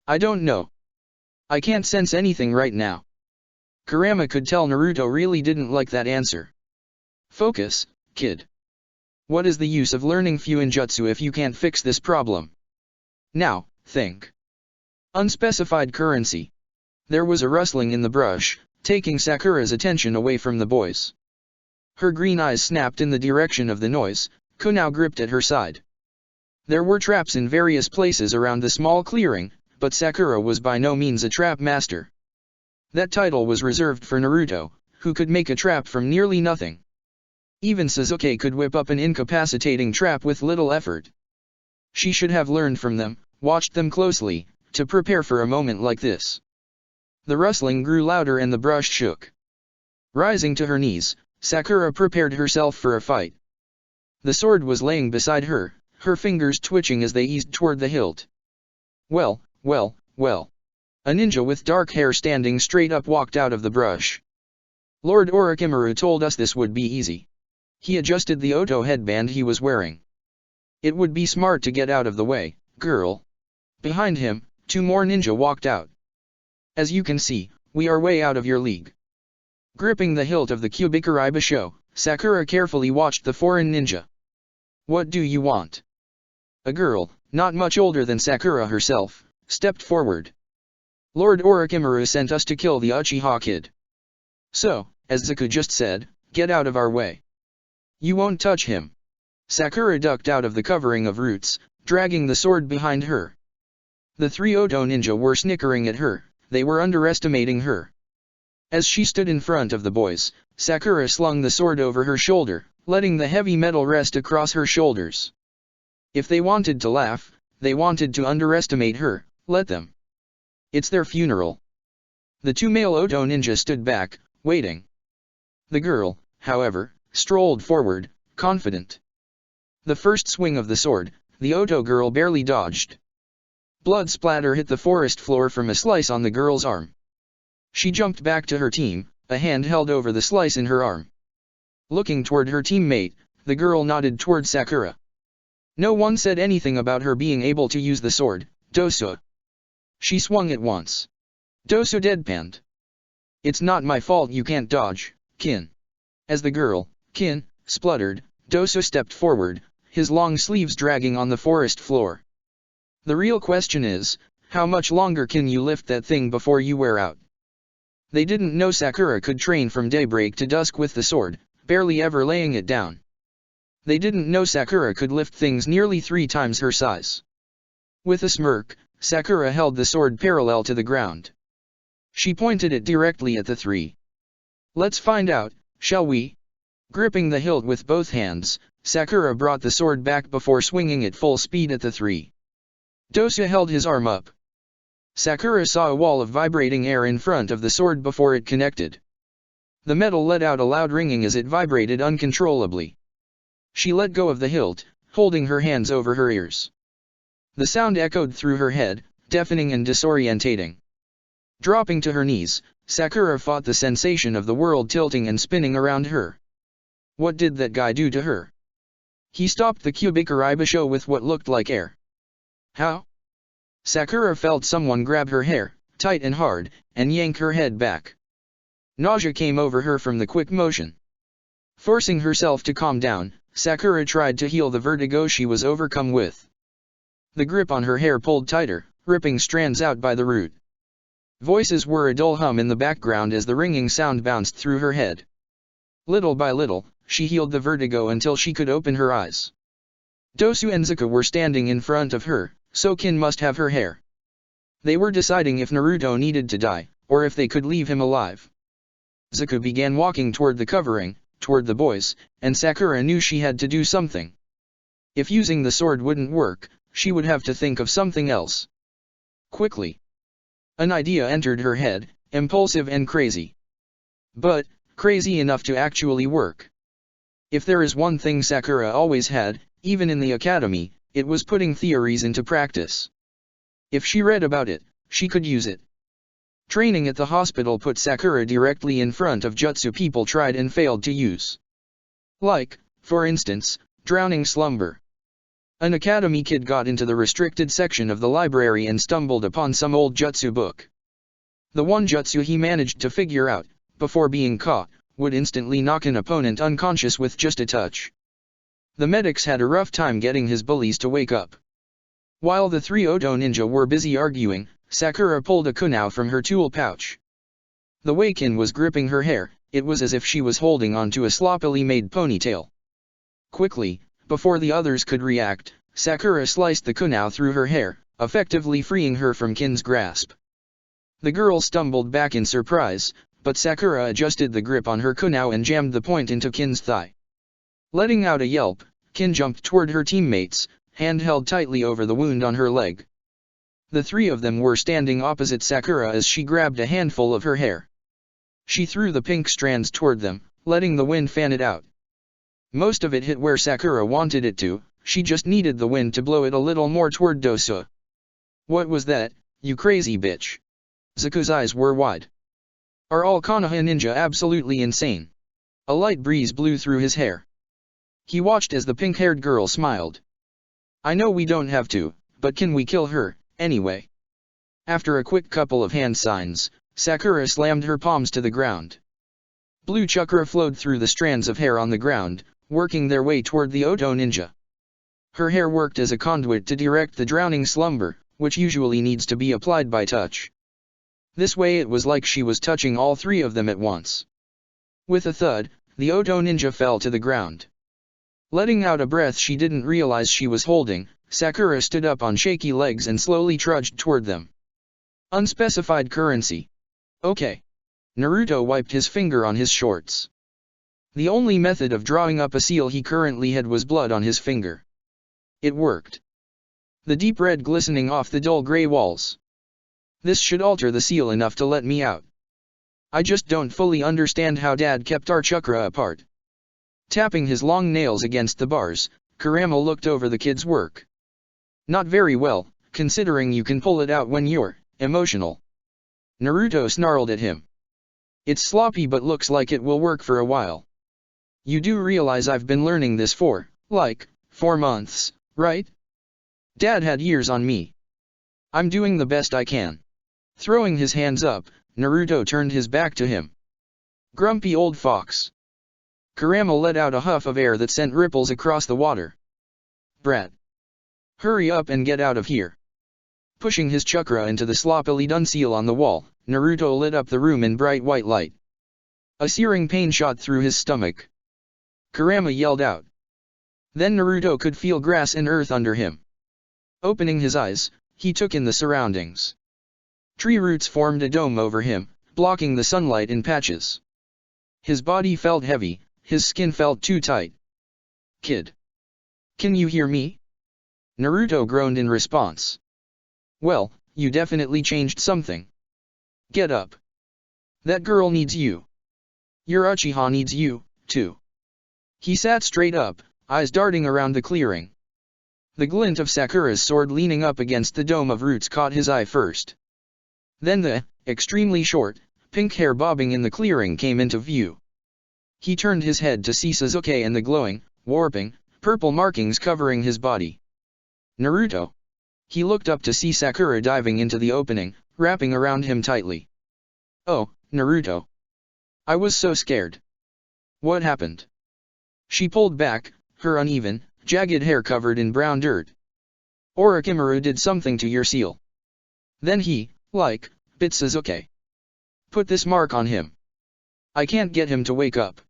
I don't know. I can't sense anything right now. Kurama could tell Naruto really didn't like that answer. Focus, kid. What is the use of learning Fuinjutsu if you can't fix this problem? Now, think. Unspecified currency. There was a rustling in the brush, taking Sakura's attention away from the boys. Her green eyes snapped in the direction of the noise, Ko now gripped at her side. There were traps in various places around the small clearing, but Sakura was by no means a trap master. That title was reserved for Naruto, who could make a trap from nearly nothing. Even Sasuke could whip up an incapacitating trap with little effort. She should have learned from them, watched them closely, to prepare for a moment like this. The rustling grew louder and the brush shook. Rising to her knees, Sakura prepared herself for a fight. The sword was laying beside her, her fingers twitching as they eased toward the hilt. Well. A ninja with dark hair standing straight up walked out of the brush. Lord Orochimaru told us this would be easy. He adjusted the Oto headband he was wearing. It would be smart to get out of the way, girl. Behind him, 2 more ninja walked out. As you can see, we are way out of your league. Gripping the hilt of the Kubikuri Basho, Sakura carefully watched the foreign ninja. What do you want? A girl, not much older than Sakura herself, stepped forward. Lord Orochimaru sent us to kill the Uchiha kid. So, as Zaku just said, get out of our way. You won't touch him. Sakura ducked out of the covering of roots, dragging the sword behind her. The 3 Oto ninja were snickering at her, they were underestimating her. As she stood in front of the boys, Sakura slung the sword over her shoulder, letting the heavy metal rest across her shoulders. If they wanted to laugh, they wanted to underestimate her, let them. It's their funeral. The 2 male Oto ninja stood back, waiting. The girl, however, strolled forward, confident. The first swing of the sword, the Oto girl barely dodged. Blood splatter hit the forest floor from a slice on the girl's arm. She jumped back to her team, a hand held over the slice in her arm. Looking toward her teammate, the girl nodded toward Sakura. No one said anything about her being able to use the sword, Doso. She swung it once. Doso deadpanned. It's not my fault you can't dodge, Kin. As the girl, Kin, spluttered, Doso stepped forward, his long sleeves dragging on the forest floor. The real question is, how much longer can you lift that thing before you wear out? They didn't know Sakura could train from daybreak to dusk with the sword, barely ever laying it down. They didn't know Sakura could lift things nearly 3 times her size. With a smirk, Sakura held the sword parallel to the ground. She pointed it directly at the 3. Let's find out, shall we? Gripping the hilt with both hands, Sakura brought the sword back before swinging it full speed at the 3. Doso held his arm up. Sakura saw a wall of vibrating air in front of the sword before it connected. The metal let out a loud ringing as it vibrated uncontrollably. She let go of the hilt, holding her hands over her ears. The sound echoed through her head, deafening and disorientating. Dropping to her knees, Sakura fought the sensation of the world tilting and spinning around her. What did that guy do to her? He stopped the Kubikuri Basho with what looked like air. How? Sakura felt someone grab her hair, tight and hard, and yank her head back. Nausea came over her from the quick motion. Forcing herself to calm down, Sakura tried to heal the vertigo she was overcome with. The grip on her hair pulled tighter, ripping strands out by the root. Voices were a dull hum in the background as the ringing sound bounced through her head. Little by little, she healed the vertigo until she could open her eyes. Dosu and Zuko were standing in front of her, so Kin must have her hair. They were deciding if Naruto needed to die, or if they could leave him alive. Zuko began walking toward the covering, toward the boys, and Sakura knew she had to do something. If using the sword wouldn't work, she would have to think of something else. Quickly, an idea entered her head, impulsive and crazy. But, crazy enough to actually work. If there is one thing Sakura always had, even in the academy, it was putting theories into practice. If she read about it, she could use it. Training at the hospital put Sakura directly in front of jutsu people tried and failed to use. Like, for instance, drowning slumber. An academy kid got into the restricted section of the library and stumbled upon some old jutsu book. The one jutsu he managed to figure out, before being caught, would instantly knock an opponent unconscious with just a touch. The medics had a rough time getting his bullies to wake up. While the three Oto ninja were busy arguing, Sakura pulled a kunai from her tool pouch. The way Kin was gripping her hair, it was as if she was holding onto a sloppily made ponytail. Quickly, before the others could react, Sakura sliced the kunai through her hair, effectively freeing her from Kin's grasp. The girl stumbled back in surprise, but Sakura adjusted the grip on her kunai and jammed the point into Kin's thigh. Letting out a yelp, Kin jumped toward her teammates, hand held tightly over the wound on her leg. The three of them were standing opposite Sakura as she grabbed a handful of her hair. She threw the pink strands toward them, letting the wind fan it out. Most of it hit where Sakura wanted it to, she just needed the wind to blow it a little more toward Dosu. What was that, you crazy bitch? Zuko's eyes were wide. Are all Konoha ninja absolutely insane? A light breeze blew through his hair. He watched as the pink-haired girl smiled. I know we don't have to, but can we kill her, anyway? After a quick couple of hand signs, Sakura slammed her palms to the ground. Blue chakra flowed through the strands of hair on the ground, working their way toward the Oto ninja. Her hair worked as a conduit to direct the drowning slumber, which usually needs to be applied by touch. This way it was like she was touching all three of them at once. With a thud, the Oto ninja fell to the ground. Letting out a breath she didn't realize she was holding, Sakura stood up on shaky legs and slowly trudged toward them. Unspecified currency. Okay. Naruto wiped his finger on his shorts. The only method of drawing up a seal he currently had was blood on his finger. It worked. The deep red glistening off the dull gray walls. This should alter the seal enough to let me out. I just don't fully understand how Dad kept our chakra apart. Tapping his long nails against the bars, Kurama looked over the kid's work. Not very well, considering you can pull it out when you're emotional. Naruto snarled at him. It's sloppy but looks like it will work for a while. You do realize I've been learning this for, like, 4 months, right? Dad had years on me. I'm doing the best I can. Throwing his hands up, Naruto turned his back to him. Grumpy old fox. Kurama let out a huff of air that sent ripples across the water. Brat. Hurry up and get out of here. Pushing his chakra into the sloppily done seal on the wall, Naruto lit up the room in bright white light. A searing pain shot through his stomach. Kurama yelled out. Then Naruto could feel grass and earth under him. Opening his eyes, he took in the surroundings. Tree roots formed a dome over him, blocking the sunlight in patches. His body felt heavy, his skin felt too tight. Kid. Can you hear me? Naruto groaned in response. Well, you definitely changed something. Get up. That girl needs you. Your Uchiha needs you, too. He sat straight up, eyes darting around the clearing. The glint of Sakura's sword leaning up against the dome of roots caught his eye first. Then the, extremely short, pink hair bobbing in the clearing came into view. He turned his head to see Sasuke and the glowing, warping, purple markings covering his body. Naruto. He looked up to see Sakura diving into the opening, wrapping around him tightly. "Oh, Naruto. I was so scared. What happened?" She pulled back, her uneven, jagged hair covered in brown dirt. "Orochimaru did something to your seal. Then he, bit Sasuke. Put this mark on him. I can't get him to wake up.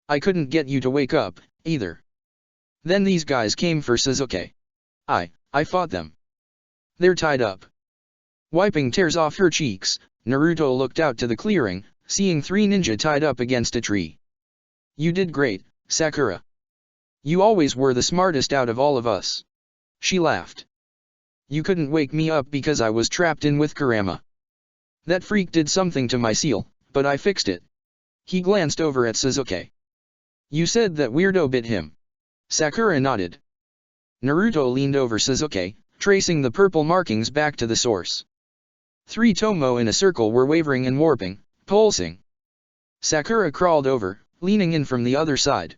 I couldn't get you to wake up, either. Then these guys came for Sasuke. I fought them. They're tied up." Wiping tears off her cheeks, Naruto looked out to the clearing, seeing 3 ninja tied up against a tree. "You did great, Sakura. You always were the smartest out of all of us." She laughed. "You couldn't wake me up because I was trapped in with Kurama. That freak did something to my seal, but I fixed it." He glanced over at Sasuke. "You said that weirdo bit him." Sakura nodded. Naruto leaned over Sasuke, tracing the purple markings back to the source. 3 tomo in a circle were wavering and warping, pulsing. Sakura crawled over, leaning in from the other side.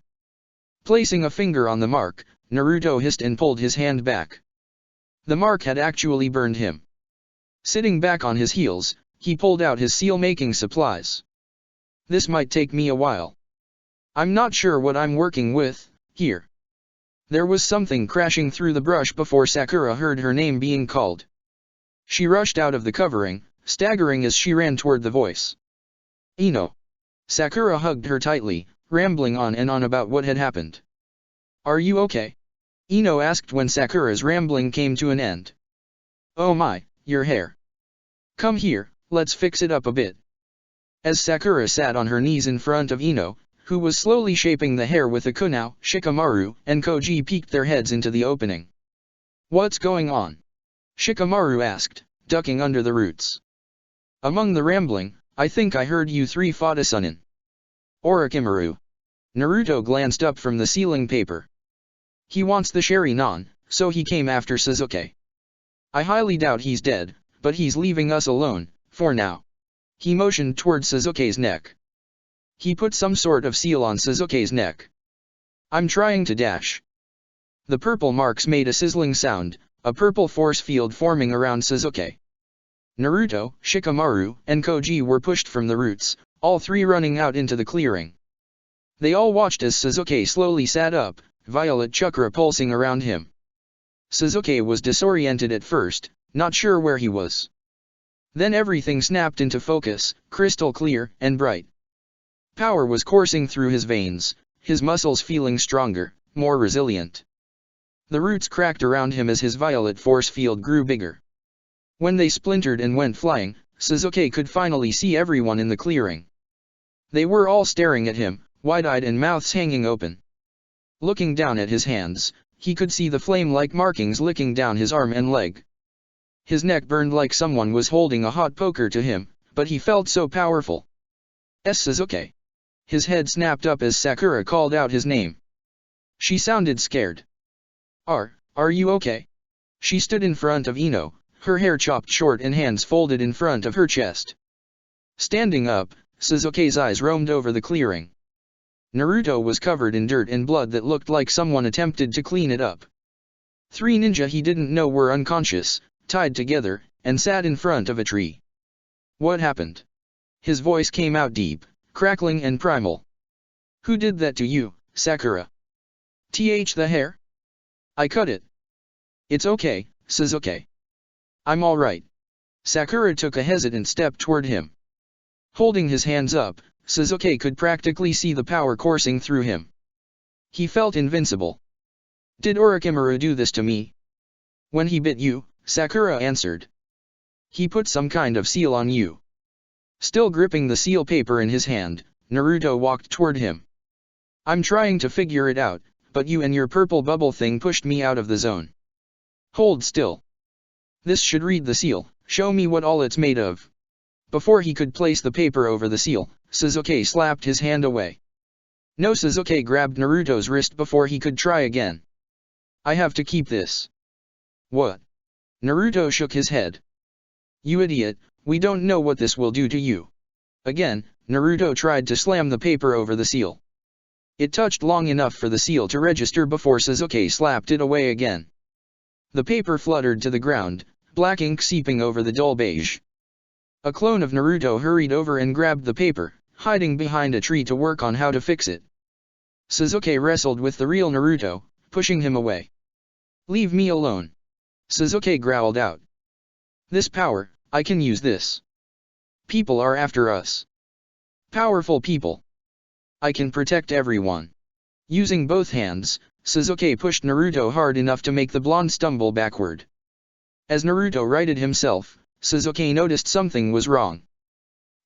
Placing a finger on the mark, Naruto hissed and pulled his hand back. The mark had actually burned him. Sitting back on his heels, he pulled out his seal-making supplies. "This might take me a while. I'm not sure what I'm working with, here." There was something crashing through the brush before Sakura heard her name being called. She rushed out of the covering, staggering as she ran toward the voice. "Ino." Sakura hugged her tightly, rambling on and on about what had happened. "Are you okay?" Ino asked when Sakura's rambling came to an end. "Oh my, your hair. Come here, let's fix it up a bit." As Sakura sat on her knees in front of Ino, who was slowly shaping the hair with a kunai, Shikamaru and Koji peeked their heads into the opening. "What's going on?" Shikamaru asked, ducking under the roots. "Among the rambling, I think I heard you 3 fought a Sunin." "Orochimaru." Naruto glanced up from the sealing paper. "He wants the Sharingan, so he came after Sasuke. I highly doubt he's dead, but he's leaving us alone, for now." He motioned toward Sasuke's neck. He put some sort of seal on Sasuke's neck. "I'm trying to dash." The purple marks made a sizzling sound, a purple force field forming around Sasuke. Naruto, Shikamaru, and Koji were pushed from the roots, all 3 running out into the clearing. They all watched as Sasuke slowly sat up, violet chakra pulsing around him. Sasuke was disoriented at first, not sure where he was. Then everything snapped into focus, crystal clear and bright. Power was coursing through his veins, his muscles feeling stronger, more resilient. The roots cracked around him as his violet force field grew bigger. When they splintered and went flying, Sasuke could finally see everyone in the clearing. They were all staring at him, wide-eyed and mouths hanging open. Looking down at his hands, he could see the flame-like markings licking down his arm and leg. His neck burned like someone was holding a hot poker to him, but he felt so powerful. "Sasuke." His head snapped up as Sakura called out his name. She sounded scared. Are you okay?" She stood in front of Ino, her hair chopped short and hands folded in front of her chest. Standing up, Sasuke's eyes roamed over the clearing. Naruto was covered in dirt and blood that looked like someone attempted to clean it up. 3 ninja he didn't know were unconscious, tied together, and sat in front of a tree. "What happened?" His voice came out deep, crackling and primal. "Who did that to you, Sakura?" The hair? I cut it." "It's okay, Sasuke. I'm alright." Sakura took a hesitant step toward him. Holding his hands up, Sasuke could practically see the power coursing through him. He felt invincible. "Did Orochimaru do this to me?" "When he bit you," Sakura answered. "He put some kind of seal on you." Still gripping the seal paper in his hand, Naruto walked toward him. "I'm trying to figure it out, but you and your purple bubble thing pushed me out of the zone." "Hold still. This should read the seal, show me what all it's made of." Before he could place the paper over the seal, Sasuke slapped his hand away. No, Sasuke grabbed Naruto's wrist before he could try again. "I have to keep this." "What?" Naruto shook his head. "You idiot, we don't know what this will do to you." Again, Naruto tried to slam the paper over the seal. It touched long enough for the seal to register before Sasuke slapped it away again. The paper fluttered to the ground, black ink seeping over the dull beige. A clone of Naruto hurried over and grabbed the paper, hiding behind a tree to work on how to fix it. Sasuke wrestled with the real Naruto, pushing him away. "Leave me alone," Sasuke growled out. "This power, I can use this. People are after us. Powerful people. I can protect everyone." Using both hands, Sasuke pushed Naruto hard enough to make the blonde stumble backward. As Naruto righted himself, Sasuke noticed something was wrong.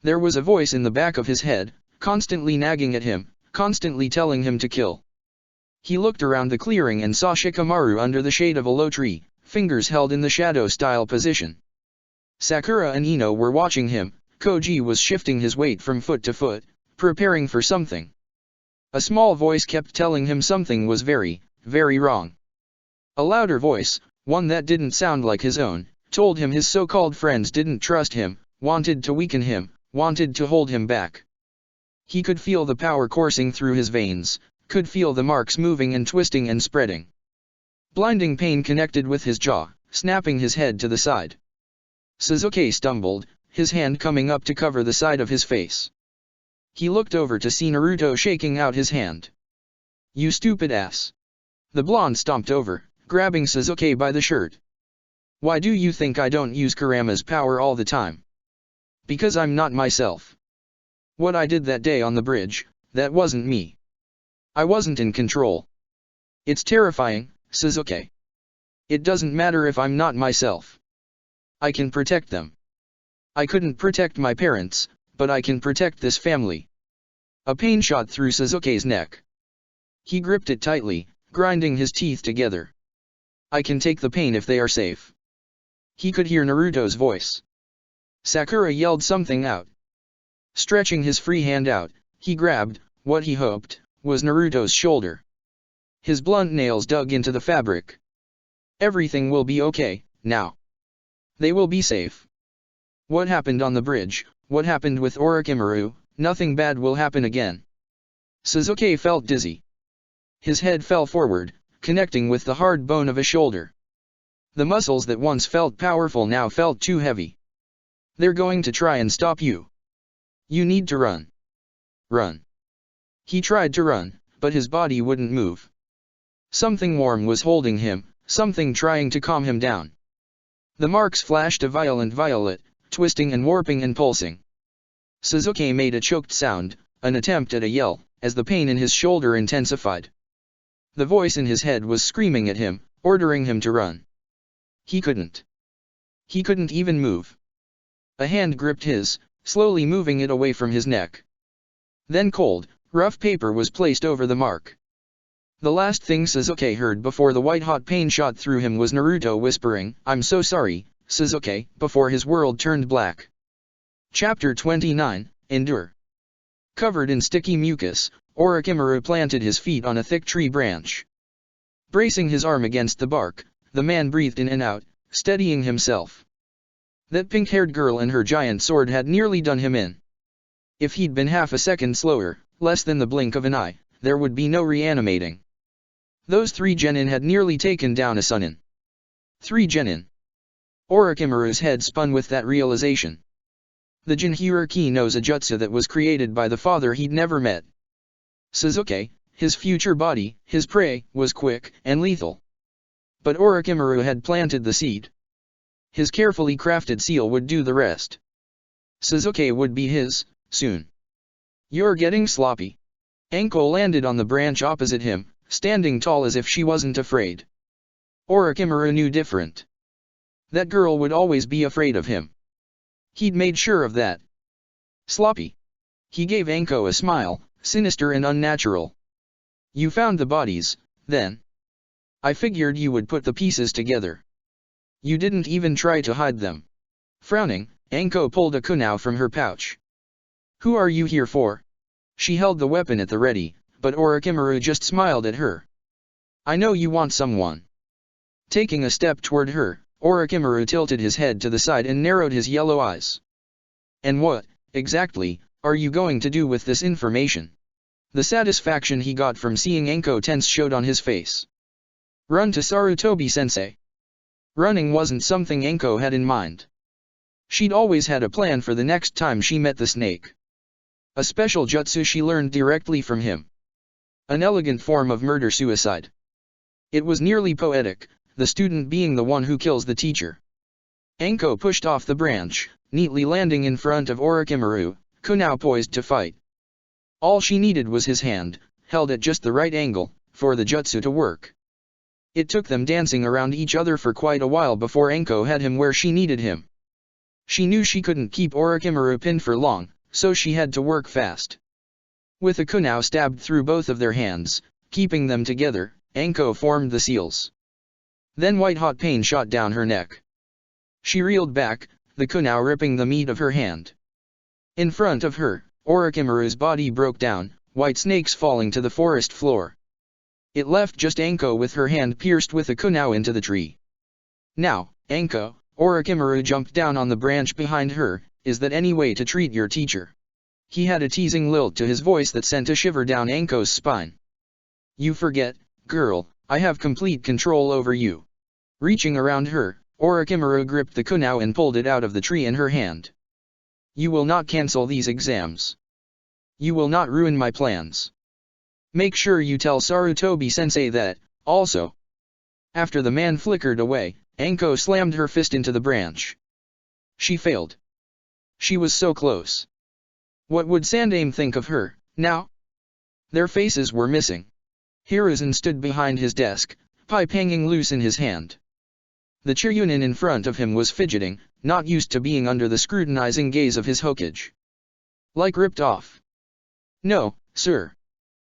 There was a voice in the back of his head, constantly nagging at him, constantly telling him to kill. He looked around the clearing and saw Shikamaru under the shade of a low tree, fingers held in the shadow-style position. Sakura and Ino were watching him. Koji was shifting his weight from foot to foot, preparing for something. A small voice kept telling him something was very, very wrong. A louder voice, one that didn't sound like his own, told him his so-called friends didn't trust him, wanted to weaken him, wanted to hold him back. He could feel the power coursing through his veins, could feel the marks moving and twisting and spreading. Blinding pain connected with his jaw, snapping his head to the side. Sasuke stumbled, his hand coming up to cover the side of his face. He looked over to see Naruto shaking out his hand. "You stupid ass." The blonde stomped over, grabbing Sasuke by the shirt. "Why do you think I don't use Kurama's power all the time? Because I'm not myself. What I did that day on the bridge, that wasn't me. I wasn't in control. It's terrifying, Sasuke. It doesn't matter if I'm not myself. I can protect them. I couldn't protect my parents, but I can protect this family." A pain shot through Sasuke's neck. He gripped it tightly, grinding his teeth together. "I can take the pain if they are safe." He could hear Naruto's voice. Sakura yelled something out. Stretching his free hand out, he grabbed, what he hoped, was Naruto's shoulder. His blunt nails dug into the fabric. "Everything will be okay, now. They will be safe. What happened on the bridge, what happened with Orochimaru, nothing bad will happen again." Sasuke felt dizzy. His head fell forward, connecting with the hard bone of his shoulder. The muscles that once felt powerful now felt too heavy. "They're going to try and stop you. You need to run. Run." He tried to run, but his body wouldn't move. Something warm was holding him, something trying to calm him down. The marks flashed a violent violet, twisting and warping and pulsing. Sasuke made a choked sound, an attempt at a yell, as the pain in his shoulder intensified. The voice in his head was screaming at him, ordering him to run. He couldn't. He couldn't even move. A hand gripped his, slowly moving it away from his neck. Then cold, rough paper was placed over the mark. The last thing Sasuke heard before the white-hot pain shot through him was Naruto whispering, "I'm so sorry, Sasuke," before his world turned black. Chapter 29, Endure. Covered in sticky mucus, Orochimaru planted his feet on a thick tree branch. Bracing his arm against the bark, the man breathed in and out, steadying himself. That pink-haired girl and her giant sword had nearly done him in. If he'd been half a second slower, less than the blink of an eye, there would be no reanimating. Those 3 genin had nearly taken down a Sunin. 3 genin. Orochimaru's head spun with that realization. The Jinhyuriki knows a jutsu that was created by the father he'd never met. Sasuke, his future body, his prey, was quick and lethal. But Orochimaru had planted the seed. His carefully crafted seal would do the rest. Sasuke would be his, soon. "You're getting sloppy." Anko landed on the branch opposite him, standing tall as if she wasn't afraid. Orochimaru knew different. That girl would always be afraid of him. He'd made sure of that. "Sloppy." He gave Anko a smile, sinister and unnatural. "You found the bodies, then? I figured you would put the pieces together. You didn't even try to hide them." Frowning, Anko pulled a kunai from her pouch. "Who are you here for?" She held the weapon at the ready, but Orochimaru just smiled at her. "I know you want someone." Taking a step toward her, Orochimaru tilted his head to the side and narrowed his yellow eyes. "And what, exactly, are you going to do with this information?" The satisfaction he got from seeing Anko tense showed on his face. "Run to Sarutobi-sensei." Running wasn't something Anko had in mind. She'd always had a plan for the next time she met the snake. A special jutsu she learned directly from him. An elegant form of murder-suicide. It was nearly poetic, the student being the one who kills the teacher. Anko pushed off the branch, neatly landing in front of Orochimaru, who now poised to fight. All she needed was his hand, held at just the right angle, for the jutsu to work. It took them dancing around each other for quite a while before Anko had him where she needed him. She knew she couldn't keep Orochimaru pinned for long, so she had to work fast. With a kunai stabbed through both of their hands, keeping them together, Anko formed the seals. Then white-hot pain shot down her neck. She reeled back, the kunai ripping the meat of her hand. In front of her, Orochimaru's body broke down, white snakes falling to the forest floor. It left just Anko with her hand pierced with a kunai into the tree. Now, Anko, Orochimaru jumped down on the branch behind her. Is that any way to treat your teacher? He had a teasing lilt to his voice that sent a shiver down Anko's spine. You forget, girl, I have complete control over you. Reaching around her, Orochimaru gripped the kunai and pulled it out of the tree in her hand. You will not cancel these exams. You will not ruin my plans. Make sure you tell Sarutobi-sensei that, also. After the man flickered away, Anko slammed her fist into the branch. She failed. She was so close. What would Sandaime think of her, now? Their faces were missing. Hiruzen stood behind his desk, pipe hanging loose in his hand. The Chiryunin in front of him was fidgeting, not used to being under the scrutinizing gaze of his Hokage. Like ripped off. No, sir.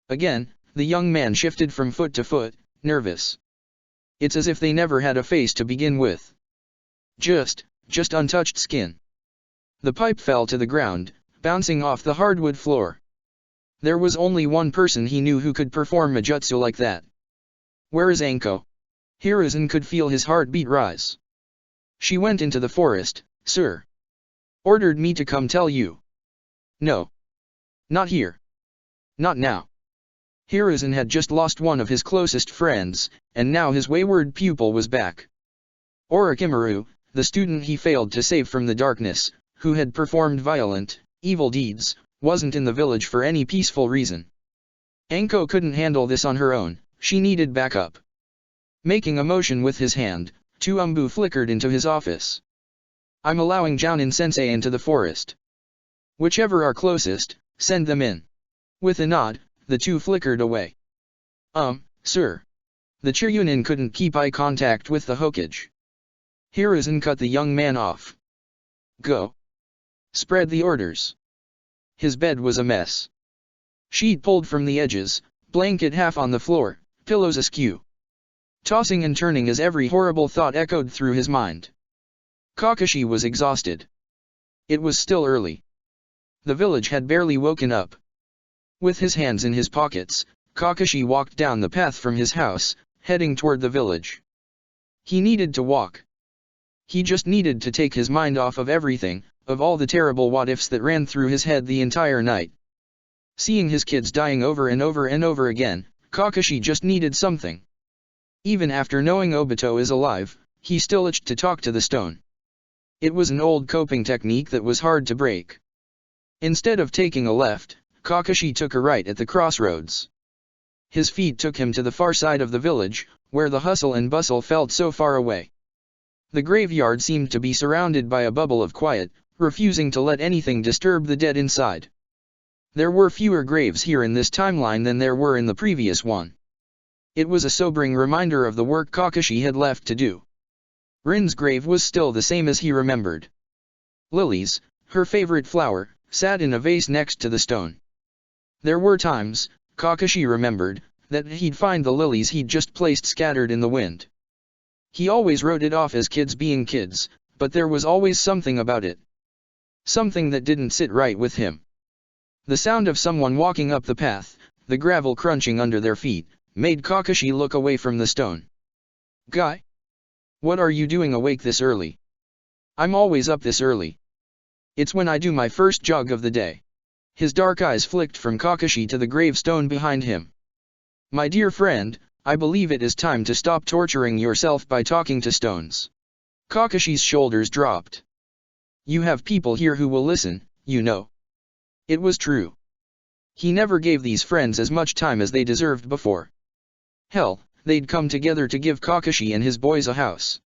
Again, the young man shifted from foot to foot, nervous. It's as if they never had a face to begin with. Just untouched skin. The pipe fell to the ground, bouncing off the hardwood floor. There was only one person he knew who could perform a jutsu like that. Where is Anko? Hiruzen could feel his heartbeat rise. She went into the forest, sir. Ordered me to come tell you. No. Not here. Not now. Hiruzen had just lost one of his closest friends, and now his wayward pupil was back. Orochimaru, the student he failed to save from the darkness, who had performed violent, evil deeds, wasn't in the village for any peaceful reason. Anko couldn't handle this on her own, she needed backup. Making a motion with his hand, Tuumbu flickered into his office. I'm allowing Jounin-sensei into the forest. Whichever are closest, send them in. With a nod, the two flickered away. Sir. The Chiryunin couldn't keep eye contact with the Hokage. Hiruzen cut the young man off. Go. Spread the orders. His bed was a mess. Sheet pulled from the edges, blanket half on the floor, pillows askew. Tossing and turning as every horrible thought echoed through his mind. Kakashi was exhausted. It was still early. The village had barely woken up. With his hands in his pockets, Kakashi walked down the path from his house, heading toward the village. He needed to walk. He just needed to take his mind off of everything, of all the terrible what-ifs that ran through his head the entire night. Seeing his kids dying over and over and over again, Kakashi just needed something. Even after knowing Obito is alive, he still itched to talk to the stone. It was an old coping technique that was hard to break. Instead of taking a left, Kakashi took a right at the crossroads. His feet took him to the far side of the village, where the hustle and bustle felt so far away. The graveyard seemed to be surrounded by a bubble of quiet, refusing to let anything disturb the dead inside. There were fewer graves here in this timeline than there were in the previous one. It was a sobering reminder of the work Kakashi had left to do. Rin's grave was still the same as he remembered. Lilies, her favorite flower, sat in a vase next to the stone. There were times, Kakashi remembered, that he'd find the lilies he'd just placed scattered in the wind. He always wrote it off as kids being kids, but there was always something about it. Something that didn't sit right with him. The sound of someone walking up the path, the gravel crunching under their feet, made Kakashi look away from the stone. Guy? What are you doing awake this early? I'm always up this early. It's when I do my first jog of the day. His dark eyes flicked from Kakashi to the gravestone behind him. My dear friend, I believe it is time to stop torturing yourself by talking to stones. Kakashi's shoulders dropped. You have people here who will listen, you know. It was true. He never gave these friends as much time as they deserved before. Hell, they'd come together to give Kakashi and his boys a house.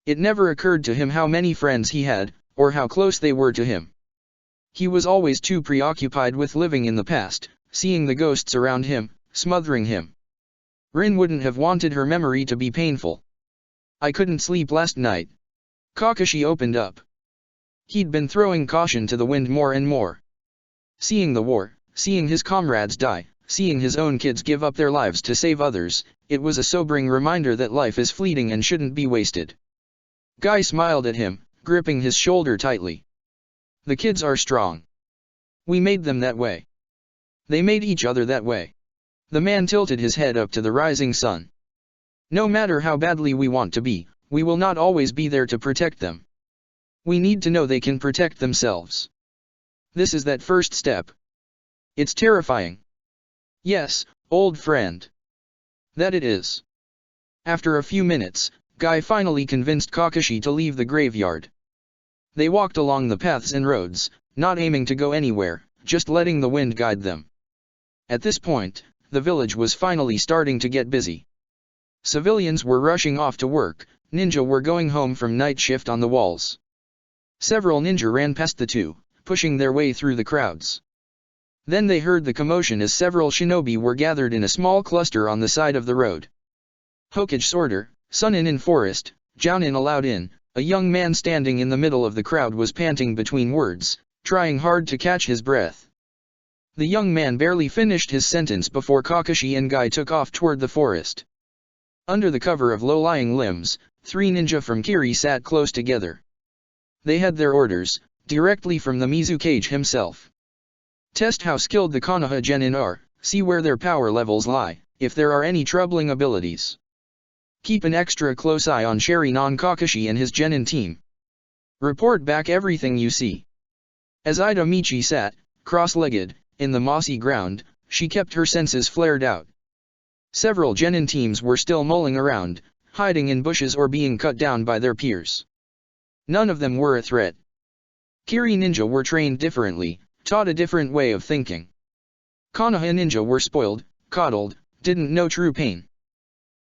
It never occurred to him how many friends he had, or how close they were to him. He was always too preoccupied with living in the past, seeing the ghosts around him, smothering him. Rin wouldn't have wanted her memory to be painful. I couldn't sleep last night. Kakashi opened up. He'd been throwing caution to the wind more and more. Seeing the war, seeing his comrades die, seeing his own kids give up their lives to save others, it was a sobering reminder that life is fleeting and shouldn't be wasted. Guy smiled at him, gripping his shoulder tightly. The kids are strong. We made them that way. They made each other that way. The man tilted his head up to the rising sun. No matter how badly we want to be, we will not always be there to protect them. We need to know they can protect themselves. This is that first step. It's terrifying. Yes, old friend. That it is. After a few minutes, Guy finally convinced Kakashi to leave the graveyard. They walked along the paths and roads, not aiming to go anywhere, just letting the wind guide them. At this point, the village was finally starting to get busy. Civilians were rushing off to work, ninja were going home from night shift on the walls. Several ninja ran past the two, pushing their way through the crowds. Then they heard the commotion as several shinobi were gathered in a small cluster on the side of the road. Hokage sorter, Sunin in forest, Jounin allowed in, a young man standing in the middle of the crowd was panting between words, trying hard to catch his breath. The young man barely finished his sentence before Kakashi and Guy took off toward the forest. Under the cover of low-lying limbs, 3 ninja from Kiri sat close together. They had their orders, directly from the Mizukage himself. Test how skilled the Konoha genin are, see where their power levels lie, if there are any troubling abilities. Keep an extra close eye on Sharinon Kakashi and his genin team. Report back everything you see. As Ida Michi sat, cross-legged, in the mossy ground, she kept her senses flared out. Several genin teams were still mulling around, hiding in bushes or being cut down by their peers. None of them were a threat. Kiri ninja were trained differently, taught a different way of thinking. Konoha ninja were spoiled, coddled, didn't know true pain.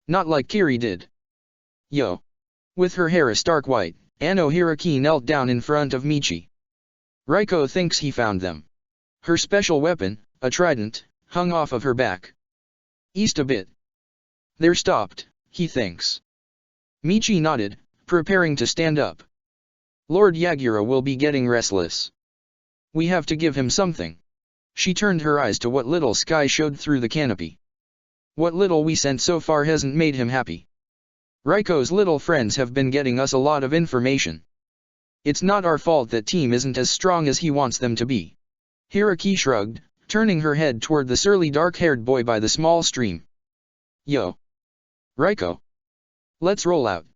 Not like Kiri did. Yo! With her hair a stark white, Ano Hiraki knelt down in front of Michi. Raiko thinks he found them. Her special weapon, a trident, hung off of her back. East a bit. They're stopped, he thinks. Michi nodded, preparing to stand up. Lord Yagura will be getting restless. We have to give him something. She turned her eyes to what little sky showed through the canopy. What little we sent so far hasn't made him happy. Raiko's little friends have been getting us a lot of information. It's not our fault that team isn't as strong as he wants them to be. Hiraki shrugged, turning her head toward the surly dark-haired boy by the small stream. Yo! Raiko! Let's roll out.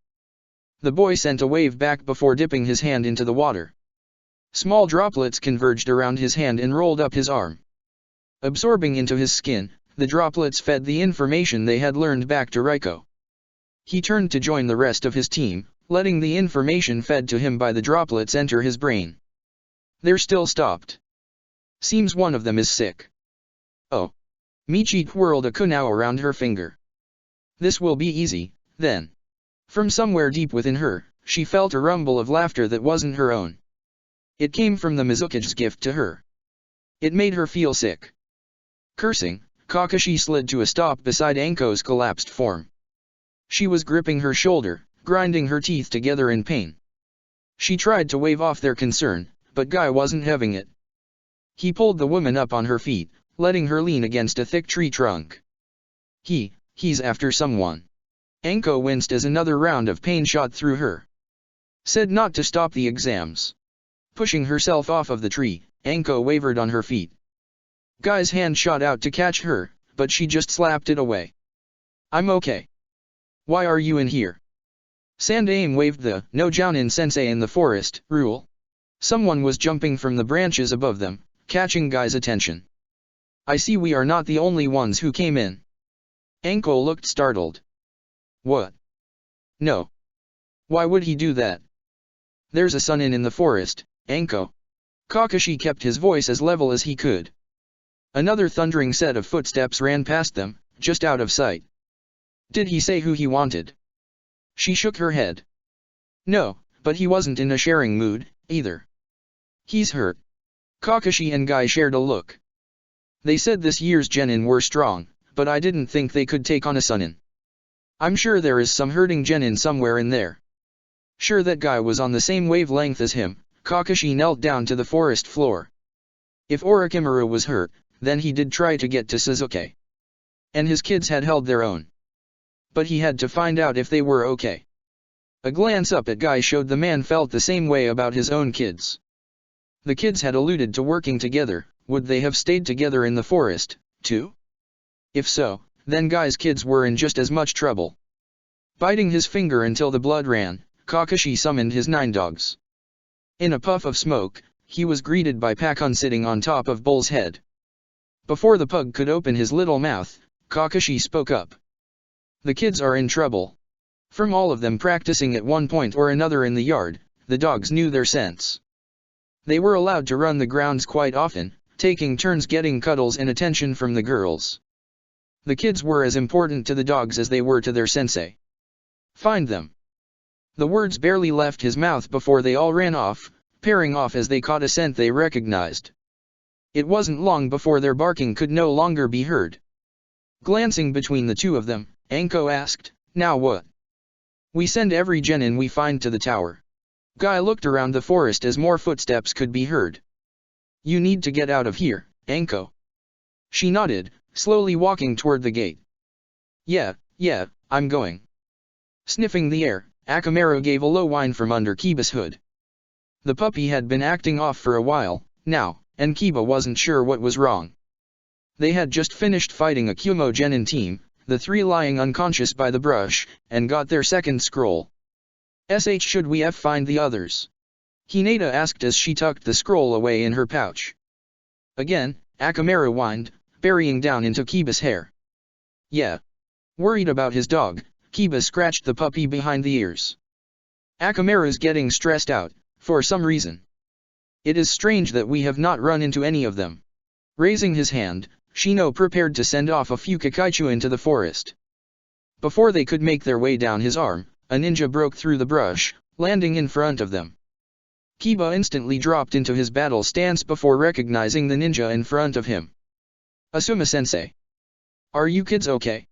The boy sent a wave back before dipping his hand into the water. Small droplets converged around his hand and rolled up his arm. Absorbing into his skin, the droplets fed the information they had learned back to Raiko. He turned to join the rest of his team, letting the information fed to him by the droplets enter his brain. They're still stopped. Seems one of them is sick. Oh. Michi twirled a kunao around her finger. This will be easy, then. From somewhere deep within her, she felt a rumble of laughter that wasn't her own. It came from the Mizukage's gift to her. It made her feel sick. Cursing, Kakashi slid to a stop beside Anko's collapsed form. She was gripping her shoulder, grinding her teeth together in pain. She tried to wave off their concern, but Guy wasn't having it. He pulled the woman up on her feet, letting her lean against a thick tree trunk. He's after someone. Anko winced as another round of pain shot through her. Said not to stop the exams. Pushing herself off of the tree, Anko wavered on her feet. Guy's hand shot out to catch her, but she just slapped it away. I'm okay. Why are you in here? Sandaime waved the "No Jounin Sensei in the forest" rule. Someone was jumping from the branches above them, catching Guy's attention. I see we are not the only ones who came in. Anko looked startled. What? No. Why would he do that? There's a sun in the forest, Anko. Kakashi kept his voice as level as he could. Another thundering set of footsteps ran past them, just out of sight. Did he say who he wanted? She shook her head. No, but he wasn't in a sharing mood, either. He's hurt. Kakashi and Guy shared a look. They said this year's genin were strong, but I didn't think they could take on a Sunin. I'm sure there is some hurting genin somewhere in there. Sure that Guy was on the same wavelength as him, Kakashi knelt down to the forest floor. If Orochimaru was hurt, then he did try to get to Sasuke. And his kids had held their own. But he had to find out if they were okay. A glance up at Guy showed the man felt the same way about his own kids. The kids had alluded to working together. Would they have stayed together in the forest, too? If so, then Guy's kids were in just as much trouble. Biting his finger until the blood ran, Kakashi summoned his 9 dogs. In a puff of smoke, he was greeted by Pakun sitting on top of Bull's head. Before the pug could open his little mouth, Kakashi spoke up. The kids are in trouble. From all of them practicing at one point or another in the yard, the dogs knew their scents. They were allowed to run the grounds quite often, taking turns getting cuddles and attention from the girls. The kids were as important to the dogs as they were to their sensei. Find them. The words barely left his mouth before they all ran off, pairing off as they caught a scent they recognized. It wasn't long before their barking could no longer be heard. Glancing between the two of them, Anko asked, "Now what?" "We send every genin we find to the tower." Guy looked around the forest as more footsteps could be heard. "You need to get out of here, Anko." She nodded, slowly walking toward the gate. Yeah, I'm going." Sniffing the air, Akamaru gave a low whine from under Kiba's hood. The puppy had been acting off for a while, now, and Kiba wasn't sure what was wrong. They had just finished fighting a Kumo genin team, the 3 lying unconscious by the brush, and got their second scroll. Should we find the others?" Hinata asked as she tucked the scroll away in her pouch. Again, Akamaru whined, burying down into Kiba's hair. Yeah. Worried about his dog, Kiba scratched the puppy behind the ears. "Akamaru's getting stressed out, for some reason. It is strange that we have not run into any of them." Raising his hand, Shino prepared to send off a few Kakaichu into the forest. Before they could make their way down his arm, a ninja broke through the brush, landing in front of them. Kiba instantly dropped into his battle stance before recognizing the ninja in front of him. "Asuma-sensei. Are you kids okay?"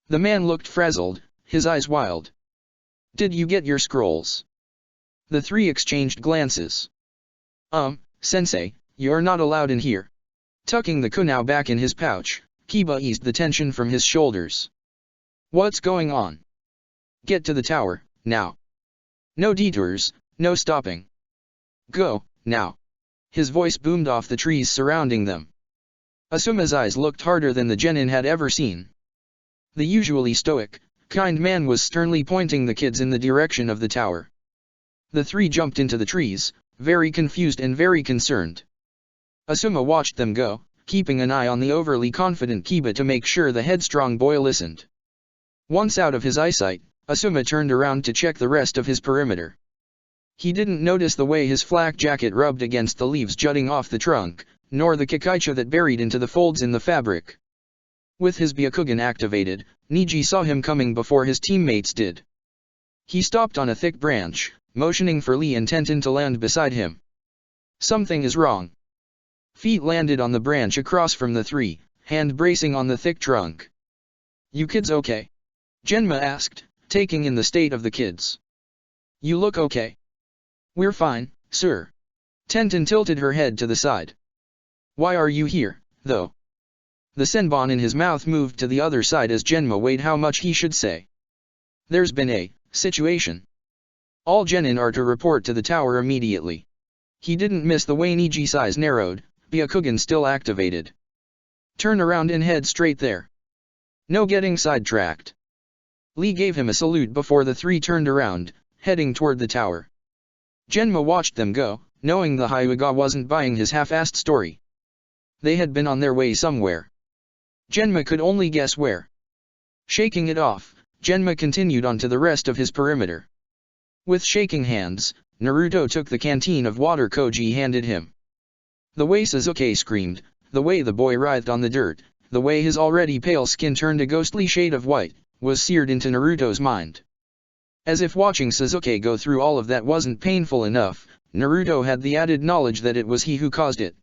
The man looked frazzled, his eyes wild. "Did you get your scrolls?" The 3 exchanged glances. Sensei, you're not allowed in here." Tucking the kunao back in his pouch, Kiba eased the tension from his shoulders. "What's going on? Get to the tower, now. No detours, no stopping. Go, now." His voice boomed off the trees surrounding them. Asuma's eyes looked harder than the genin had ever seen. The usually stoic, kind man was sternly pointing the kids in the direction of the tower. The 3 jumped into the trees, very confused and very concerned. Asuma watched them go, keeping an eye on the overly confident Kiba to make sure the headstrong boy listened. Once out of his eyesight, Asuma turned around to check the rest of his perimeter. He didn't notice the way his flak jacket rubbed against the leaves jutting off the trunk, nor the Kakaicha that buried into the folds in the fabric. With his Byakugan activated, Niji saw him coming before his teammates did. He stopped on a thick branch, motioning for Lee and Tenten to land beside him. "Something is wrong." Feet landed on the branch across from the 3, hand bracing on the thick trunk. "You kids okay?" Genma asked, taking in the state of the kids. "You look okay." "We're fine, sir." Tenten tilted her head to the side. "Why are you here, though?" The senbon in his mouth moved to the other side as Genma weighed how much he should say. "There's been a situation. All genin are to report to the tower immediately." He didn't miss the way Niji's eyes narrowed, Byakugan still activated. "Turn around and head straight there. No getting sidetracked." Lee gave him a salute before the 3 turned around, heading toward the tower. Genma watched them go, knowing the Hyuga wasn't buying his half-assed story. They had been on their way somewhere. Genma could only guess where. Shaking it off, Genma continued on to the rest of his perimeter. With shaking hands, Naruto took the canteen of water Koji handed him. The way Sasuke screamed, the way the boy writhed on the dirt, the way his already pale skin turned a ghostly shade of white, was seared into Naruto's mind. As if watching Sasuke go through all of that wasn't painful enough, Naruto had the added knowledge that it was he who caused it.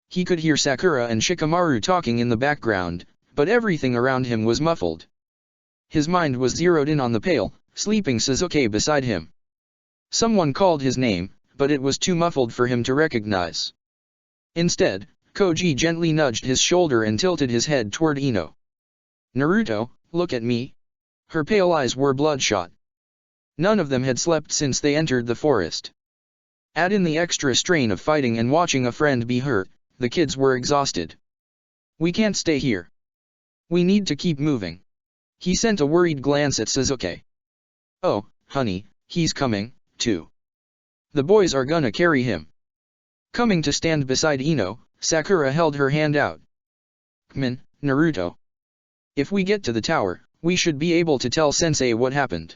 He could hear Sakura and Shikamaru talking in the background, but everything around him was muffled. His mind was zeroed in on the pale, sleeping Sasuke beside him. Someone called his name, but it was too muffled for him to recognize. Instead, Koji gently nudged his shoulder and tilted his head toward Ino. "Naruto, look at me." Her pale eyes were bloodshot. None of them had slept since they entered the forest. Add in the extra strain of fighting and watching a friend be hurt, the kids were exhausted. "We can't stay here. We need to keep moving." He sent a worried glance at Sasuke. "Oh, honey, he's coming, too. The boys are gonna carry him." Coming to stand beside Ino, Sakura held her hand out. "Come in, Naruto. If we get to the tower, we should be able to tell Sensei what happened."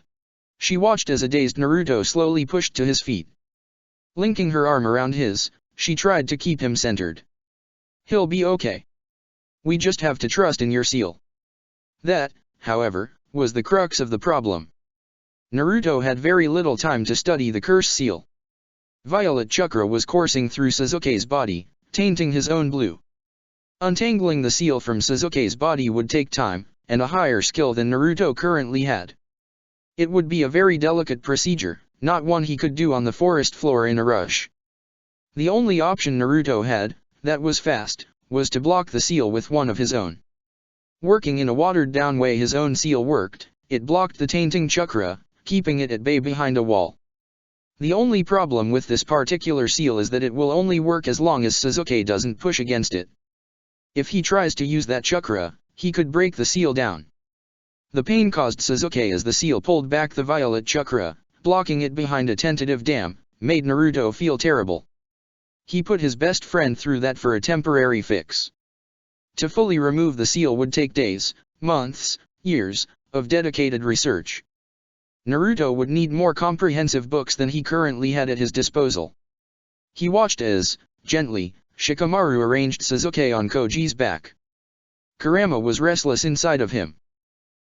She watched as a dazed Naruto slowly pushed to his feet. Linking her arm around his, she tried to keep him centered. "He'll be okay. We just have to trust in your seal." That, however, was the crux of the problem. Naruto had very little time to study the curse seal. Violet chakra was coursing through Sasuke's body, tainting his own blue. Untangling the seal from Sasuke's body would take time, and a higher skill than Naruto currently had. It would be a very delicate procedure, not one he could do on the forest floor in a rush. The only option Naruto had, that was fast, was to block the seal with one of his own. Working in a watered-down way his own seal worked, it blocked the tainting chakra, keeping it at bay behind a wall. The only problem with this particular seal is that it will only work as long as Sasuke doesn't push against it. If he tries to use that chakra, he could break the seal down. The pain caused Sasuke as the seal pulled back the violet chakra, blocking it behind a tentative dam, made Naruto feel terrible. He put his best friend through that for a temporary fix. To fully remove the seal would take days, months, years, of dedicated research. Naruto would need more comprehensive books than he currently had at his disposal. He watched as, gently, Shikamaru arranged Sasuke on Koji's back. Kurama was restless inside of him.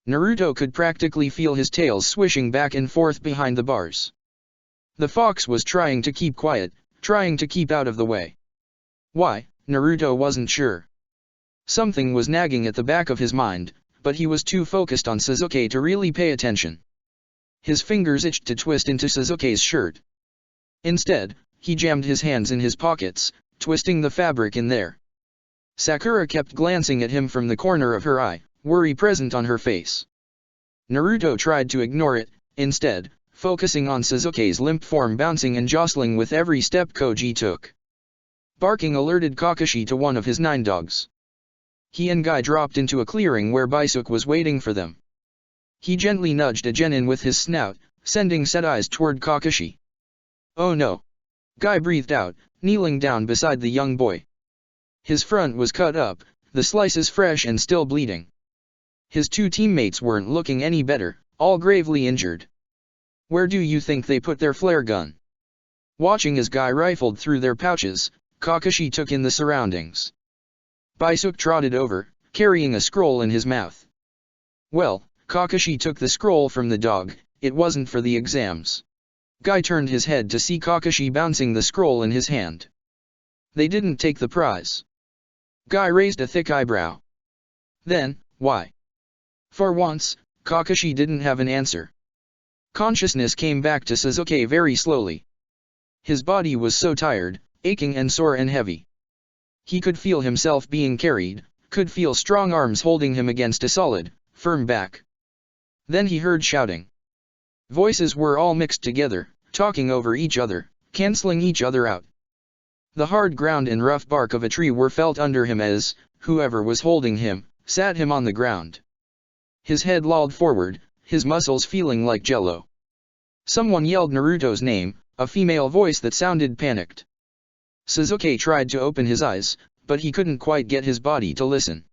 Naruto could practically feel his tail swishing back and forth behind the bars. The fox was trying to keep quiet, trying to keep out of the way. Why, Naruto wasn't sure. Something was nagging at the back of his mind, but he was too focused on Sasuke to really pay attention. His fingers itched to twist into Sasuke's shirt. Instead, he jammed his hands in his pockets, twisting the fabric in there. Sakura kept glancing at him from the corner of her eye, worry present on her face. Naruto tried to ignore it, instead, focusing on Sasuke's limp form bouncing and jostling with every step Koji took. Barking alerted Kakashi to one of his 9 dogs. He and Guy dropped into a clearing where Baisuke was waiting for them. He gently nudged a genin with his snout, sending sad eyes toward Kakashi. "Oh no!" Guy breathed out, kneeling down beside the young boy. His front was cut up, the slices fresh and still bleeding. His 2 teammates weren't looking any better, all gravely injured. "Where do you think they put their flare gun?" Watching as Guy rifled through their pouches, Kakashi took in the surroundings. Baisuke trotted over, carrying a scroll in his mouth. Well, Kakashi took the scroll from the dog, it wasn't for the exams. Guy turned his head to see Kakashi bouncing the scroll in his hand. "They didn't take the prize." Guy raised a thick eyebrow. "Then, why?" For once, Kakashi didn't have an answer. Consciousness came back to Sasuke very slowly. His body was so tired, aching and sore and heavy. He could feel himself being carried, could feel strong arms holding him against a solid, firm back. Then he heard shouting. Voices were all mixed together, talking over each other, canceling each other out. The hard ground and rough bark of a tree were felt under him as, whoever was holding him, sat him on the ground. His head lolled forward, his muscles feeling like jello. Someone yelled Naruto's name, a female voice that sounded panicked. Sasuke tried to open his eyes, but he couldn't quite get his body to listen.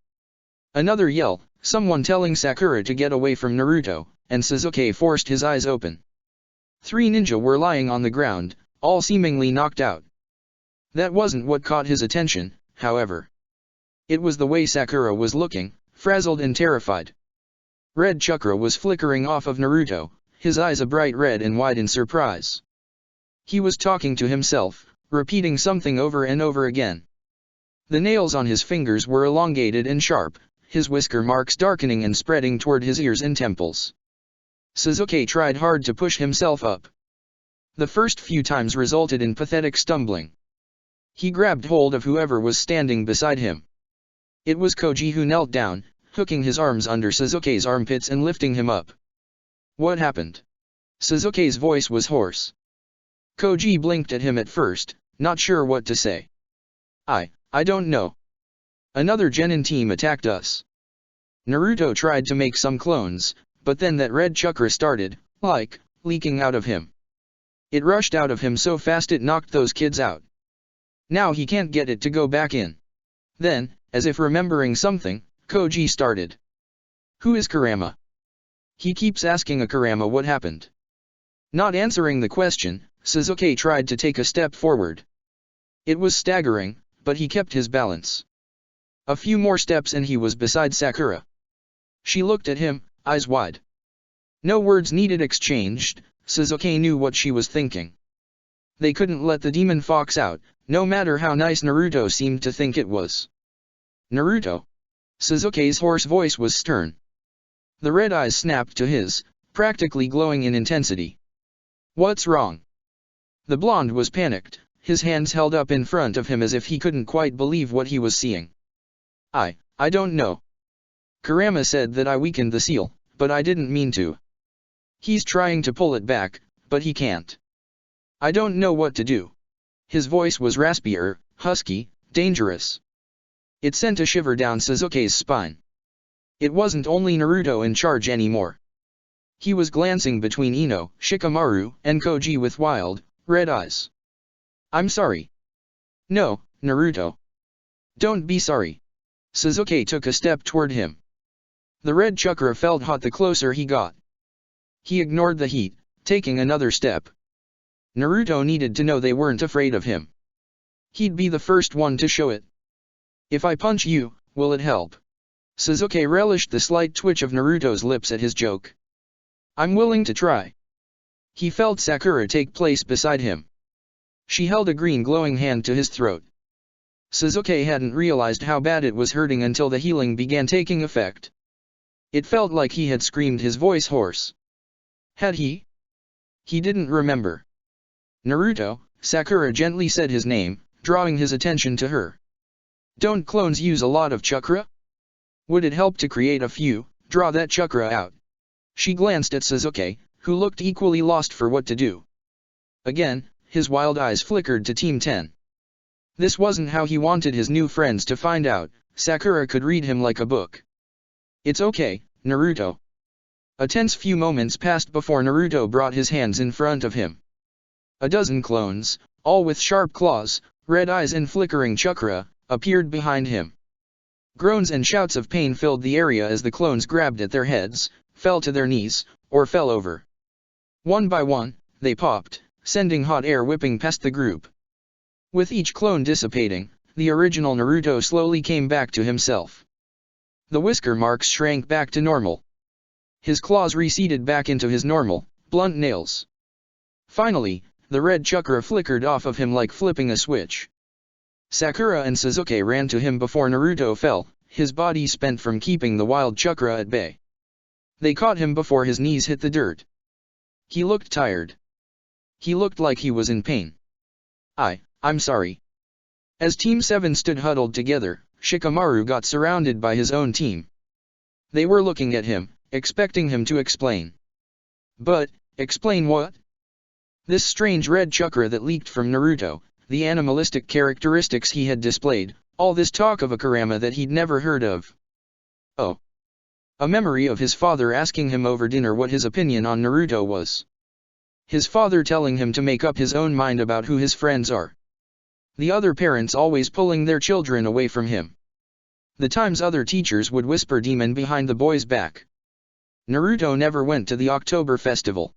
Another yell, someone telling Sakura to get away from Naruto, and Sasuke forced his eyes open. 3 ninja were lying on the ground, all seemingly knocked out. That wasn't what caught his attention, however. It was the way Sakura was looking, frazzled and terrified. Red chakra was flickering off of Naruto, his eyes a bright red and wide in surprise. He was talking to himself, repeating something over and over again. The nails on his fingers were elongated and sharp, his whisker marks darkening and spreading toward his ears and temples. Sasuke tried hard to push himself up. The first few times resulted in pathetic stumbling. He grabbed hold of whoever was standing beside him. It was Koji, who knelt down, hooking his arms under Sasuke's armpits and lifting him up. What happened? Sasuke's voice was hoarse. Koji blinked at him at first, not sure what to say. I don't know. Another genin team attacked us. Naruto tried to make some clones, but then that red chakra started, leaking out of him. It rushed out of him so fast it knocked those kids out. Now he can't get it to go back in. Then, as if remembering something, Koji started. Who is Kurama? He keeps asking Kurama what happened. Not answering the question, Sasuke tried to take a step forward. It was staggering, but he kept his balance. A few more steps and he was beside Sakura. She looked at him, eyes wide. No words needed exchanged, Sasuke knew what she was thinking. They couldn't let the demon fox out, no matter how nice Naruto seemed to think it was. Naruto? Sasuke's hoarse voice was stern. The red eyes snapped to his, practically glowing in intensity. What's wrong? The blonde was panicked, his hands held up in front of him as if he couldn't quite believe what he was seeing. I don't know. Kurama said that I weakened the seal, but I didn't mean to. He's trying to pull it back, but he can't. I don't know what to do. His voice was raspier, husky, dangerous. It sent a shiver down Sasuke's spine. It wasn't only Naruto in charge anymore. He was glancing between Ino, Shikamaru, and Koji with wild, red eyes. I'm sorry. No, Naruto. Don't be sorry. Sasuke took a step toward him. The red chakra felt hot the closer he got. He ignored the heat, taking another step. Naruto needed to know they weren't afraid of him. He'd be the first one to show it. If I punch you, will it help? Sasuke relished the slight twitch of Naruto's lips at his joke. I'm willing to try. He felt Sakura take place beside him. She held a green glowing hand to his throat. Sasuke hadn't realized how bad it was hurting until the healing began taking effect. It felt like he had screamed, his voice hoarse. Had he? He didn't remember. Naruto, Sakura gently said his name, drawing his attention to her. Don't clones use a lot of chakra? Would it help to create a few, draw that chakra out? She glanced at Sasuke, who looked equally lost for what to do. Again, his wild eyes flickered to Team 10. This wasn't how he wanted his new friends to find out. Sakura could read him like a book. It's okay, Naruto. A tense few moments passed before Naruto brought his hands in front of him. A dozen clones, all with sharp claws, red eyes and flickering chakra, appeared behind him. Groans and shouts of pain filled the area as the clones grabbed at their heads, fell to their knees, or fell over. One by one, they popped, sending hot air whipping past the group. With each clone dissipating, the original Naruto slowly came back to himself. The whisker marks shrank back to normal. His claws receded back into his normal, blunt nails. Finally, the red chakra flickered off of him like flipping a switch. Sakura and Sasuke ran to him before Naruto fell, his body spent from keeping the wild chakra at bay. They caught him before his knees hit the dirt. He looked tired. He looked like he was in pain. I'm sorry. As Team 7 stood huddled together, Shikamaru got surrounded by his own team. They were looking at him, expecting him to explain. But, explain what? This strange red chakra that leaked from Naruto, the animalistic characteristics he had displayed, all this talk of a Kurama that he'd never heard of. Oh. A memory of his father asking him over dinner what his opinion on Naruto was. His father telling him to make up his own mind about who his friends are. The other parents always pulling their children away from him. The times other teachers would whisper demon behind the boy's back. Naruto never went to the October festival.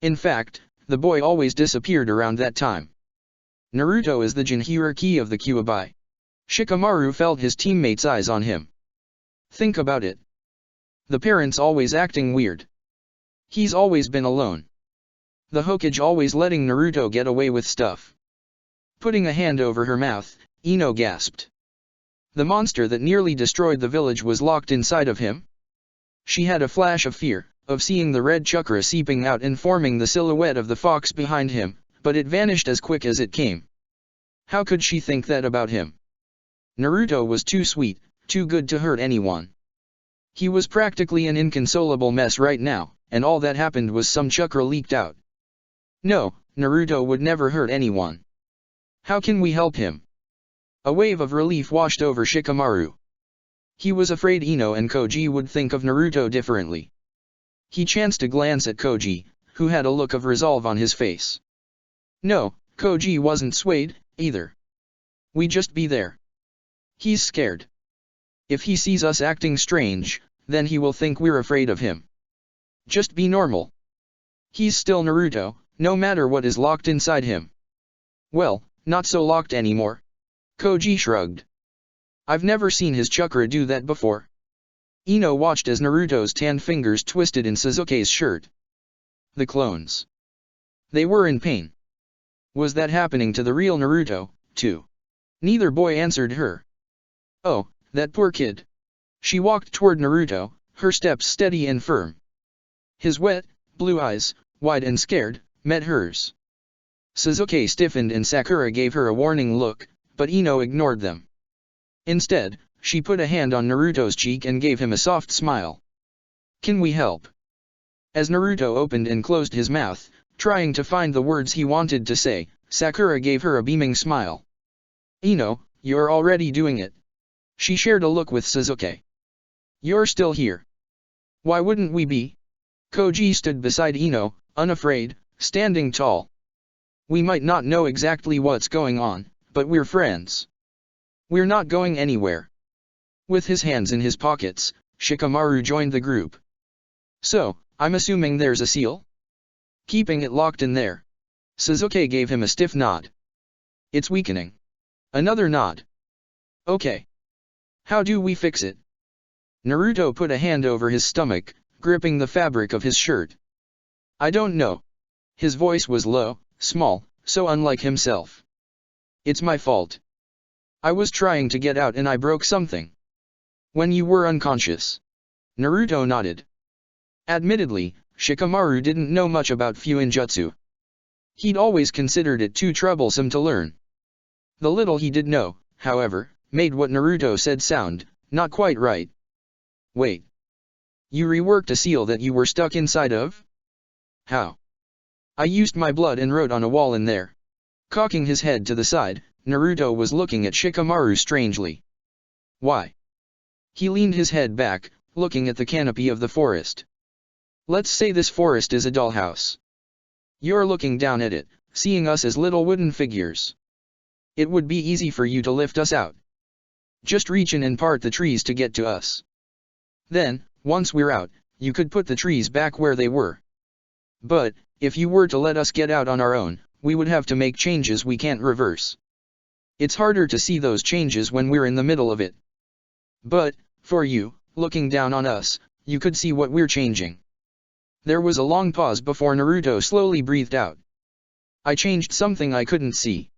In fact, the boy always disappeared around that time. Naruto is the Jinchuriki of the Kyuubi. Shikamaru felt his teammates' eyes on him. Think about it. The parents always acting weird. He's always been alone. The Hokage always letting Naruto get away with stuff. Putting a hand over her mouth, Ino gasped. The monster that nearly destroyed the village was locked inside of him? She had a flash of fear, of seeing the red chakra seeping out and forming the silhouette of the fox behind him, but it vanished as quick as it came. How could she think that about him? Naruto was too sweet, too good to hurt anyone. He was practically an inconsolable mess right now, and all that happened was some chakra leaked out. No, Naruto would never hurt anyone. How can we help him? A wave of relief washed over Shikamaru. He was afraid Ino and Koji would think of Naruto differently. He chanced a glance at Koji, who had a look of resolve on his face. No, Koji wasn't swayed, either. We just be there. He's scared. If he sees us acting strange, then he will think we're afraid of him. Just be normal. He's still Naruto, no matter what is locked inside him. Well, not so locked anymore. Koji shrugged. I've never seen his chakra do that before. Ino watched as Naruto's tanned fingers twisted in Sasuke's shirt. The clones. They were in pain. Was that happening to the real Naruto, too? Neither boy answered her. Oh, that poor kid. She walked toward Naruto, her steps steady and firm. His wet, blue eyes, wide and scared, met hers. Sasuke stiffened and Sakura gave her a warning look, but Ino ignored them. Instead, she put a hand on Naruto's cheek and gave him a soft smile. Can we help? As Naruto opened and closed his mouth, trying to find the words he wanted to say, Sakura gave her a beaming smile. Ino, you're already doing it. She shared a look with Sasuke. You're still here. Why wouldn't we be? Koji stood beside Ino, unafraid, standing tall. We might not know exactly what's going on, but we're friends. We're not going anywhere. With his hands in his pockets, Shikamaru joined the group. So, I'm assuming there's a seal? Keeping it locked in there. Sasuke gave him a stiff nod. It's weakening. Another nod. Okay. How do we fix it? Naruto put a hand over his stomach, gripping the fabric of his shirt. I don't know. His voice was low, small, so unlike himself. It's my fault. I was trying to get out and I broke something. When you were unconscious. Naruto nodded. Admittedly, Shikamaru didn't know much about Fuinjutsu. He'd always considered it too troublesome to learn. The little he did know, however, made what Naruto said sound not quite right. Wait. You reworked a seal that you were stuck inside of? How? I used my blood and wrote on a wall in there. Cocking his head to the side, Naruto was looking at Shikamaru strangely. Why? He leaned his head back, looking at the canopy of the forest. Let's say this forest is a dollhouse. You're looking down at it, seeing us as little wooden figures. It would be easy for you to lift us out. Just reach in and part the trees to get to us. Then, once we're out, you could put the trees back where they were. But, if you were to let us get out on our own, we would have to make changes we can't reverse. It's harder to see those changes when we're in the middle of it. But, for you, looking down on us, you could see what we're changing. There was a long pause before Naruto slowly breathed out. I changed something I couldn't see.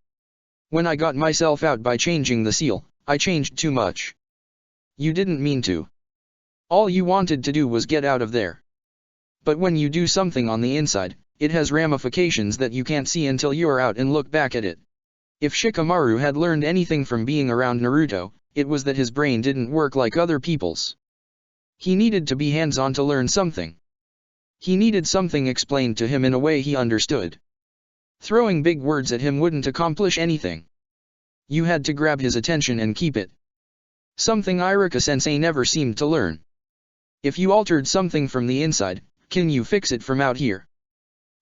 When I got myself out by changing the seal, I changed too much. You didn't mean to. All you wanted to do was get out of there. But when you do something on the inside, it has ramifications that you can't see until you're out and look back at it. If Shikamaru had learned anything from being around Naruto, it was that his brain didn't work like other people's. He needed to be hands-on to learn something. He needed something explained to him in a way he understood. Throwing big words at him wouldn't accomplish anything. You had to grab his attention and keep it. Something Iruka-sensei never seemed to learn. If you altered something from the inside, can you fix it from out here?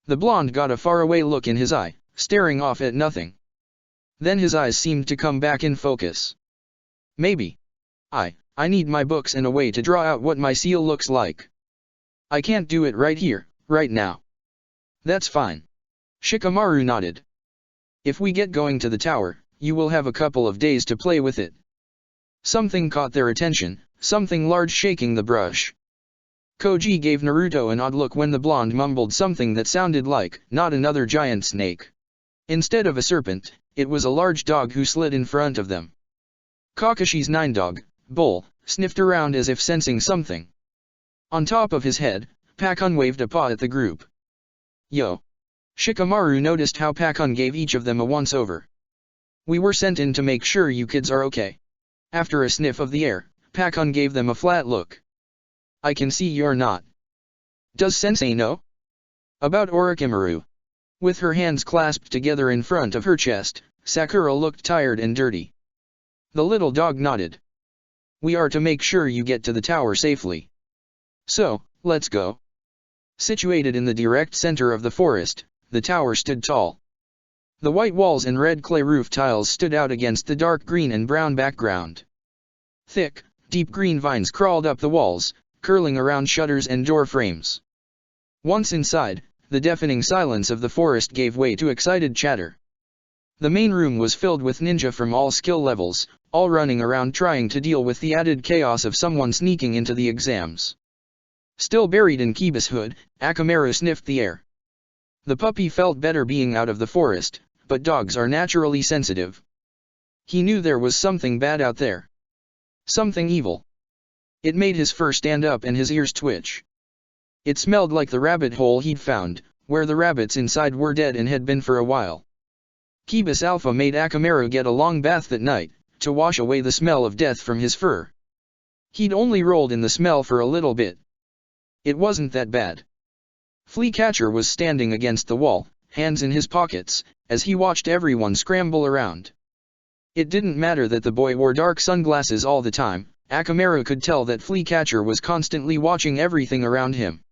The blonde got a faraway look in his eye, staring off at nothing. Then his eyes seemed to come back in focus. Maybe. I need my books and a way to draw out what my seal looks like. I can't do it right here, right now. That's fine. Shikamaru nodded. If we get going to the tower, you will have a couple of days to play with it. Something caught their attention, something large shaking the brush. Koji gave Naruto an odd look when the blonde mumbled something that sounded like, not another giant snake. Instead of a serpent, it was a large dog who slid in front of them. Kakashi's nine-dog, Bull, sniffed around as if sensing something. On top of his head, Pakun waved a paw at the group. Yo! Shikamaru noticed how Pakun gave each of them a once-over. We were sent in to make sure you kids are okay. After a sniff of the air, Pakun gave them a flat look. I can see you're not. Does Sensei know? About Orochimaru? With her hands clasped together in front of her chest, Sakura looked tired and dirty. The little dog nodded. We are to make sure you get to the tower safely. So, let's go. Situated in the direct center of the forest, the tower stood tall. The white walls and red clay roof tiles stood out against the dark green and brown background. Thick, deep green vines crawled up the walls, curling around shutters and door frames. Once inside, the deafening silence of the forest gave way to excited chatter. The main room was filled with ninja from all skill levels, all running around trying to deal with the added chaos of someone sneaking into the exams. Still buried in Kiba's hood, Akamaru sniffed the air. The puppy felt better being out of the forest, but dogs are naturally sensitive. He knew there was something bad out there. Something evil. It made his fur stand up and his ears twitch. It smelled like the rabbit hole he'd found, where the rabbits inside were dead and had been for a while. Kiba's alpha made Akamaru get a long bath that night, to wash away the smell of death from his fur. He'd only rolled in the smell for a little bit. It wasn't that bad. Fleacatcher was standing against the wall, hands in his pockets, as he watched everyone scramble around. It didn't matter that the boy wore dark sunglasses all the time, Akamaru could tell that Fleacatcher was constantly watching everything around him.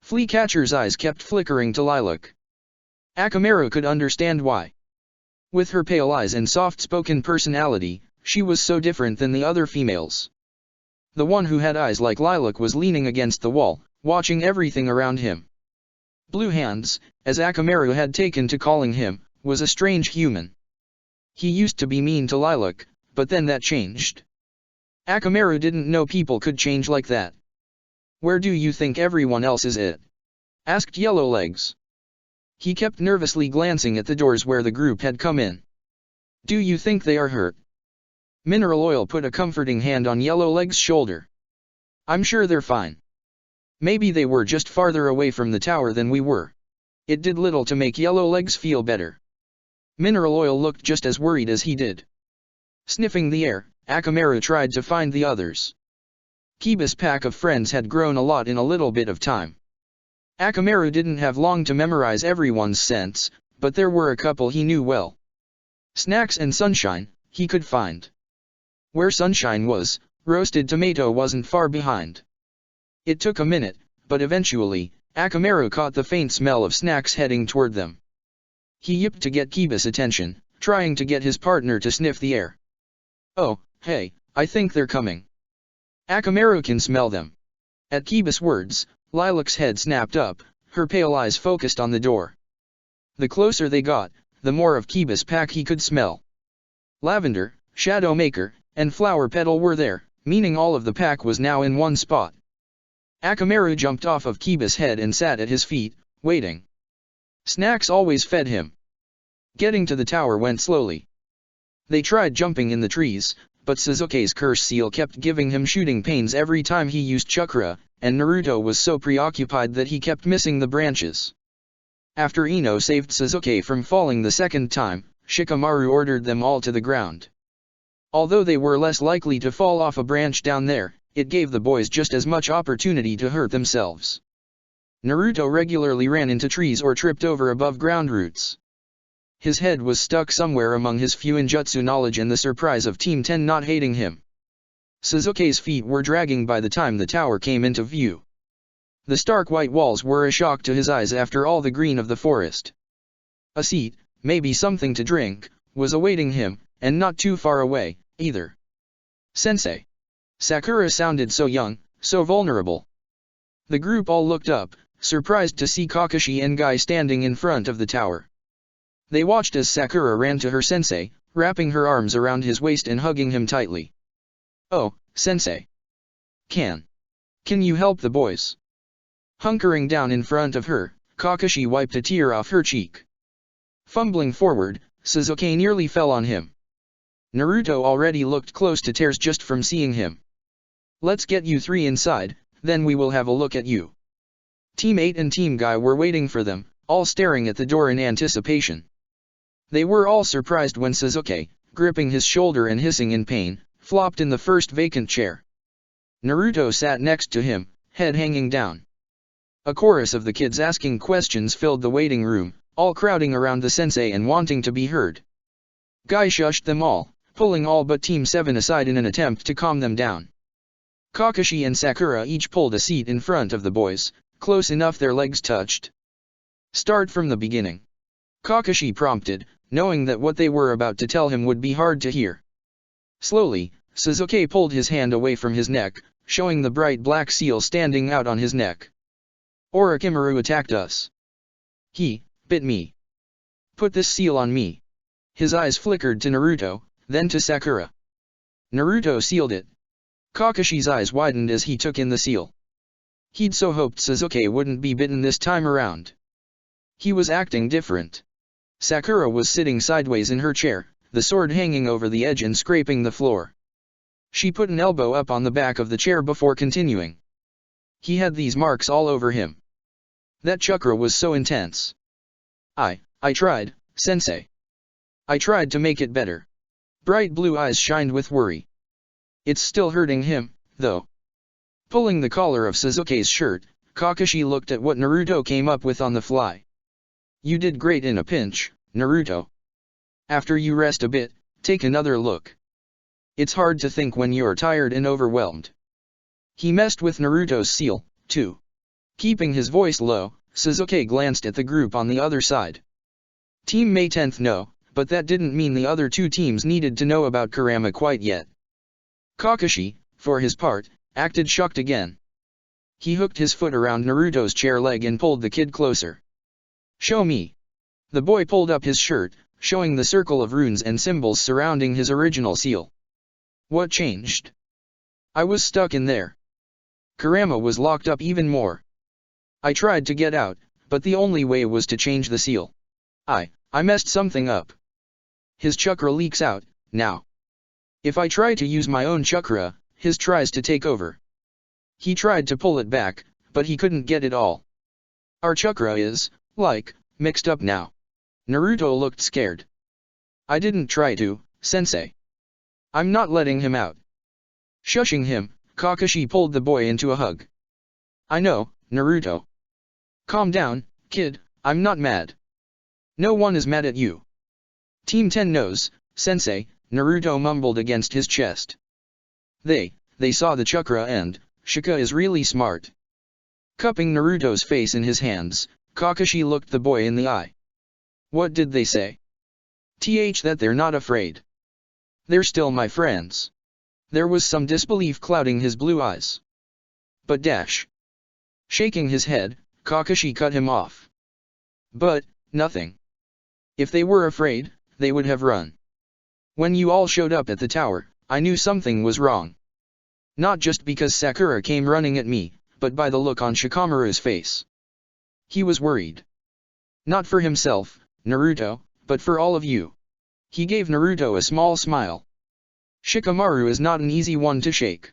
Fleacatcher's eyes kept flickering to Lilac. Akamaru could understand why. With her pale eyes and soft-spoken personality, she was so different than the other females. The one who had eyes like Lilac was leaning against the wall, watching everything around him. Blue Hands, as Akamaru had taken to calling him, was a strange human. He used to be mean to Lilac, but then that changed. Akamaru didn't know people could change like that. Where do you think everyone else is at? Asked Yellowlegs. He kept nervously glancing at the doors where the group had come in. Do you think they are hurt? Mineral Oil put a comforting hand on Yellowlegs' shoulder. I'm sure they're fine. Maybe they were just farther away from the tower than we were. It did little to make Yellowlegs feel better. Mineral Oil looked just as worried as he did. Sniffing the air, Akamaru tried to find the others. Kiba's pack of friends had grown a lot in a little bit of time. Akamaru didn't have long to memorize everyone's scents, but there were a couple he knew well. Snacks and Sunshine, he could find. Where Sunshine was, Roasted Tomato wasn't far behind. It took a minute, but eventually, Akamaru caught the faint smell of Snacks heading toward them. He yipped to get Kiba's attention, trying to get his partner to sniff the air. Oh, hey, I think they're coming. Akamaru can smell them. At Kiba's words, Lilac's head snapped up, her pale eyes focused on the door. The closer they got, the more of Kiba's pack he could smell. Lavender, Shadowmaker, and Flower Petal were there, meaning all of the pack was now in one spot. Akamaru jumped off of Kiba's head and sat at his feet, waiting. Snacks always fed him. Getting to the tower went slowly. They tried jumping in the trees, but Sasuke's curse seal kept giving him shooting pains every time he used chakra, and Naruto was so preoccupied that he kept missing the branches. After Ino saved Sasuke from falling the second time, Shikamaru ordered them all to the ground. Although they were less likely to fall off a branch down there, it gave the boys just as much opportunity to hurt themselves. Naruto regularly ran into trees or tripped over above-ground roots. His head was stuck somewhere among his Fuinjutsu knowledge and the surprise of Team 10 not hating him. Sasuke's feet were dragging by the time the tower came into view. The stark white walls were a shock to his eyes after all the green of the forest. A seat, maybe something to drink, was awaiting him, and not too far away, either. Sensei. Sakura sounded so young, so vulnerable. The group all looked up, surprised to see Kakashi and Guy standing in front of the tower. They watched as Sakura ran to her sensei, wrapping her arms around his waist and hugging him tightly. "Oh, sensei. Can you help the boys?" Hunkering down in front of her, Kakashi wiped a tear off her cheek. Fumbling forward, Sasuke nearly fell on him. Naruto already looked close to tears just from seeing him. "Let's get you three inside, then we will have a look at you." Team 8 and Team Guy were waiting for them, all staring at the door in anticipation. They were all surprised when Sasuke, gripping his shoulder and hissing in pain, flopped in the first vacant chair. Naruto sat next to him, head hanging down. A chorus of the kids asking questions filled the waiting room, all crowding around the sensei and wanting to be heard. Guy shushed them all, pulling all but Team 7 aside in an attempt to calm them down. Kakashi and Sakura each pulled a seat in front of the boys, close enough their legs touched. "Start from the beginning," Kakashi prompted, knowing that what they were about to tell him would be hard to hear. Slowly, Sasuke pulled his hand away from his neck, showing the bright black seal standing out on his neck. "Orochimaru attacked us. He bit me. Put this seal on me." His eyes flickered to Naruto, then to Sakura. Naruto sealed it. Kakashi's eyes widened as he took in the seal. He'd so hoped Sasuke wouldn't be bitten this time around. He was acting different. Sakura was sitting sideways in her chair, the sword hanging over the edge and scraping the floor. She put an elbow up on the back of the chair before continuing. "He had these marks all over him. That chakra was so intense. I tried, sensei. I tried to make it better." Bright blue eyes shined with worry. "It's still hurting him, though." Pulling the collar of Sasuke's shirt, Kakashi looked at what Naruto came up with on the fly. "You did great in a pinch, Naruto. After you rest a bit, take another look. It's hard to think when you're tired and overwhelmed." He messed with Naruto's seal, too. Keeping his voice low, Sasuke glanced at the group on the other side. Team May 10th no, but that didn't mean the other two teams needed to know about Kurama quite yet. Kakashi, for his part, acted shocked again. He hooked his foot around Naruto's chair leg and pulled the kid closer. "Show me." The boy pulled up his shirt, showing the circle of runes and symbols surrounding his original seal. "What changed?" "I was stuck in there. Kurama was locked up even more. I tried to get out, but the only way was to change the seal. I messed something up. His chakra leaks out, now. If I try to use my own chakra, his tries to take over. He tried to pull it back, but he couldn't get it all. Our chakra is, mixed up now." Naruto looked scared. "I didn't try to, sensei. I'm not letting him out." Shushing him, Kakashi pulled the boy into a hug. "I know, Naruto. Calm down, kid, I'm not mad. No one is mad at you." "Team 10 knows, sensei," Naruto mumbled against his chest. They saw the chakra and, Shika is really smart." Cupping Naruto's face in his hands, Kakashi looked the boy in the eye. "What did they say?" That they're not afraid. They're still my friends." There was some disbelief clouding his blue eyes. "But Shaking his head, Kakashi cut him off. "But, nothing. If they were afraid, they would have run. When you all showed up at the tower, I knew something was wrong. Not just because Sakura came running at me, but by the look on Shikamaru's face. He was worried. Not for himself, Naruto, but for all of you." He gave Naruto a small smile. "Shikamaru is not an easy one to shake.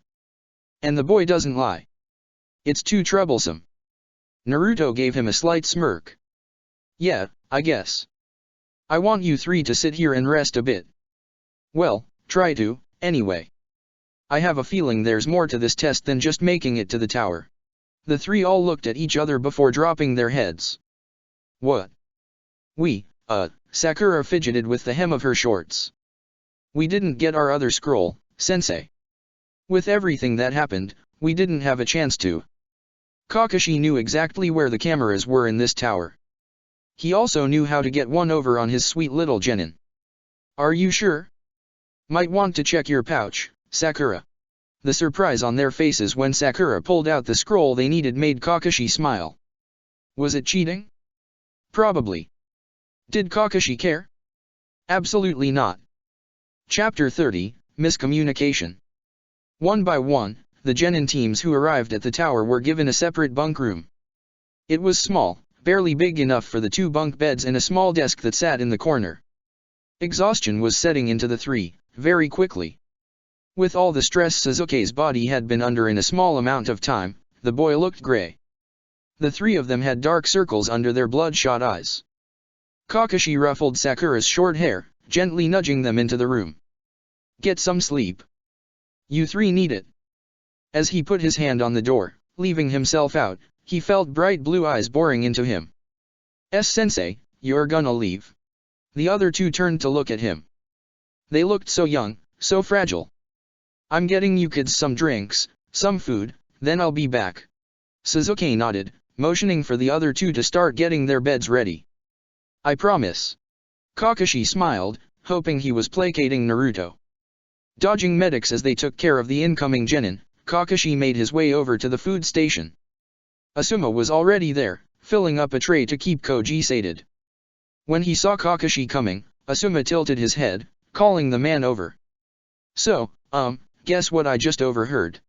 And the boy doesn't lie. It's too troublesome." Naruto gave him a slight smirk. "Yeah, I guess. I want you three to sit here and rest a bit." "Well, try to, anyway. I have a feeling there's more to this test than just making it to the tower." The three all looked at each other before dropping their heads. "What?" Sakura fidgeted with the hem of her shorts. "We didn't get our other scroll, sensei. With everything that happened, we didn't have a chance to." Kakashi knew exactly where the cameras were in this tower. He also knew how to get one over on his sweet little genin. "Are you sure? Might want to check your pouch, Sakura." The surprise on their faces when Sakura pulled out the scroll they needed made Kakashi smile. Was it cheating? Probably. Did Kakashi care? Absolutely not. Chapter 30, Miscommunication. One by one, the genin teams who arrived at the tower were given a separate bunk room. It was small, barely big enough for the 2 bunk beds and a small desk that sat in the corner. Exhaustion was setting into the 3, very quickly. With all the stress Sasuke's body had been under in a small amount of time, the boy looked gray. The 3 of them had dark circles under their bloodshot eyes. Kakashi ruffled Sakura's short hair, gently nudging them into the room. Get some sleep. You 3 need it. As he put his hand on the door, leaving himself out, he felt bright blue eyes boring into him. Sensei, you're gonna leave. The other 2 turned to look at him. They looked so young, so fragile. I'm getting you kids some drinks, some food, then I'll be back. Sasuke nodded, motioning for the other 2 to start getting their beds ready. I promise. Kakashi smiled, hoping he was placating Naruto. Dodging medics as they took care of the incoming genin, Kakashi made his way over to the food station. Asuma was already there, filling up a tray to keep Koji sated. When he saw Kakashi coming, Asuma tilted his head, calling the man over. So, guess what I just overheard?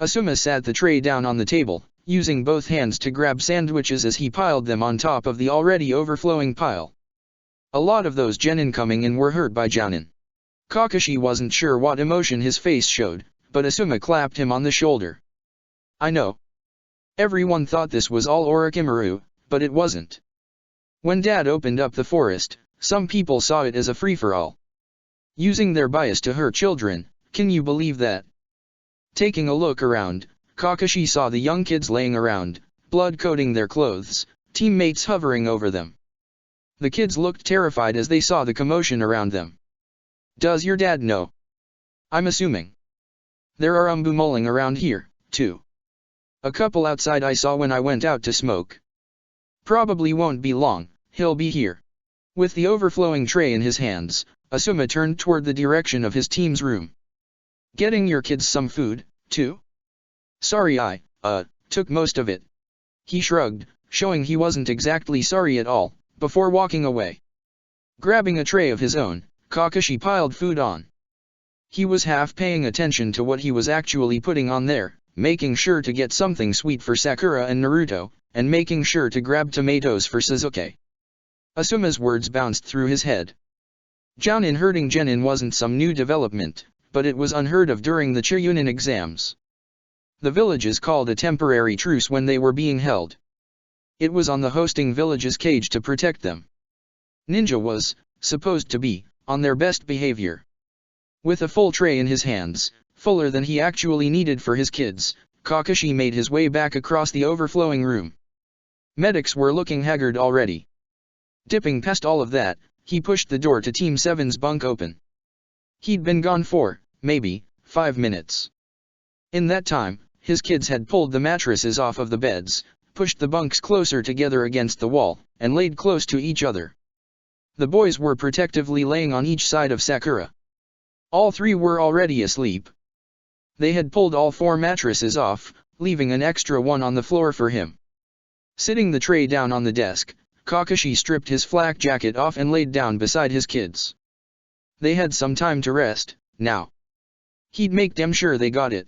Asuma sat the tray down on the table, using both hands to grab sandwiches as he piled them on top of the already overflowing pile. A lot of those genin coming in were hurt by Jounin. Kakashi wasn't sure what emotion his face showed, but Asuma clapped him on the shoulder. I know. Everyone thought this was all Orochimaru, but it wasn't. When Dad opened up the forest, some people saw it as a free-for-all. Using their bias to hurt children, can you believe that? Taking a look around, Kakashi saw the young kids laying around, blood coating their clothes, teammates hovering over them. The kids looked terrified as they saw the commotion around them. Does your dad know? I'm assuming. There are Umbu mulling around here, too. A couple outside I saw when I went out to smoke. Probably won't be long, he'll be here. With the overflowing tray in his hands, Asuma turned toward the direction of his team's room. Getting your kids some food, too? Sorry I, took most of it. He shrugged, showing he wasn't exactly sorry at all, before walking away. Grabbing a tray of his own, Kakashi piled food on. He was half paying attention to what he was actually putting on there, making sure to get something sweet for Sakura and Naruto, and making sure to grab tomatoes for Sasuke. Asuma's words bounced through his head. Jounin hurting genin wasn't some new development, but it was unheard of during the Chunin exams. The villages called a temporary truce when they were being held. It was on the hosting village's cage to protect them. Ninja was, supposed to be, on their best behavior. With a full tray in his hands, fuller than he actually needed for his kids, Kakashi made his way back across the overflowing room. Medics were looking haggard already. Dipping past all of that, he pushed the door to Team 7's bunk open. He'd been gone for, maybe, 5 minutes. In that time, his kids had pulled the mattresses off of the beds, pushed the bunks closer together against the wall, and laid close to each other. The boys were protectively laying on each side of Sakura. All 3 were already asleep. They had pulled all 4 mattresses off, leaving an extra one on the floor for him. Sitting the tray down on the desk, Kakashi stripped his flak jacket off and laid down beside his kids. They had some time to rest, now. He'd make damn sure they got it.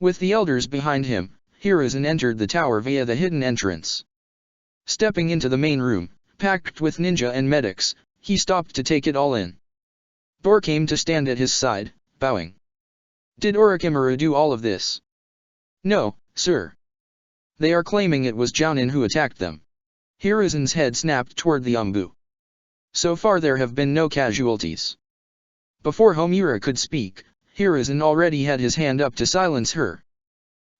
With the elders behind him, Hiruzen entered the tower via the hidden entrance. Stepping into the main room, packed with ninja and medics, he stopped to take it all in. Thor came to stand at his side, bowing. Did Orochimaru do all of this? No, sir. They are claiming it was Jounin who attacked them. Hiruzen's head snapped toward the Umbu. So far there have been no casualties. Before Homura could speak, Hiruzen already had his hand up to silence her.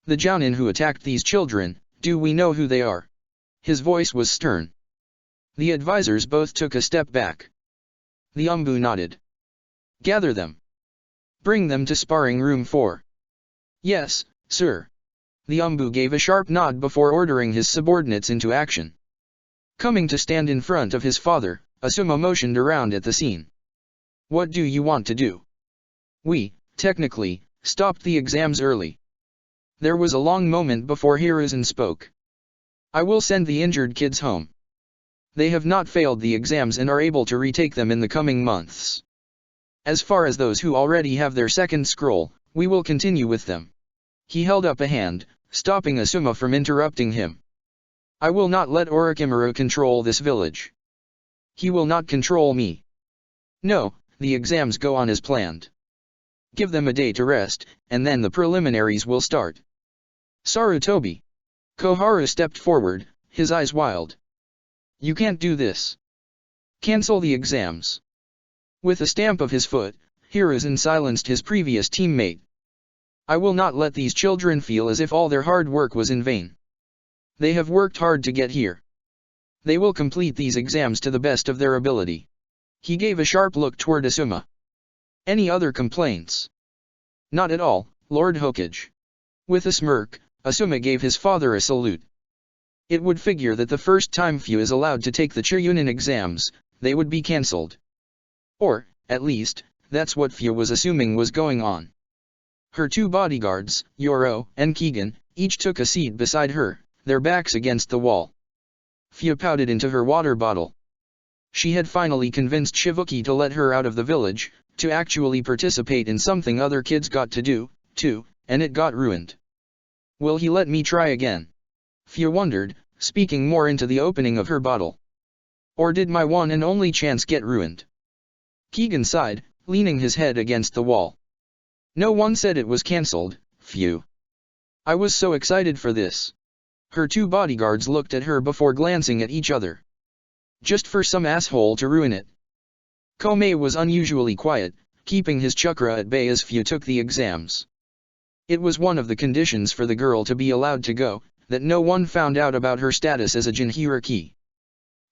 The Jounin who attacked these children, do we know who they are? His voice was stern. The advisors both took a step back. The Umbu nodded. Gather them. Bring them to sparring room 4. Yes, sir. The Umbu gave a sharp nod before ordering his subordinates into action. Coming to stand in front of his father, Asuma motioned around at the scene. What do you want to do? We, technically, stopped the exams early. There was a long moment before Hiruzen spoke. I will send the injured kids home. They have not failed the exams and are able to retake them in the coming months. As far as those who already have their second scroll, we will continue with them. He held up a hand, stopping Asuma from interrupting him. I will not let Orochimaru control this village. He will not control me. No, the exams go on as planned. Give them a day to rest, and then the preliminaries will start. Sarutobi. Koharu stepped forward, his eyes wild. You can't do this. Cancel the exams. With a stamp of his foot, Hiruzen silenced his previous teammate. I will not let these children feel as if all their hard work was in vain. They have worked hard to get here. They will complete these exams to the best of their ability. He gave a sharp look toward Asuma. Any other complaints? Not at all, Lord Hokage. With a smirk, Asuma gave his father a salute. It would figure that the first time Fu is allowed to take the Chunin exams, they would be cancelled. Or, at least, that's what Fu was assuming was going on. Her two bodyguards, Yoro and Keegan, each took a seat beside her, their backs against the wall. Fu pouted into her water bottle. She had finally convinced Shivuki to let her out of the village, to actually participate in something other kids got to do, too, and it got ruined. Will he let me try again? Fu wondered, speaking more into the opening of her bottle. Or did my one and only chance get ruined? Keegan sighed, leaning his head against the wall. No one said it was cancelled, Fu. I was so excited for this. Her two bodyguards looked at her before glancing at each other. Just for some asshole to ruin it. Komei was unusually quiet, keeping his chakra at bay as Fu took the exams. It was one of the conditions for the girl to be allowed to go, that no one found out about her status as a Jinhuriki.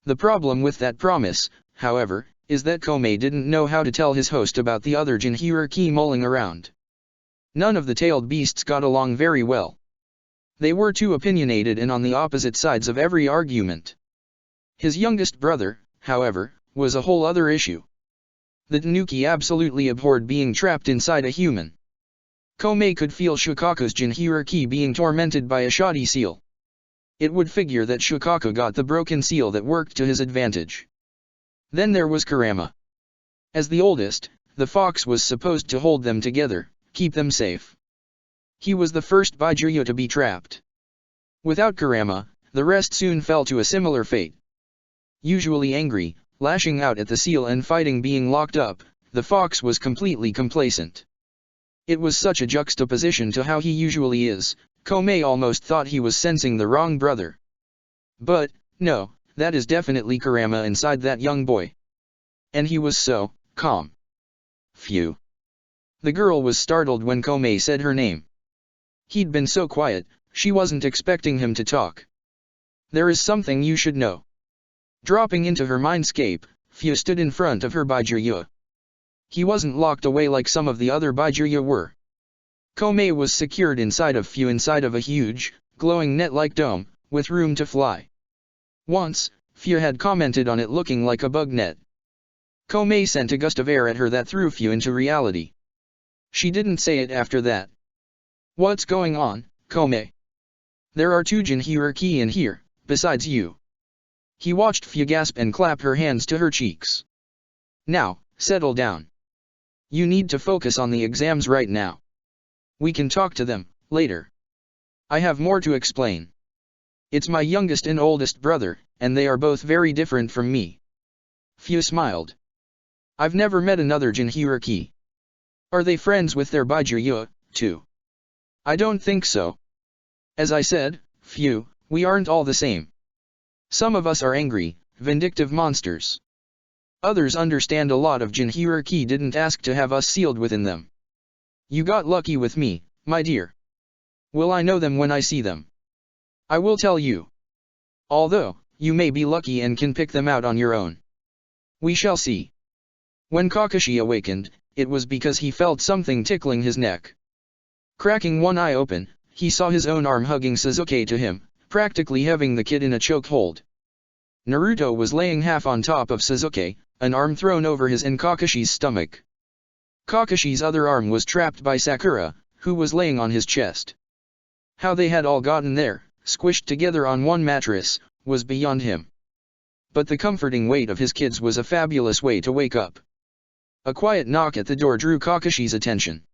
The problem with that promise, however, is that Komei didn't know how to tell his host about the other Jinhuriki mulling around. None of the tailed beasts got along very well. They were too opinionated and on the opposite sides of every argument. His youngest brother, however, was a whole other issue. The Tanuki absolutely abhorred being trapped inside a human. Komei could feel Shukaku's Jinhuriki being tormented by a shoddy seal. It would figure that Shukaku got the broken seal that worked to his advantage. Then there was Kurama. As the oldest, the fox was supposed to hold them together, keep them safe. He was the first Baijuyo to be trapped. Without Kurama, the rest soon fell to a similar fate. Usually angry, lashing out at the seal and fighting being locked up, the fox was completely complacent. It was such a juxtaposition to how he usually is, Komei almost thought he was sensing the wrong brother. But, no, that is definitely Kurama inside that young boy. And he was so calm. Phew. The girl was startled when Komei said her name. He'd been so quiet, she wasn't expecting him to talk. There is something you should know. Dropping into her mindscape, Fu stood in front of her Baijuyo. He wasn't locked away like some of the other Baijuyo were. Komei was secured inside of Fu inside of a huge, glowing net-like dome, with room to fly. Once, Fu had commented on it looking like a bug net. Komei sent a gust of air at her that threw Fu into reality. She didn't say it after that. What's going on, Komei? There are two Jinhuriki in here, besides you. He watched Fu gasp and clap her hands to her cheeks. Now, settle down. You need to focus on the exams right now. We can talk to them, later. I have more to explain. It's my youngest and oldest brother, and they are both very different from me. Fu smiled. I've never met another Jinhuriki. Are they friends with their Baijuyo, too? I don't think so. As I said, Fu, we aren't all the same. Some of us are angry, vindictive monsters. Others understand a lot of Jinhuriki didn't ask to have us sealed within them. You got lucky with me, my dear. Will I know them when I see them? I will tell you. Although, you may be lucky and can pick them out on your own. We shall see. When Kakashi awakened, it was because he felt something tickling his neck. Cracking one eye open, he saw his own arm hugging Sasuke to him, practically having the kid in a chokehold. Naruto was laying half on top of Sasuke, an arm thrown over his and Kakashi's stomach. Kakashi's other arm was trapped by Sakura, who was laying on his chest. How they had all gotten there, squished together on one mattress, was beyond him. But the comforting weight of his kids was a fabulous way to wake up. A quiet knock at the door drew Kakashi's attention.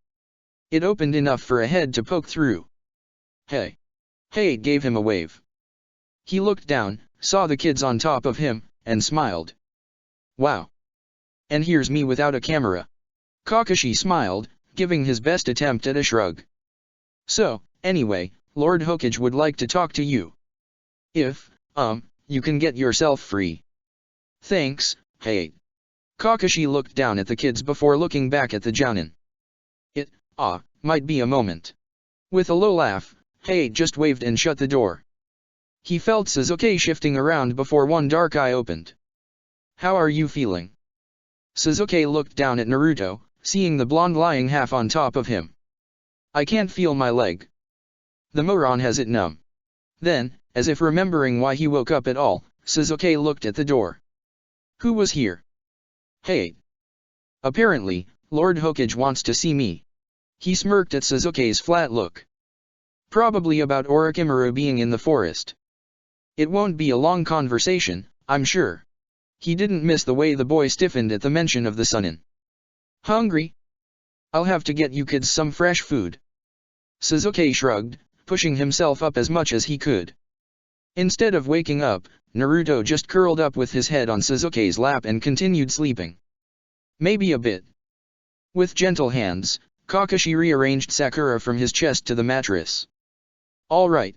It opened enough for a head to poke through. "Hey." Hayate gave him a wave. He looked down, saw the kids on top of him, and smiled. "Wow. And here's me without a camera." Kakashi smiled, giving his best attempt at a shrug. "So, anyway, Lord Hokage would like to talk to you. If, you can get yourself free." "Thanks, Hayate." Kakashi looked down at the kids before looking back at the Jounin. It, might be a moment. With a low laugh, Hayate just waved and shut the door. He felt Sasuke shifting around before one dark eye opened. "How are you feeling?" Sasuke looked down at Naruto, seeing the blonde lying half on top of him. "I can't feel my leg. The moron has it numb." Then, as if remembering why he woke up at all, Sasuke looked at the door. "Who was here?" "Hayate. Apparently, Lord Hokage wants to see me." He smirked at Sasuke's flat look. "Probably about Orochimaru being in the forest. It won't be a long conversation, I'm sure." He didn't miss the way the boy stiffened at the mention of the Sannin. "Hungry? I'll have to get you kids some fresh food." Sasuke shrugged, pushing himself up as much as he could. Instead of waking up, Naruto just curled up with his head on Sasuke's lap and continued sleeping. "Maybe a bit." With gentle hands, Kakashi rearranged Sakura from his chest to the mattress. "All right.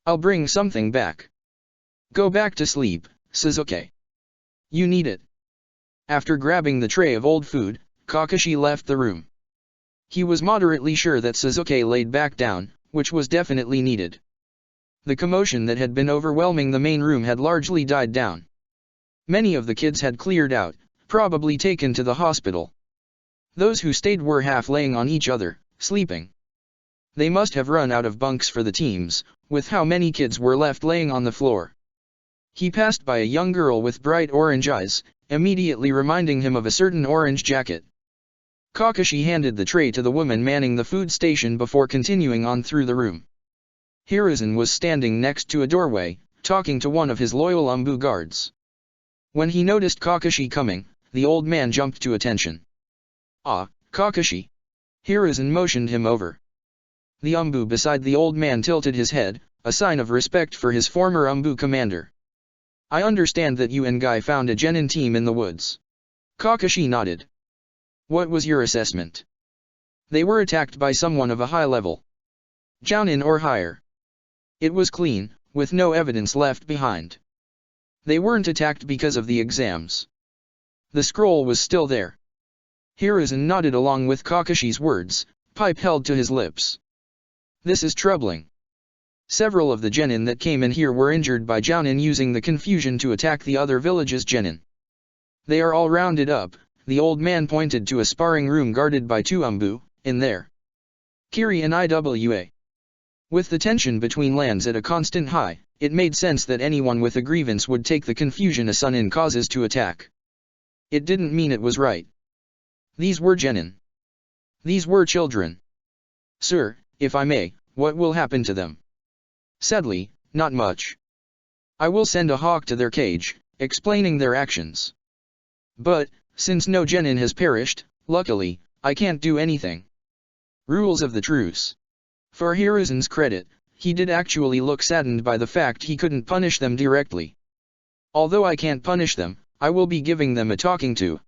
I'll bring something back. Go back to sleep, Sasuke. You need it." After grabbing the tray of old food, Kakashi left the room. He was moderately sure that Sasuke laid back down, which was definitely needed. The commotion that had been overwhelming the main room had largely died down. Many of the kids had cleared out, probably taken to the hospital. Those who stayed were half laying on each other, sleeping. They must have run out of bunks for the teams, with how many kids were left laying on the floor. He passed by a young girl with bright orange eyes, immediately reminding him of a certain orange jacket. Kakashi handed the tray to the woman manning the food station before continuing on through the room. Hiruzen was standing next to a doorway, talking to one of his loyal Umbu guards. When he noticed Kakashi coming, the old man jumped to attention. "Ah, Kakashi." Hiruzen motioned him over. The Umbu beside the old man tilted his head, a sign of respect for his former Umbu commander. "I understand that you and Guy found a genin team in the woods." Kakashi nodded. "What was your assessment?" "They were attacked by someone of a high level. Jounin or higher. It was clean, with no evidence left behind. They weren't attacked because of the exams. The scroll was still there." Hiruzen nodded along with Kakashi's words, pipe held to his lips. "This is troubling. Several of the genin that came in here were injured by Jounin using the confusion to attack the other village's genin. They are all rounded up." The old man pointed to a sparring room guarded by two Umbu, in there. Kiri and Iwa. With the tension between lands at a constant high, it made sense that anyone with a grievance would take the confusion a Sannin causes to attack. It didn't mean it was right. These were genin. These were children. "Sir, if I may, what will happen to them?" "Sadly, not much. I will send a hawk to their cage, explaining their actions. But, since no genin has perished, luckily, I can't do anything." Rules of the truce. For Hiruzen's credit, he did actually look saddened by the fact he couldn't punish them directly. "Although I can't punish them, I will be giving them a talking to.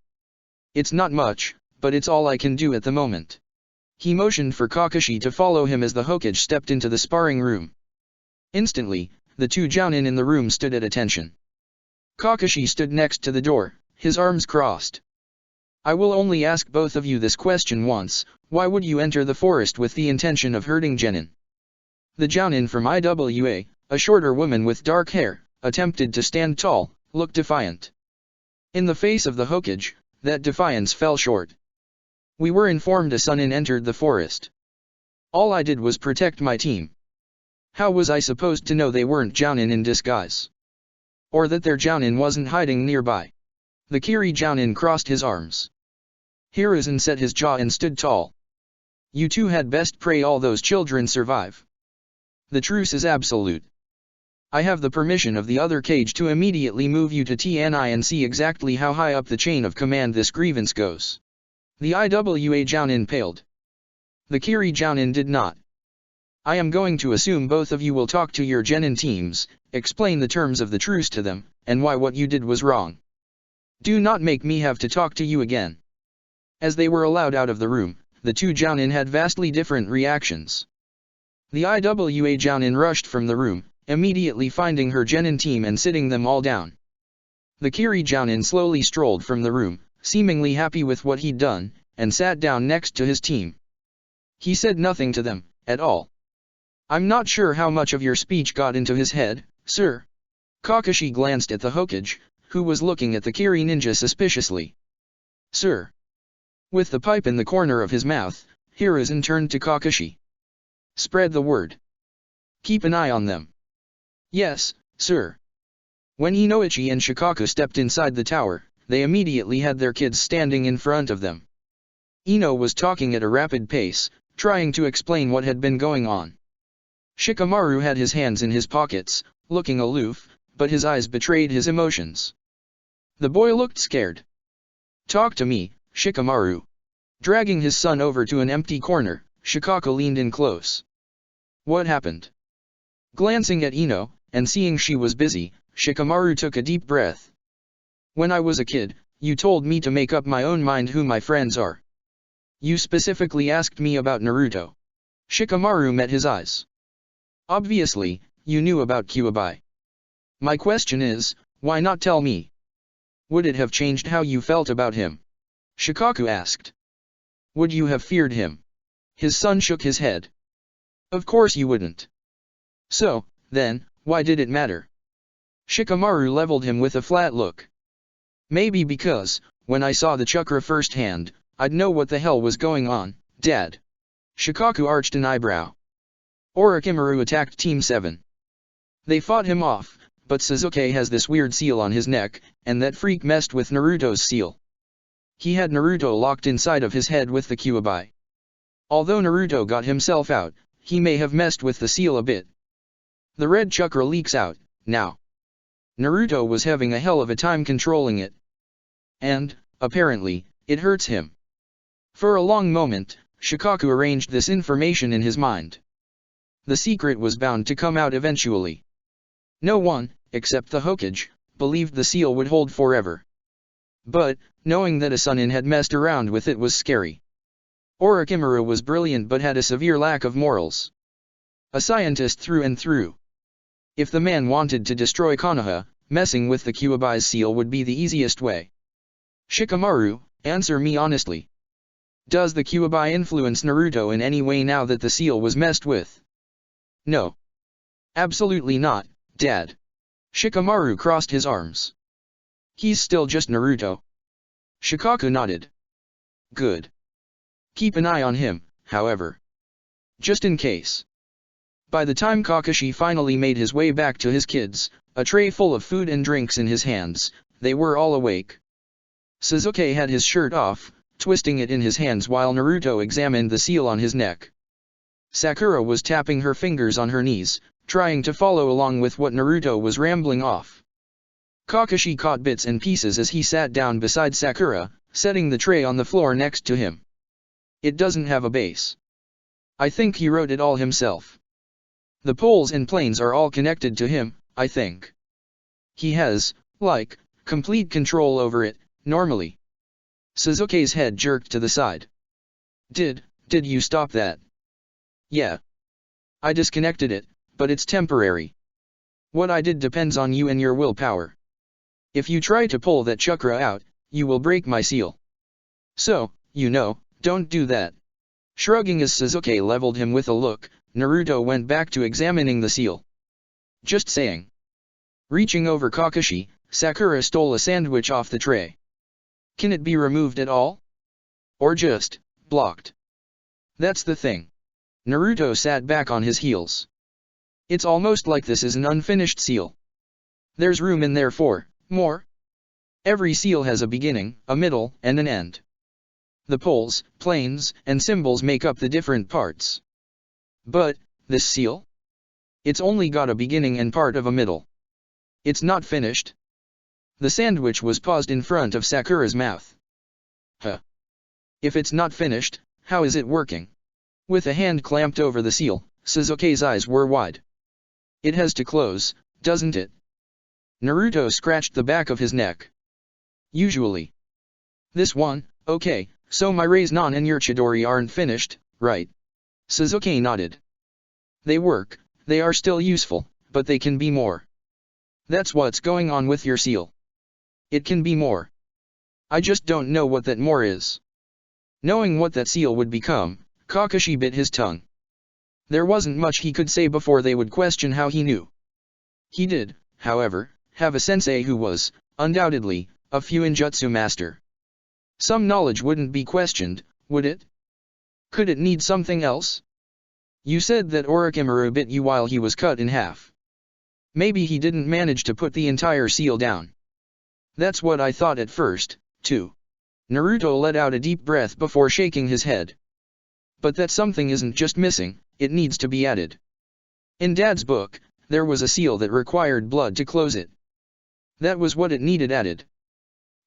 It's not much, but it's all I can do at the moment." He motioned for Kakashi to follow him as the Hokage stepped into the sparring room. Instantly, the two Jounin in the room stood at attention. Kakashi stood next to the door, his arms crossed. "I will only ask both of you this question once, why would you enter the forest with the intention of hurting genin?" The Jounin from Iwa, a shorter woman with dark hair, attempted to stand tall, looked defiant. In the face of the Hokage, that defiance fell short. "We were informed a Sannin entered the forest. All I did was protect my team. How was I supposed to know they weren't Jounin in disguise? Or that their Jounin wasn't hiding nearby?" The Kiri Jounin crossed his arms. Hiruzen set his jaw and stood tall. "You two had best pray all those children survive. The truce is absolute. I have the permission of the other cage to immediately move you to TNI and see exactly how high up the chain of command this grievance goes. The IWA Jounin paled. The Kiri Jounin did not. I am going to assume both of you will talk to your genin teams, explain the terms of the truce to them, and why what you did was wrong. Do not make me have to talk to you again. As they were allowed out of the room, the two Jounin had vastly different reactions. The IWA Jounin rushed from the room, immediately finding her genin team and sitting them all down. The Kiri Jounin slowly strolled from the room, seemingly happy with what he'd done, and sat down next to his team. He said nothing to them, at all. I'm not sure how much of your speech got into his head, sir. Kakashi glanced at the Hokage, who was looking at the Kiri ninja suspiciously. Sir. With the pipe in the corner of his mouth, Hiruzen turned to Kakashi. Spread the word. Keep an eye on them. Yes, sir. When Inoichi and Shikaku stepped inside the tower, they immediately had their kids standing in front of them. Ino was talking at a rapid pace, trying to explain what had been going on. Shikamaru had his hands in his pockets, looking aloof, but his eyes betrayed his emotions. The boy looked scared. Talk to me, Shikamaru. Dragging his son over to an empty corner, Shikaku leaned in close. What happened? Glancing at Ino, and seeing she was busy, Shikamaru took a deep breath. When I was a kid, you told me to make up my own mind who my friends are. You specifically asked me about Naruto. Shikamaru met his eyes. Obviously, you knew about Kyuubi. My question is, why not tell me? Would it have changed how you felt about him? Shikaku asked. Would you have feared him? His son shook his head. Of course you wouldn't. So, then, why did it matter? Shikamaru leveled him with a flat look. Maybe because, when I saw the chakra firsthand, I'd know what the hell was going on, Dad. Shikaku arched an eyebrow. Orochimaru attacked Team 7. They fought him off, but Sasuke has this weird seal on his neck, and that freak messed with Naruto's seal. He had Naruto locked inside of his head with the Kyuubi. Although Naruto got himself out, he may have messed with the seal a bit. The red chakra leaks out, now. Naruto was having a hell of a time controlling it. And, apparently, it hurts him. For a long moment, Shikaku arranged this information in his mind. The secret was bound to come out eventually. No one, except the Hokage, believed the seal would hold forever. But, knowing that a Sannin had messed around with it was scary. Orochimaru was brilliant but had a severe lack of morals. A scientist through and through. If the man wanted to destroy Konoha, messing with the Kyuubi's seal would be the easiest way. Shikamaru, answer me honestly. Does the Kyuubi influence Naruto in any way now that the seal was messed with? No. Absolutely not, Dad. Shikamaru crossed his arms. He's still just Naruto. Shikaku nodded. Good. Keep an eye on him, however. Just in case. By the time Kakashi finally made his way back to his kids, a tray full of food and drinks in his hands, they were all awake. Sasuke had his shirt off, twisting it in his hands while Naruto examined the seal on his neck. Sakura was tapping her fingers on her knees, trying to follow along with what Naruto was rambling off. Kakashi caught bits and pieces as he sat down beside Sakura, setting the tray on the floor next to him. It doesn't have a base. I think he wrote it all himself. The poles and planes are all connected to him, I think. He has, like, complete control over it, normally. Sasuke's head jerked to the side. Did you stop that? Yeah. I disconnected it, but it's temporary. What I did depends on you and your willpower. If you try to pull that chakra out, you will break my seal. So, don't do that. Shrugging as Sasuke leveled him with a look, Naruto went back to examining the seal. Just saying. Reaching over Kakashi, Sakura stole a sandwich off the tray. Can it be removed at all? Or just blocked? That's the thing. Naruto sat back on his heels. It's almost like this is an unfinished seal. There's room in there for more. Every seal has a beginning, a middle, and an end. The poles, planes, and symbols make up the different parts. But, this seal? It's only got a beginning and part of a middle. It's not finished. The sandwich was paused in front of Sakura's mouth. Huh. If it's not finished, how is it working? With a hand clamped over the seal, Sasuke's eyes were wide. It has to close, doesn't it? Naruto scratched the back of his neck. Usually. This one, okay, so my Rasengan and your Chidori aren't finished, right? Sasuke nodded. They work, they are still useful, but they can be more. That's what's going on with your seal. It can be more. I just don't know what that more is. Knowing what that seal would become, Kakashi bit his tongue. There wasn't much he could say before they would question how he knew. He did, however, have a sensei who was, undoubtedly, a Fuinjutsu master. Some knowledge wouldn't be questioned, would it? Could it need something else? You said that Orochimaru bit you while he was cut in half. Maybe he didn't manage to put the entire seal down. That's what I thought at first, too. Naruto let out a deep breath before shaking his head. But that something isn't just missing, it needs to be added. In Dad's book, there was a seal that required blood to close it. That was what it needed added.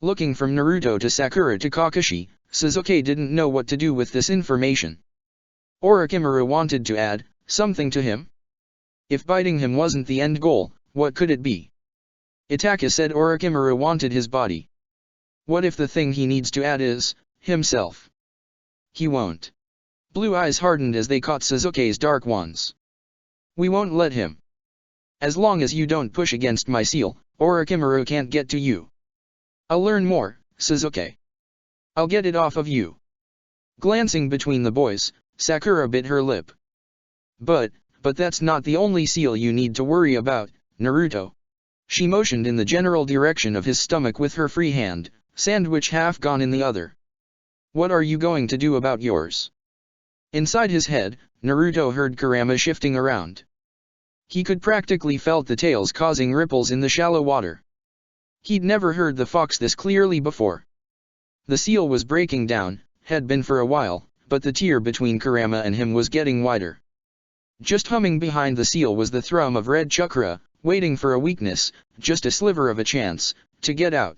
Looking from Naruto to Sakura to Kakashi, Sasuke didn't know what to do with this information. Orochimaru wanted to add something to him? If biting him wasn't the end goal, what could it be? Itachi said Orochimaru wanted his body. What if the thing he needs to add is himself? He won't. Blue eyes hardened as they caught Sasuke's dark ones. We won't let him. As long as you don't push against my seal, Orochimaru can't get to you. I'll learn more, Sasuke. I'll get it off of you. Glancing between the boys, Sakura bit her lip. But that's not the only seal you need to worry about, Naruto. She motioned in the general direction of his stomach with her free hand, sandwich half gone in the other. What are you going to do about yours? Inside his head, Naruto heard Kurama shifting around. He could practically felt the tails causing ripples in the shallow water. He'd never heard the fox this clearly before. The seal was breaking down, had been for a while, but the tier between Kurama and him was getting wider. Just humming behind the seal was the thrum of red chakra, waiting for a weakness, just a sliver of a chance, to get out.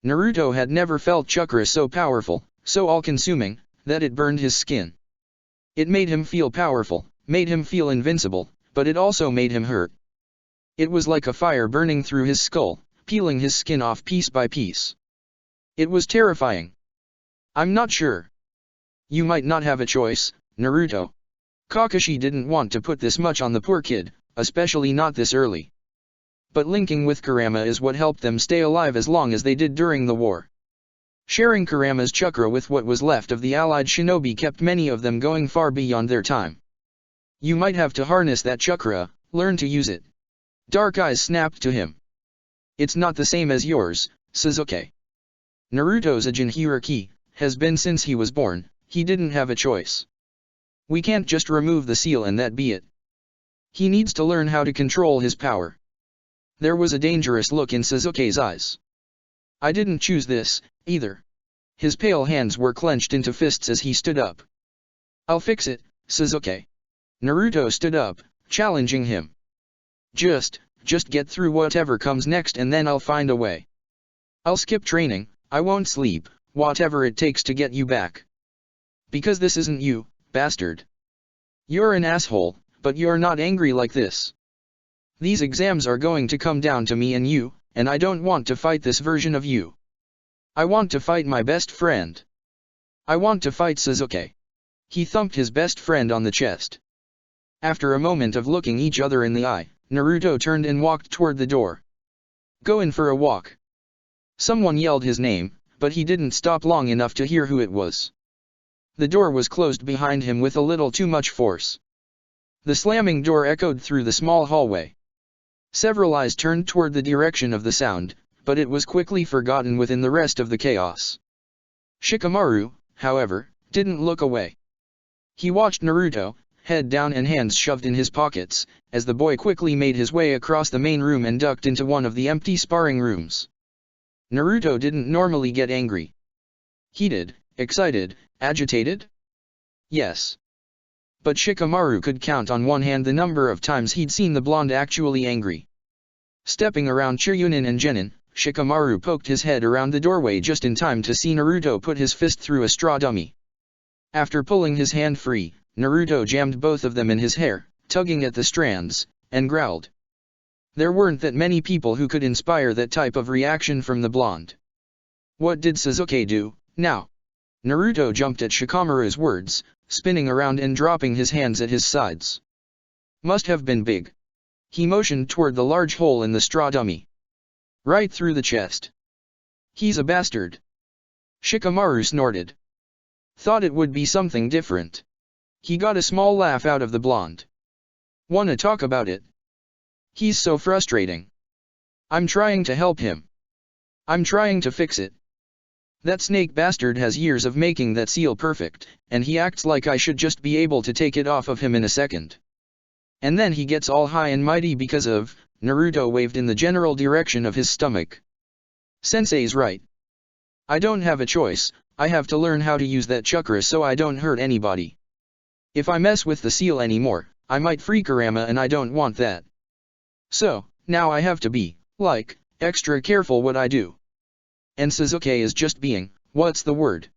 Naruto had never felt chakra so powerful, so all-consuming, that it burned his skin. It made him feel powerful, made him feel invincible, but it also made him hurt. It was like a fire burning through his skull, peeling his skin off piece by piece. It was terrifying. I'm not sure. You might not have a choice, Naruto. Kakashi didn't want to put this much on the poor kid, especially not this early. But linking with Kurama is what helped them stay alive as long as they did during the war. Sharing Kurama's chakra with what was left of the allied shinobi kept many of them going far beyond their time. You might have to harness that chakra, learn to use it. Dark eyes snapped to him. It's not the same as yours, Sasuke. Naruto's Ajin hierarchy has been since he was born, he didn't have a choice. We can't just remove the seal and that be it. He needs to learn how to control his power. There was a dangerous look in Sasuke's eyes. I didn't choose this, either. His pale hands were clenched into fists as he stood up. I'll fix it, Sasuke. Naruto stood up, challenging him. Just get through whatever comes next and then I'll find a way. I'll skip training, I won't sleep, whatever it takes to get you back. Because this isn't you, bastard. You're an asshole, but you're not angry like this. These exams are going to come down to me and you, and I don't want to fight this version of you. I want to fight my best friend. I want to fight Sasuke. He thumped his best friend on the chest. After a moment of looking each other in the eye, Naruto turned and walked toward the door. Go in for a walk. Someone yelled his name, but he didn't stop long enough to hear who it was. The door was closed behind him with a little too much force. The slamming door echoed through the small hallway. Several eyes turned toward the direction of the sound, but it was quickly forgotten within the rest of the chaos. Shikamaru, however, didn't look away. He watched Naruto, head down and hands shoved in his pockets, as the boy quickly made his way across the main room and ducked into one of the empty sparring rooms. Naruto didn't normally get angry. Heated, excited, agitated? Yes. but Shikamaru could count on one hand the number of times he'd seen the blonde actually angry. Stepping around Chiryunin and Genin, Shikamaru poked his head around the doorway just in time to see Naruto put his fist through a straw dummy. After pulling his hand free, Naruto jammed both of them in his hair, tugging at the strands, and growled. There weren't that many people who could inspire that type of reaction from the blonde. What did Sasuke do, now? Naruto jumped at Shikamaru's words, spinning around and dropping his hands at his sides. Must have been big. He motioned toward the large hole in the straw dummy. Right through the chest. He's a bastard. Shikamaru snorted. Thought it would be something different. He got a small laugh out of the blonde. Wanna talk about it? He's so frustrating. I'm trying to help him. I'm trying to fix it. That snake bastard has years of making that seal perfect, and he acts like I should just be able to take it off of him in a second. And then he gets all high and mighty because of, Naruto waved in the general direction of his stomach. Sensei's right. I don't have a choice, I have to learn how to use that chakra so I don't hurt anybody. If I mess with the seal anymore, I might freak Kurama and I don't want that. So, now I have to be, like, extra careful what I do. And Sasuke is just being, what's the word?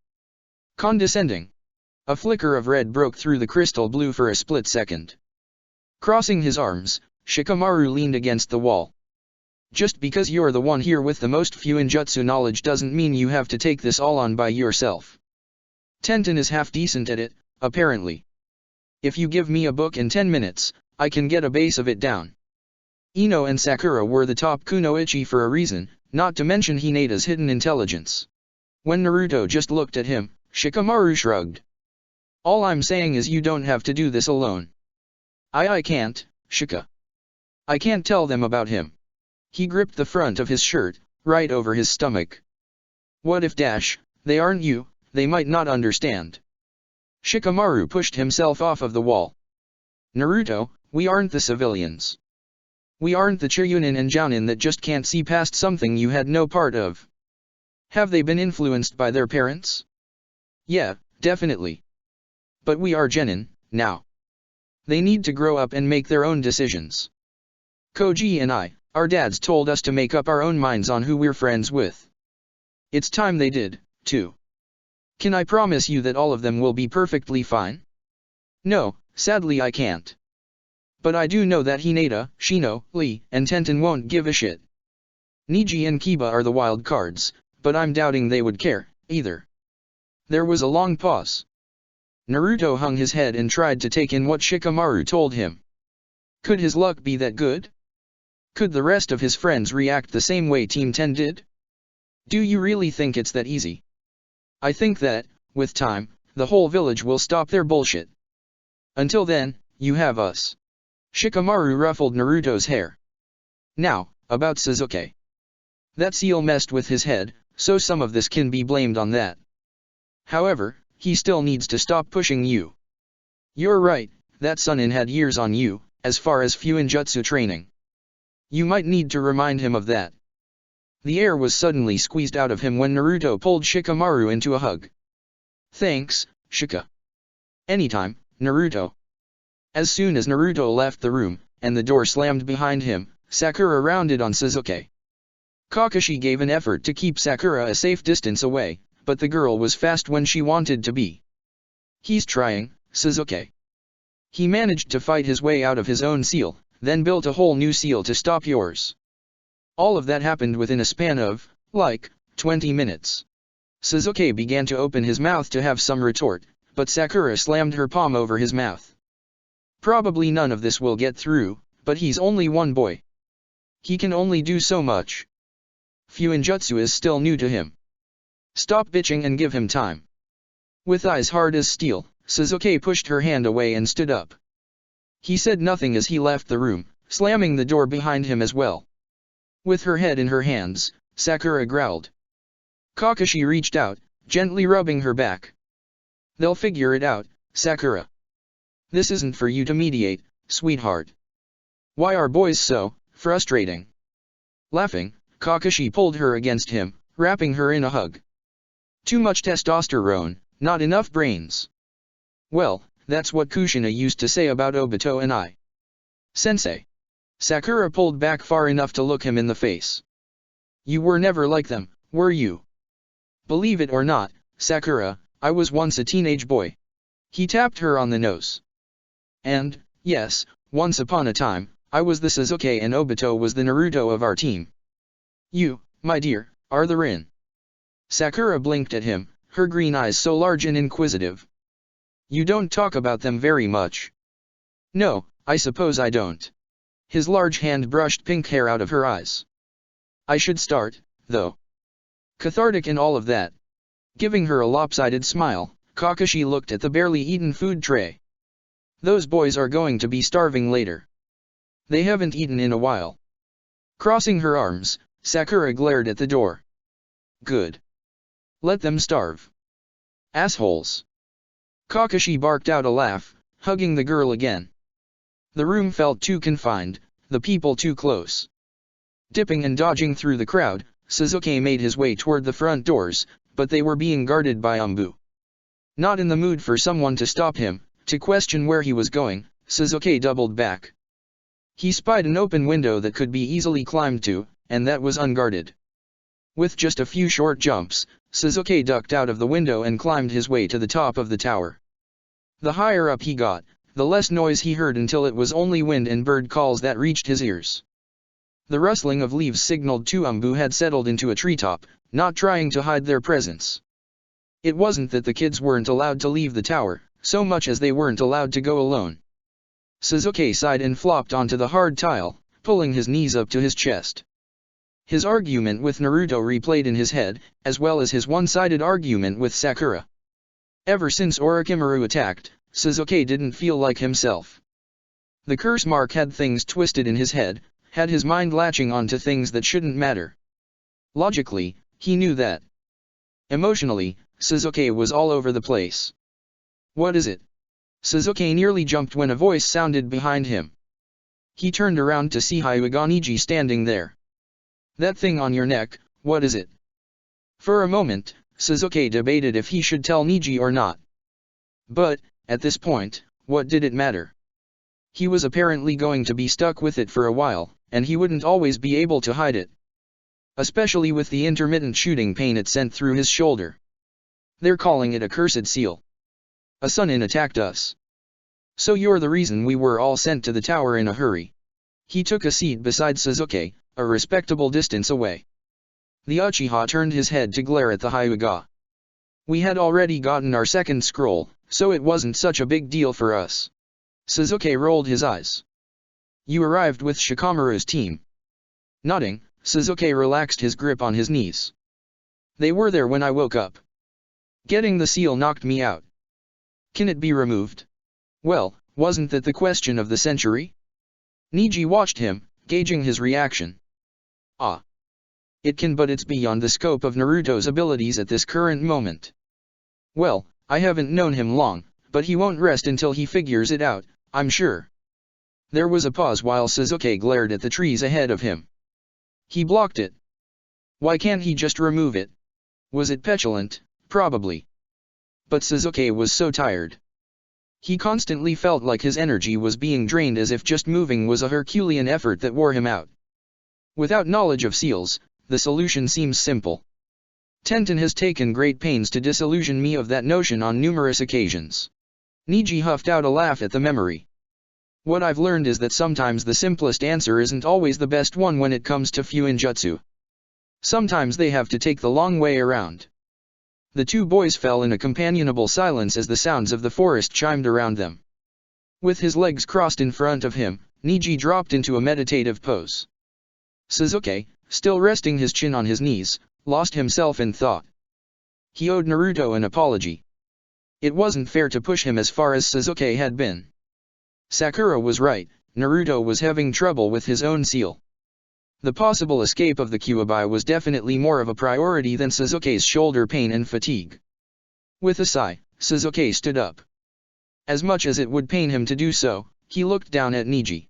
Condescending. A flicker of red broke through the crystal blue for a split second. Crossing his arms, Shikamaru leaned against the wall. Just because you're the one here with the most Fuinjutsu knowledge doesn't mean you have to take this all on by yourself. Tenten is half decent at it, apparently. If you give me a book in 10 minutes, I can get a base of it down. Ino and Sakura were the top kunoichi for a reason, not to mention Hinata's hidden intelligence. When Naruto just looked at him, Shikamaru shrugged. All I'm saying is you don't have to do this alone. I can't, Shika. I can't tell them about him. He gripped the front of his shirt, right over his stomach. What if they aren't you, they might not understand. Shikamaru pushed himself off of the wall. Naruto, we aren't the civilians. We aren't the Chiryunin and Jounin that just can't see past something you had no part of. Have they been influenced by their parents? Yeah, definitely. But we are Genin, now. They need to grow up and make their own decisions. Koji and I, our dads told us to make up our own minds on who we're friends with. It's time they did, too. Can I promise you that all of them will be perfectly fine? No, sadly I can't. But I do know that Hinata, Shino, Lee, and Tenten won't give a shit. Neji and Kiba are the wild cards, but I'm doubting they would care, either. There was a long pause. Naruto hung his head and tried to take in what Shikamaru told him. Could his luck be that good? Could the rest of his friends react the same way Team 10 did? Do you really think it's that easy? I think that, with time, the whole village will stop their bullshit. Until then, you have us. Shikamaru ruffled Naruto's hair. Now, about Sasuke. That seal messed with his head, so some of this can be blamed on that. However, he still needs to stop pushing you. You're right, that Sunin had years on you, as far as Fuinjutsu training. You might need to remind him of that. The air was suddenly squeezed out of him when Naruto pulled Shikamaru into a hug. Thanks, Shika. Anytime, Naruto. As soon as Naruto left the room, and the door slammed behind him, Sakura rounded on Sasuke. Kakashi gave an effort to keep Sakura a safe distance away, but the girl was fast when she wanted to be. He's trying, Sasuke. He managed to fight his way out of his own seal, then built a whole new seal to stop yours. All of that happened within a span of, 20 minutes. Sasuke began to open his mouth to have some retort, but Sakura slammed her palm over his mouth. Probably none of this will get through, but he's only one boy. He can only do so much. Fuinjutsu is still new to him. Stop bitching and give him time. With eyes hard as steel, Sasuke pushed her hand away and stood up. He said nothing as he left the room, slamming the door behind him as well. With her head in her hands, Sakura growled. Kakashi reached out, gently rubbing her back. They'll figure it out, Sakura. This isn't for you to mediate, sweetheart. Why are boys so frustrating? Laughing, Kakashi pulled her against him, wrapping her in a hug. Too much testosterone, not enough brains. Well, That's what Kushina used to say about Obito and I. Sensei. Sakura pulled back far enough to look him in the face. You were never like them, were you? Believe it or not, Sakura, I was once a teenage boy. He tapped her on the nose. And, yes, once upon a time, I was the Sasuke and Obito was the Naruto of our team. You, my dear, are the Rin. Sakura blinked at him, her green eyes so large and inquisitive. You don't talk about them very much. No, I suppose I don't. His large hand brushed pink hair out of her eyes. I should start, though. Cathartic and all of that. Giving her a lopsided smile, Kakashi looked at the barely eaten food tray. Those boys are going to be starving later. They haven't eaten in a while. Crossing her arms, Sakura glared at the door. Good. Let them starve. Assholes. Kakashi barked out a laugh, hugging the girl again. The room felt too confined, the people too close. Dipping and dodging through the crowd, Sasuke made his way toward the front doors, but they were being guarded by Anbu. Not in the mood for someone to stop him, to question where he was going, Sasuke doubled back. He spied an open window that could be easily climbed to, and that was unguarded. With just a few short jumps, Sasuke ducked out of the window and climbed his way to the top of the tower. The higher up he got, the less noise he heard until it was only wind and bird calls that reached his ears. The rustling of leaves signaled two Anbu had settled into a treetop, not trying to hide their presence. It wasn't that the kids weren't allowed to leave the tower, so much as they weren't allowed to go alone. Sasuke sighed and flopped onto the hard tile, pulling his knees up to his chest. His argument with Naruto replayed in his head, as well as his one-sided argument with Sakura. Ever since Orochimaru attacked, Sasuke didn't feel like himself. The curse mark had things twisted in his head, had his mind latching onto things that shouldn't matter. Logically, he knew that. Emotionally, Sasuke was all over the place. What is it? Sasuke nearly jumped when a voice sounded behind him. He turned around to see Hyuga Neji standing there. That thing on your neck, what is it? For a moment, Sasuke debated if he should tell Neji or not. But, at this point, what did it matter? He was apparently going to be stuck with it for a while, and he wouldn't always be able to hide it. Especially with the intermittent shooting pain it sent through his shoulder. They're calling it a cursed seal. A Sunin attacked us. So you're the reason we were all sent to the tower in a hurry. He took a seat beside Sasuke, a respectable distance away. The Uchiha turned his head to glare at the Hyuga. We had already gotten our second scroll, so it wasn't such a big deal for us. Sasuke rolled his eyes. You arrived with Shikamaru's team. Nodding, Sasuke relaxed his grip on his knees. They were there when I woke up. Getting the seal knocked me out. Can it be removed? Well, wasn't that the question of the century? Neji watched him, gauging his reaction. Ah. It can, but it's beyond the scope of Naruto's abilities at this current moment. Well, I haven't known him long, but he won't rest until he figures it out, I'm sure. There was a pause while Sasuke glared at the trees ahead of him. He blocked it. Why can't he just remove it? Was it petulant? Probably. But Sasuke was so tired. He constantly felt like his energy was being drained, as if just moving was a Herculean effort that wore him out. Without knowledge of seals, the solution seems simple. Tenten has taken great pains to disillusion me of that notion on numerous occasions. Neji huffed out a laugh at the memory. What I've learned is that sometimes the simplest answer isn't always the best one when it comes to Fuinjutsu. Sometimes they have to take the long way around. The two boys fell in a companionable silence as the sounds of the forest chimed around them. With his legs crossed in front of him, Neji dropped into a meditative pose. Sasuke, still resting his chin on his knees, lost himself in thought. He owed Naruto an apology. It wasn't fair to push him as far as Sasuke had been. Sakura was right, Naruto was having trouble with his own seal. The possible escape of the Kyuubi was definitely more of a priority than Sasuke's shoulder pain and fatigue. With a sigh, Sasuke stood up. As much as it would pain him to do so, he looked down at Neji.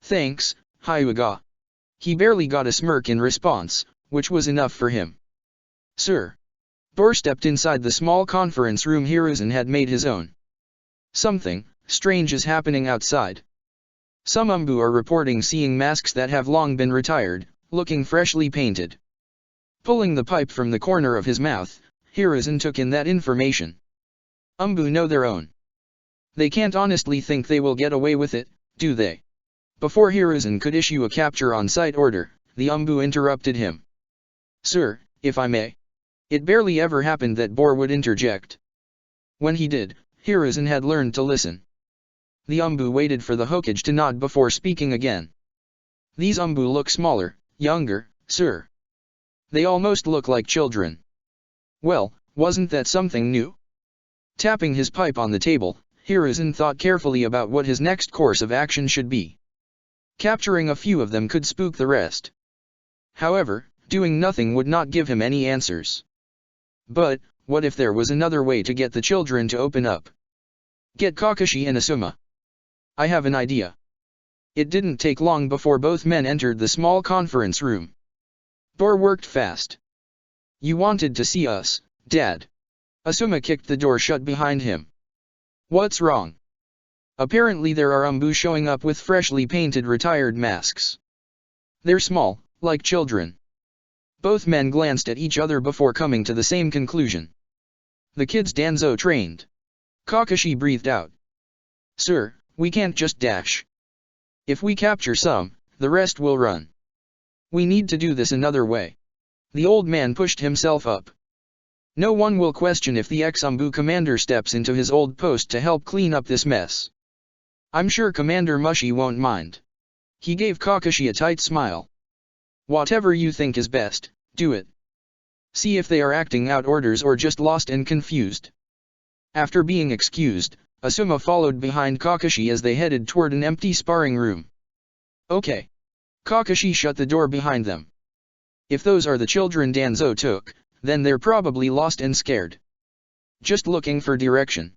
Thanks, Hyuga. He barely got a smirk in response, which was enough for him. Sir. Bor stepped inside the small conference room Hiruzen had made his own. Something strange is happening outside. Some Umbu are reporting seeing masks that have long been retired, looking freshly painted. Pulling the pipe from the corner of his mouth, Hiruzen took in that information. Umbu know their own. They can't honestly think they will get away with it, do they? Before Hiruzen could issue a capture on-site order, the Umbu interrupted him. Sir, if I may. It barely ever happened that Boar would interject. When he did, Hiruzen had learned to listen. The Umbu waited for the Hokage to nod before speaking again. These Umbu look smaller, younger, sir. They almost look like children. Well, wasn't that something new? Tapping his pipe on the table, Hiruzen thought carefully about what his next course of action should be. Capturing a few of them could spook the rest. However, doing nothing would not give him any answers. But, what if there was another way to get the children to open up? Get Kakashi and Asuma. I have an idea. It didn't take long before both men entered the small conference room. Door worked fast. You wanted to see us, Dad. Asuma kicked the door shut behind him. What's wrong? Apparently there are Umbu showing up with freshly painted retired masks. They're small, like children. Both men glanced at each other before coming to the same conclusion. The kids Danzo trained. Kakashi breathed out. Sir, we can't just dash. If we capture some, the rest will run. We need to do this another way. The old man pushed himself up. No one will question if the ex-Umbu commander steps into his old post to help clean up this mess. I'm sure Commander Mushi won't mind. He gave Kakashi a tight smile. Whatever you think is best, do it. See if they are acting out orders or just lost and confused. After being excused, Asuma followed behind Kakashi as they headed toward an empty sparring room. Okay. Kakashi shut the door behind them. If those are the children Danzo took, then they're probably lost and scared. Just looking for direction.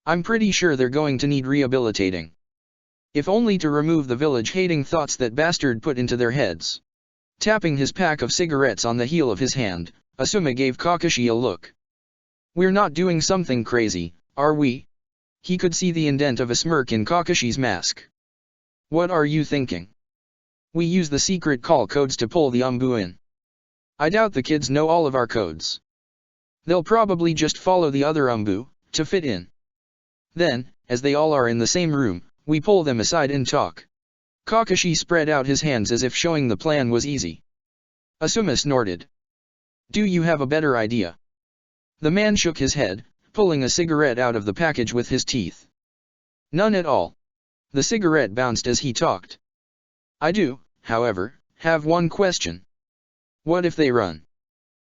I'm pretty sure they're going to need rehabilitating. If only to remove the village-hating thoughts that bastard put into their heads. Tapping his pack of cigarettes on the heel of his hand, Asuma gave Kakashi a look. We're not doing something crazy, are we? He could see the indent of a smirk in Kakashi's mask. What are you thinking? We use the secret call codes to pull the Umbu in. I doubt the kids know all of our codes. They'll probably just follow the other Umbu, to fit in. Then, as they all are in the same room, we pull them aside and talk. Kakashi spread out his hands as if showing the plan was easy. Asuma snorted. Do you have a better idea? The man shook his head, pulling a cigarette out of the package with his teeth. None at all. The cigarette bounced as he talked. I do, however, have one question. What if they run?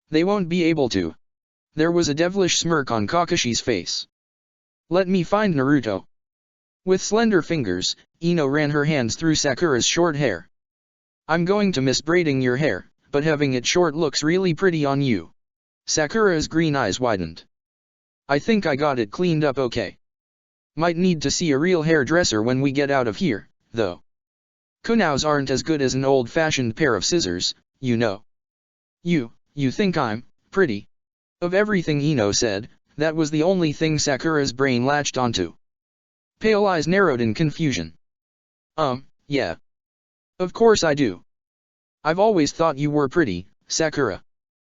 They won't be able to. There was a devilish smirk on Kakashi's face. Let me find Naruto. With slender fingers, Ino ran her hands through Sakura's short hair. I'm going to miss braiding your hair, but having it short looks really pretty on you. Sakura's green eyes widened. I think I got it cleaned up okay. Might need to see a real hairdresser when we get out of here, though. Kunaus aren't as good as an old-fashioned pair of scissors, you know. You think I'm pretty? Of everything Ino said, that was the only thing Sakura's brain latched onto. Pale eyes narrowed in confusion. Yeah. Of course I do. I've always thought you were pretty, Sakura.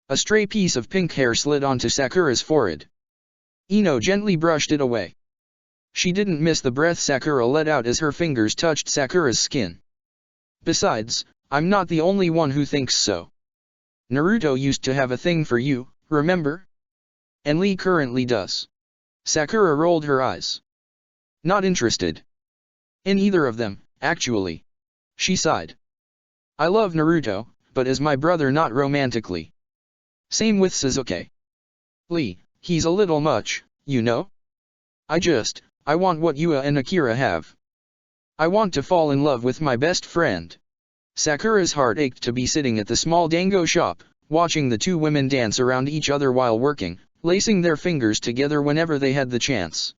A stray piece of pink hair slid onto Sakura's forehead. Ino gently brushed it away. She didn't miss the breath Sakura let out as her fingers touched Sakura's skin. Besides, I'm not the only one who thinks so. Naruto used to have a thing for you, remember? And Lee currently does. Sakura rolled her eyes. Not interested. In either of them, actually. She sighed. I love Naruto, but as my brother, not romantically. Same with Sasuke. Lee, he's a little much, you know? I want what Yua and Akira have. I want to fall in love with my best friend. Sakura's heart ached to be sitting at the small dango shop, watching the two women dance around each other while working, lacing their fingers together whenever they had the chance.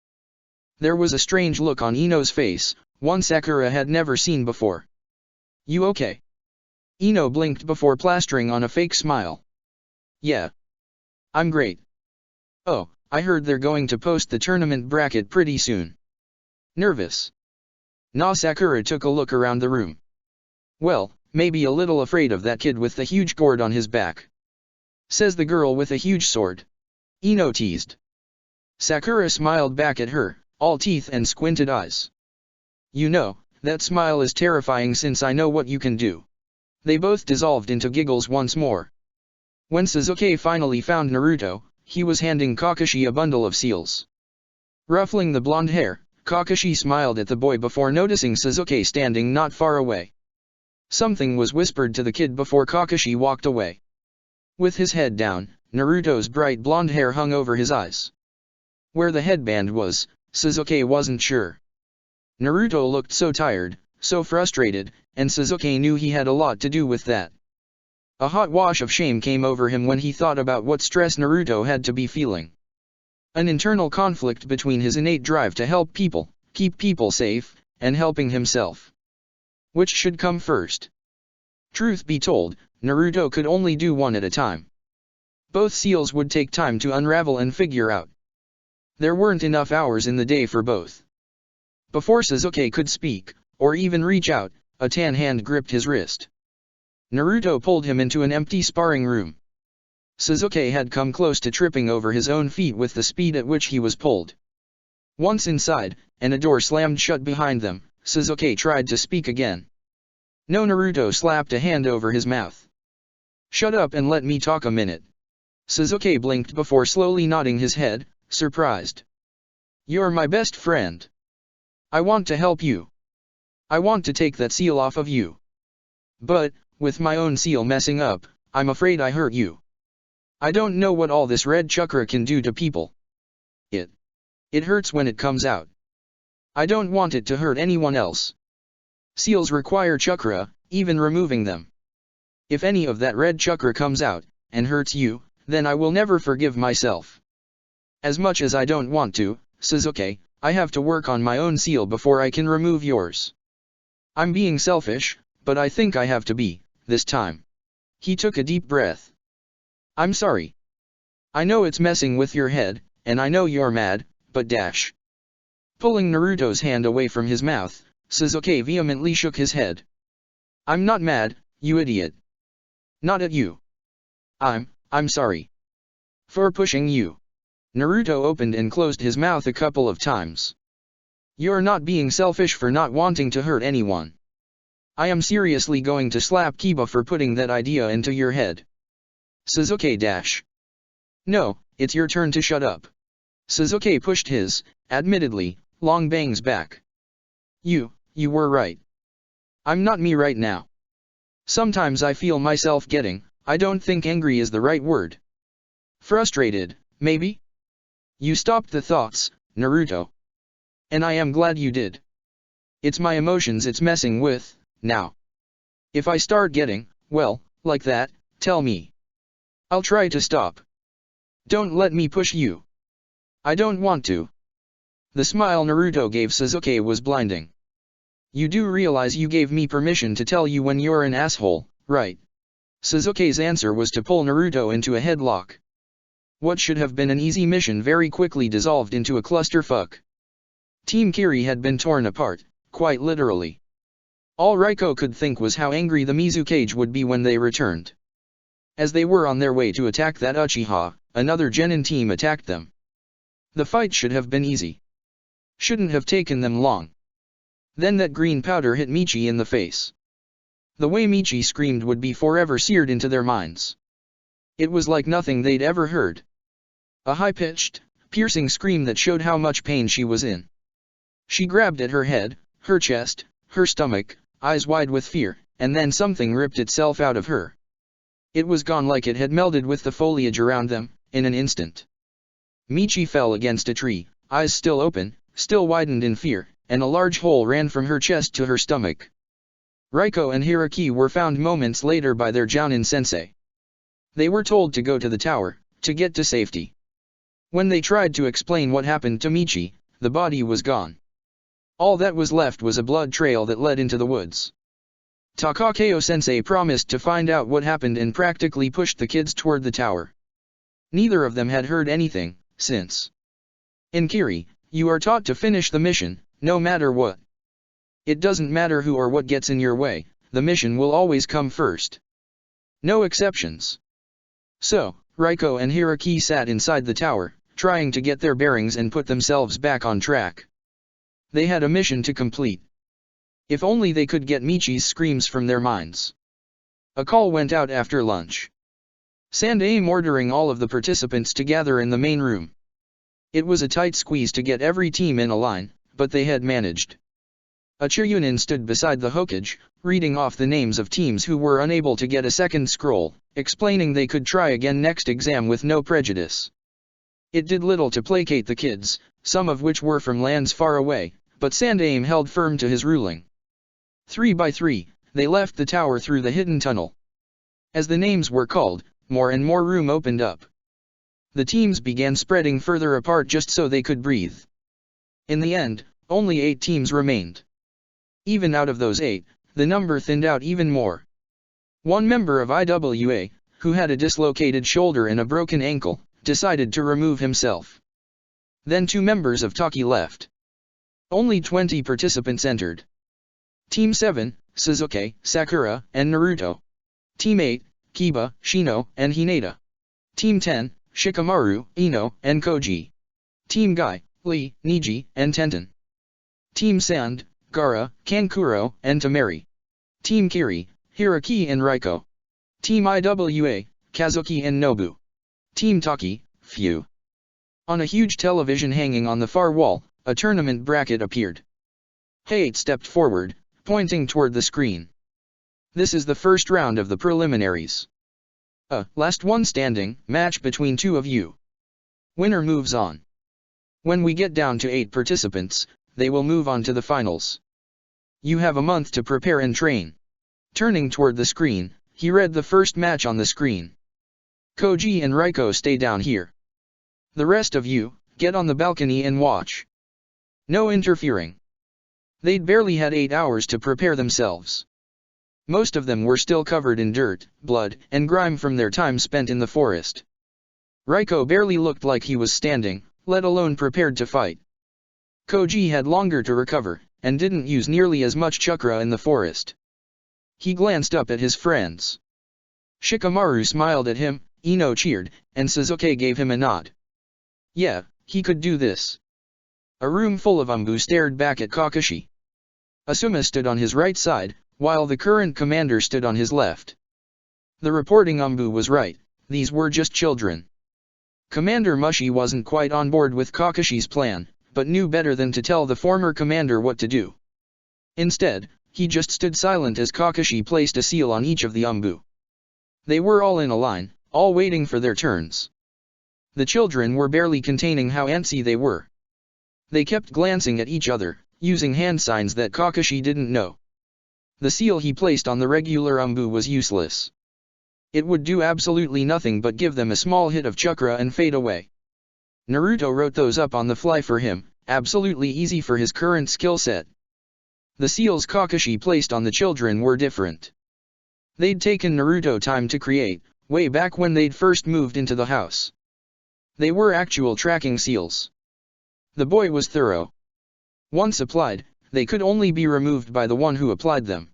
There was a strange look on Ino's face, one Sakura had never seen before. You okay? Ino blinked before plastering on a fake smile. Yeah. I'm great. Oh, I heard they're going to post the tournament bracket pretty soon. Nervous? Na Sakura took a look around the room. Well, maybe a little afraid of that kid with the huge gourd on his back. Says the girl with a huge sword. Ino teased. Sakura smiled back at her, all teeth and squinted eyes. You know, that smile is terrifying since I know what you can do. They both dissolved into giggles once more. When Sasuke finally found Naruto, he was handing Kakashi a bundle of seals. Ruffling the blonde hair, Kakashi smiled at the boy before noticing Sasuke standing not far away. Something was whispered to the kid before Kakashi walked away. With his head down, Naruto's bright blonde hair hung over his eyes. Where the headband was, Sasuke wasn't sure. Naruto looked so tired, so frustrated, and Sasuke knew he had a lot to do with that. A hot wash of shame came over him when he thought about what stress Naruto had to be feeling. An internal conflict between his innate drive to help people, keep people safe, and helping himself. Which should come first? Truth be told, Naruto could only do one at a time. Both seals would take time to unravel and figure out. There weren't enough hours in the day for both. Before Sasuke could speak, or even reach out, a tan hand gripped his wrist. Naruto pulled him into an empty sparring room. Sasuke had come close to tripping over his own feet with the speed at which he was pulled. Once inside, and a door slammed shut behind them, Sasuke tried to speak again. No, Naruto slapped a hand over his mouth. Shut up and let me talk a minute. Sasuke blinked before slowly nodding his head, surprised. You're my best friend. I want to help you. I want to take that seal off of you. But, with my own seal messing up, I'm afraid I hurt you. I don't know what all this red chakra can do to people. It hurts when it comes out. I don't want it to hurt anyone else. Seals require chakra, even removing them. If any of that red chakra comes out, and hurts you, then I will never forgive myself. As much as I don't want to, Sasuke, I have to work on my own seal before I can remove yours. I'm being selfish, but I think I have to be, this time. He took a deep breath. I'm sorry. I know it's messing with your head, and I know you're mad, but dash. Pulling Naruto's hand away from his mouth, Sasuke vehemently shook his head. I'm not mad, you idiot. Not at you. I'm sorry. For pushing you. Naruto opened and closed his mouth a couple of times. You're not being selfish for not wanting to hurt anyone. I am seriously going to slap Kiba for putting that idea into your head. Sasuke dash. No, it's your turn to shut up. Sasuke pushed his, admittedly, long bangs back. You were right. I'm not me right now. Sometimes I feel myself getting, I don't think angry is the right word. Frustrated, maybe? You stopped the thoughts, Naruto. And I am glad you did. It's my emotions it's messing with, now. If I start getting, well, like that, tell me. I'll try to stop. Don't let me push you. I don't want to. The smile Naruto gave Sasuke was blinding. You do realize you gave me permission to tell you when you're an asshole, right? Sasuke's answer was to pull Naruto into a headlock. What should have been an easy mission very quickly dissolved into a clusterfuck. Team Kiri had been torn apart, quite literally. All Raiko could think was how angry the Mizukage would be when they returned. As they were on their way to attack that Uchiha, another Genin team attacked them. The fight should have been easy. Shouldn't have taken them long. Then that green powder hit Michi in the face. The way Michi screamed would be forever seared into their minds. It was like nothing they'd ever heard. A high-pitched, piercing scream that showed how much pain she was in. She grabbed at her head, her chest, her stomach, eyes wide with fear, and then something ripped itself out of her. It was gone like it had melded with the foliage around them, in an instant. Michi fell against a tree, eyes still open, still widened in fear, and a large hole ran from her chest to her stomach. Raiko and Hiraki were found moments later by their Jounin sensei. They were told to go to the tower, to get to safety. When they tried to explain what happened to Michi, the body was gone. All that was left was a blood trail that led into the woods. Takakeo sensei promised to find out what happened and practically pushed the kids toward the tower. Neither of them had heard anything, since in Kiri, you are taught to finish the mission, no matter what. It doesn't matter who or what gets in your way, the mission will always come first. No exceptions. So, Raiko and Hiraki sat inside the tower, trying to get their bearings and put themselves back on track. They had a mission to complete. If only they could get Michi's screams from their minds. A call went out after lunch. Sandaime ordering all of the participants to gather in the main room. It was a tight squeeze to get every team in a line, but they had managed. A Chiryunin stood beside the Hokage, reading off the names of teams who were unable to get a second scroll, explaining they could try again next exam with no prejudice. It did little to placate the kids, some of which were from lands far away, but Sandaime held firm to his ruling. 3 by 3, they left the tower through the hidden tunnel. As the names were called, more and more room opened up. The teams began spreading further apart just so they could breathe. In the end, only 8 teams remained. Even out of those 8, the number thinned out even more. One member of IWA, who had a dislocated shoulder and a broken ankle, decided to remove himself. Then 2 members of Taki left. Only 20 participants entered. Team 7, Sasuke, Sakura, and Naruto. Team 8, Kiba, Shino, and Hinata. Team 10, Shikamaru, Ino, and Koji. Team Guy, Lee, Niji, and Tenten. Team Sand, Gaara, Kankuro, and Tamari. Team Kiri, Hiraki and Raiko. Team IWA, Kazuki and Nobu. Team Taki, Fu. On a huge television hanging on the far wall, a tournament bracket appeared. Hayate stepped forward, pointing toward the screen. This is the first round of the preliminaries. A last one standing match between 2 of you. Winner moves on. When we get down to 8 participants, they will move on to the finals. You have a month to prepare and train. Turning toward the screen, he read the first match on the screen. Koji and Raiko stay down here. The rest of you, get on the balcony and watch. No interfering. They'd barely had 8 hours to prepare themselves. Most of them were still covered in dirt, blood, and grime from their time spent in the forest. Raiko barely looked like he was standing, let alone prepared to fight. Koji had longer to recover, and didn't use nearly as much chakra in the forest. He glanced up at his friends. Shikamaru smiled at him, Ino cheered, and Sasuke gave him a nod. Yeah, he could do this. A room full of Umbu stared back at Kakashi. Asuma stood on his right side, while the current commander stood on his left. The reporting Umbu was right, these were just children. Commander Mushi wasn't quite on board with Kakashi's plan, but knew better than to tell the former commander what to do. Instead, he just stood silent as Kakashi placed a seal on each of the Umbu. They were all in a line, all waiting for their turns. The children were barely containing how antsy they were. They kept glancing at each other, using hand signs that Kakashi didn't know. The seal he placed on the regular Umbu was useless. It would do absolutely nothing but give them a small hit of chakra and fade away. Naruto wrote those up on the fly for him, absolutely easy for his current skill set. The seals Kakashi placed on the children were different. They'd taken Naruto time to create, way back when they'd first moved into the house. They were actual tracking seals. The boy was thorough. Once applied, they could only be removed by the one who applied them.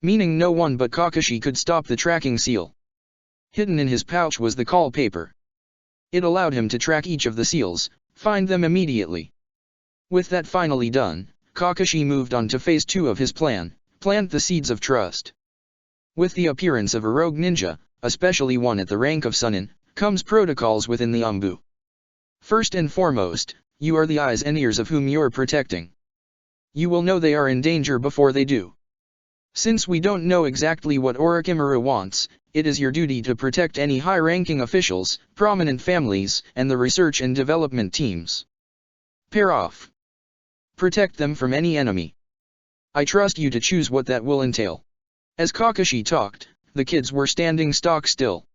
Meaning no one but Kakashi could stop the tracking seal. Hidden in his pouch was the call paper. It allowed him to track each of the seals, find them immediately. With that finally done, Kakashi moved on to phase 2 of his plan, plant the seeds of trust. With the appearance of a rogue ninja, especially one at the rank of Sunin, comes protocols within the Umbu. First and foremost, you are the eyes and ears of whom you're protecting. You will know they are in danger before they do. Since we don't know exactly what Orochimaru wants, it is your duty to protect any high-ranking officials, prominent families, and the research and development teams. Pair off. Protect them from any enemy. I trust you to choose what that will entail. As Kakashi talked, the kids were standing stock still.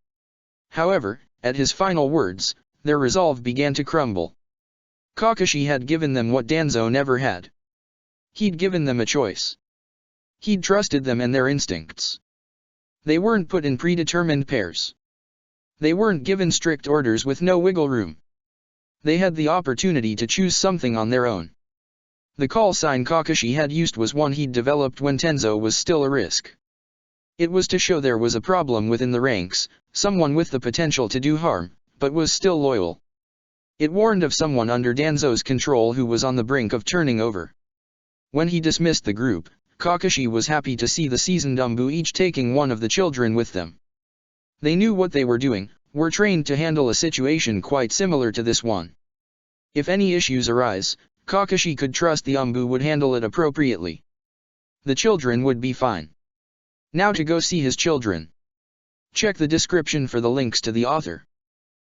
However, at his final words, their resolve began to crumble. Kakashi had given them what Danzo never had. He'd given them a choice. He'd trusted them and their instincts. They weren't put in predetermined pairs. They weren't given strict orders with no wiggle room. They had the opportunity to choose something on their own. The call sign Kakashi had used was one he'd developed when Tenzo was still a risk. It was to show there was a problem within the ranks, someone with the potential to do harm, but was still loyal. It warned of someone under Danzo's control who was on the brink of turning over. When he dismissed the group, Kakashi was happy to see the seasoned Umbu each taking one of the children with them. They knew what they were doing, were trained to handle a situation quite similar to this one. If any issues arise, Kakashi could trust the Umbu would handle it appropriately. The children would be fine. Now to go see his children. Check the description for the links to the author.